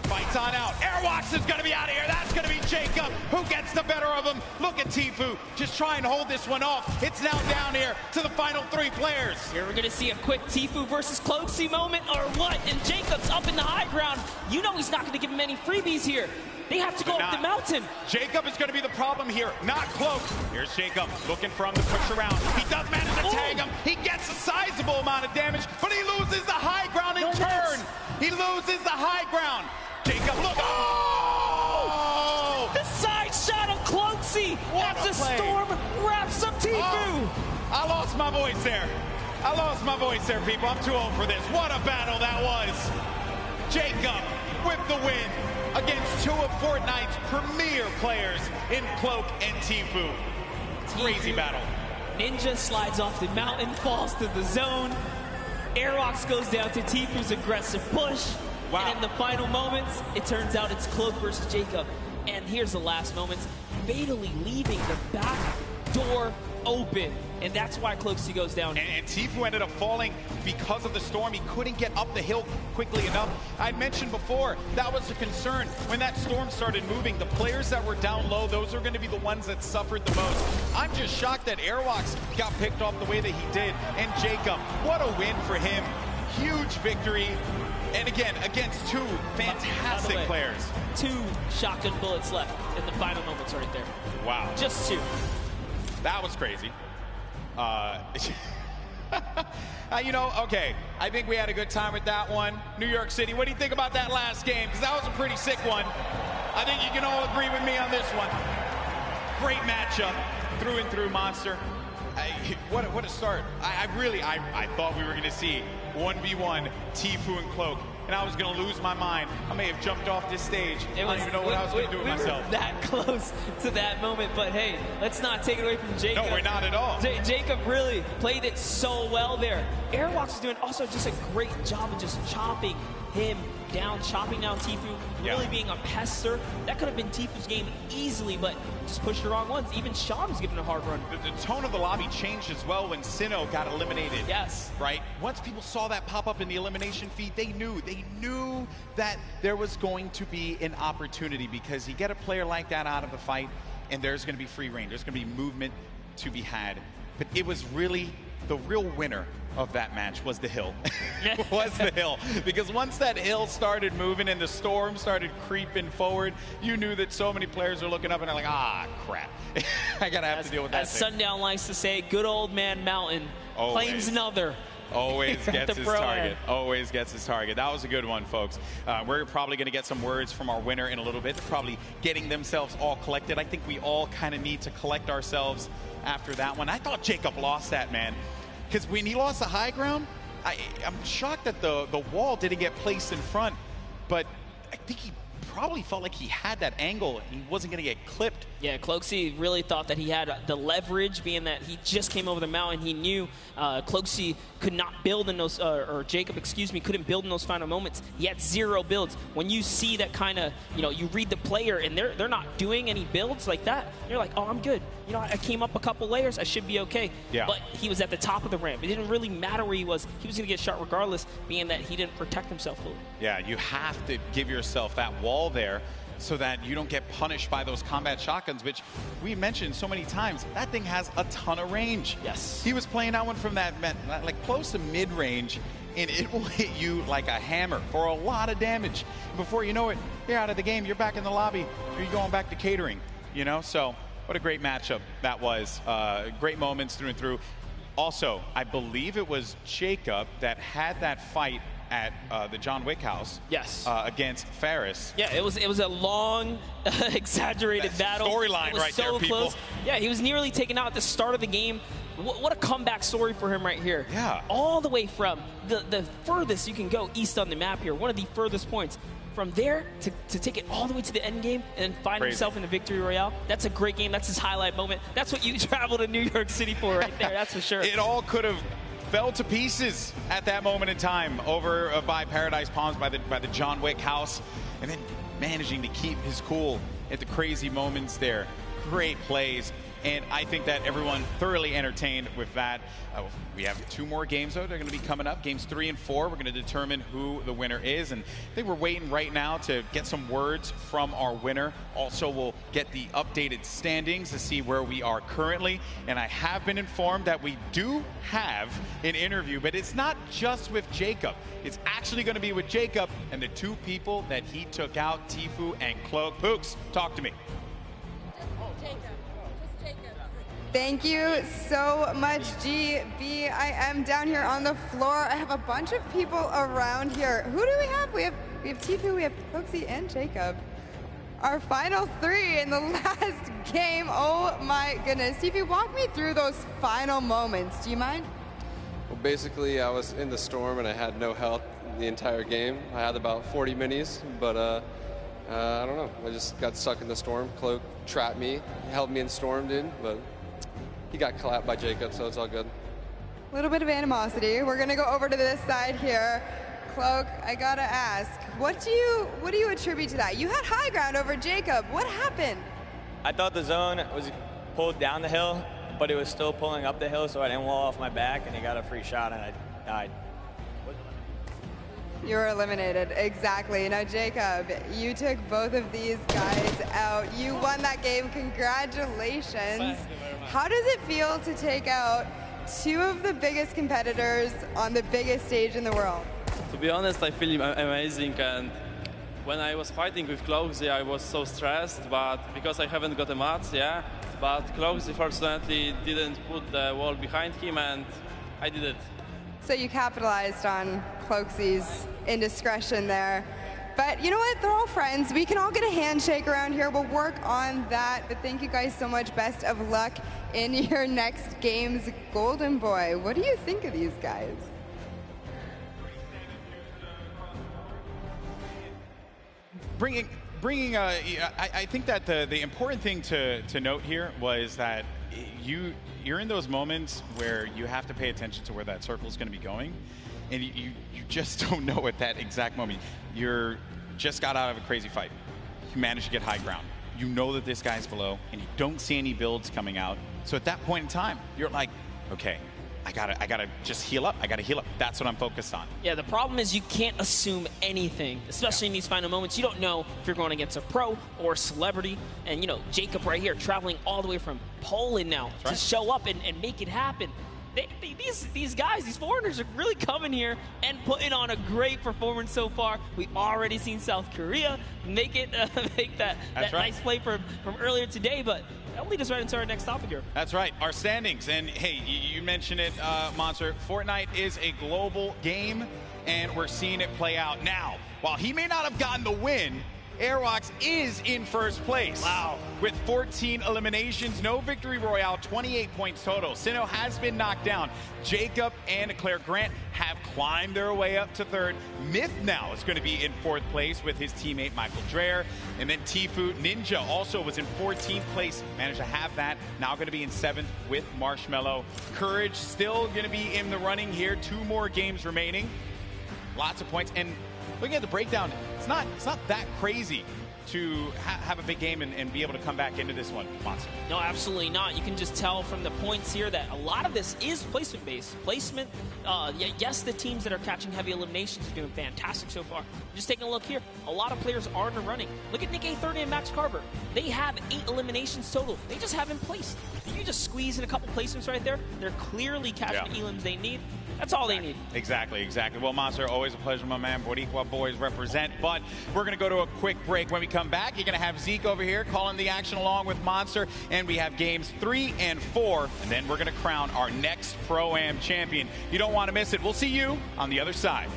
fights on out. Airwalks is going to be out of here. That's going to be Jacob who gets the better of him. Look at Tfue just try and hold this one off. It's now down here to the final 3 players. Here we're going to see a quick Tfue versus Cloaksy moment or what? And Jacob's up in the high ground. You know he's not going to give him any freebies here. They have to go up the mountain. Jacob is going to be the problem here, not Cloak. Here's Jacob looking for him to push around. He does manage to tag him. He gets a sizable amount of damage, but he loses the high ground in turn. He loses the high ground. Jacob, look. Oh! The side shot of Cloaksy as the storm wraps up Tfue. I lost my voice there. I lost my voice there, people. I'm too old for this. What a battle that was. Jacob with the win against 2 of Fortnite's premier players in Cloak and Tfue. Crazy battle. Ninja slides off the mountain, falls to the zone. Airwalks goes down to Tfue's aggressive push. Wow. And in the final moments, it turns out it's Cloak versus Jacob. And here's the last moments, fatally leaving the back door open. And that's why Cloakzy goes down. And Tfue ended up falling because of the storm. He couldn't get up the hill quickly enough. I mentioned before, that was a concern. When that storm started moving, the players that were down low, those are going to be the ones that suffered the most. I'm just shocked that Airwalks got picked off the way that he did. And Jacob, what a win for him. Huge victory. And again, against two fantastic players. 2 shotgun bullets left in the final moments right there. Wow. Just 2. That was crazy. You know, okay, I think we had a good time with that one. New York City, what do you think about that last game? Because that was a pretty sick one. I think you can all agree with me on this one. Great matchup, through and through, Monster. What a start. I thought we were going to see 1v1 Tfue and Cloak, and I was going to lose my mind. I may have jumped off this stage. I don't even know what I was going to do with myself. Were that close to that moment, but hey, let's not take it away from Jacob. No, we're not at all. Jacob really played it so well there. Airwalks is doing also just a great job of just chopping him down, chopping down Tfue, really being a pester. That could have been Tfue's game easily, but just pushed the wrong ones. Even Sean was giving a hard run. The tone of the lobby changed as well when Sinnoh got eliminated. Yes. Right? Once people saw that pop up in the elimination feed, they knew that there was going to be an opportunity, because you get a player like that out of the fight, and there's going to be free reign. There's going to be movement to be had. But it was really the real winner of that match was the hill. Was the hill. Because once that hill started moving and the storm started creeping forward, you knew that so many players are looking up and they're like, ah, crap. I gotta have to deal with that As thing. Sundown likes to say, good old man Mountain claims another. Always gets his target. Always gets his target. That was a good one, folks. We're probably going to get some words from our winner in a little bit. They're probably getting themselves all collected. I think we all kind of need to collect ourselves after that one. I thought Jacob lost that, man. Because when he lost the high ground, I'm shocked that the wall didn't get placed in front. But I think he probably felt like he had that angle and he wasn't going to get clipped. Yeah, Cloakzy really thought that he had the leverage, being that he just came over the mountain. He knew Cloakzy could not build in those, or Jacob, excuse me, couldn't build in those final moments. He had 0 builds. When you see that kind of, you read the player and they're not doing any builds like that, you're like, oh, I'm good. I came up a couple layers, I should be okay. Yeah. But he was at the top of the ramp. It didn't really matter where he was. He was going to get shot regardless, being that he didn't protect himself fully. Yeah, you have to give yourself that wall there so that you don't get punished by those combat shotguns, which we mentioned so many times. That thing has a ton of range. Yes. He was playing that one from that, like close to mid-range, and it will hit you like a hammer for a lot of damage. Before you know it, you're out of the game, you're back in the lobby, or you're going back to catering, So what a great matchup that was. Great moments through and through. Also, I believe it was Jacob that had that fight at the John Wick house. Yes. Against Ferris. Yeah, it was a long, exaggerated battle. Storyline right so there, people. Close. Yeah, he was nearly taken out at the start of the game. What a comeback story for him right here. Yeah. All the way from the furthest you can go east on the map here, one of the furthest points. From there to take it all the way to the end game and then find himself in the victory royale. That's a great game. That's his highlight moment. That's what you travel to New York City for right there. That's for sure. It all could have fell to pieces at that moment in time over by Paradise Palms, by the John Wick house, and then managing to keep his cool at the crazy moments there. Great plays. And I think that everyone thoroughly entertained with that. We have 2 more games, though. They're going to be coming up. Games 3 and 4. We're going to determine who the winner is. And I think we're waiting right now to get some words from our winner. Also, we'll get the updated standings to see where we are currently. And I have been informed that we do have an interview, but it's not just with Jacob. It's actually going to be with Jacob and the 2 people that he took out, Tfue and Cloak. Pooks, talk to me. Thank you so much, GB. I am down here on the floor. I have a bunch of people around here. Who do we have? We have Tfue, we have Cloakzy, and Jacob. Our final 3 in the last game. Oh my goodness. Tfue, walk me through those final moments. Do you mind? Well, basically, I was in the storm and I had no health the entire game. I had about 40 minis, but I don't know. I just got stuck in the storm. Cloak trapped me, held me in storm, dude, but he got clapped by Jacob, so it's all good. A little bit of animosity. We're going to go over to this side here. Cloak, I got to ask, What do you attribute to that? You had high ground over Jacob. What happened? I thought the zone was pulled down the hill, but it was still pulling up the hill, so I didn't wall off my back, and he got a free shot, and I died. You were eliminated, exactly. Now, Jacob, you took both of these guys out. You won that game. Congratulations. Thank you very much. How does it feel to take out two of the biggest competitors on the biggest stage in the world? To be honest, I feel amazing, and when I was fighting with Clogsy, I was so stressed, but because I haven't got a match, yeah, but Clogsy fortunately didn't put the wall behind him, and I did it. So you capitalized on Cloaksy's indiscretion there. But you know what? They're all friends. We can all get a handshake around here. We'll work on that. But thank you guys so much. Best of luck in your next games. Golden Boy, what do you think of these guys? I think that the important thing to note here was that you're in those moments where you have to pay attention to where that circle is going to be going, and you just don't know at that exact moment. You're just got out of a crazy fight. You managed to get high ground. You know that this guy's below, and you don't see any builds coming out. So at that point in time, you're like, okay, I gotta just heal up. I gotta heal up. That's what I'm focused on. Yeah, the problem is you can't assume anything, especially in these final moments. You don't know if you're going against a pro or a celebrity. And, you know, Jacob right here traveling all the way from Poland now to show up and make it happen. These guys, these foreigners are really coming here and putting on a great performance so far. We've already seen South Korea make that nice play from earlier today, but that'll lead us right into our next topic here. That's right, our standings. And hey, you mentioned it, Monster. Fortnite is a global game, and we're seeing it play out now. While he may not have gotten the win, Airwalks is in first place. Wow. With 14 eliminations, no victory royale, 28 points total. Sinnoh has been knocked down. Jacob and Claire Grant have climbed their way up to third. Myth now is going to be in fourth place with his teammate Michael Dreher. And then Tfue Ninja also was in 14th place, managed to have that. Now going to be in 7th with Marshmello. Courage still going to be in the running here. 2 more games remaining. Lots of points. And looking at the breakdown, it's not that crazy to have a big game and be able to come back into this one, Monster. No, absolutely not. You can just tell from the points here that a lot of this is placement-based. Placement, yes, the teams that are catching heavy eliminations are doing fantastic so far. Just taking a look here, a lot of players are in the running. Look at Nick A30 and Max Carver. They have 8 eliminations total. They just haven't placed. If you just squeeze in a couple placements right there, they're clearly catching the elims they need. That's all they need. Exactly. Well, Monster, always a pleasure, my man. Boricua boys represent. But we're going to go to a quick break. When we come back, you're going to have Zeke over here calling the action along with Monster. And we have games 3 and 4. And then we're going to crown our next Pro-Am champion. You don't want to miss it. We'll see you on the other side.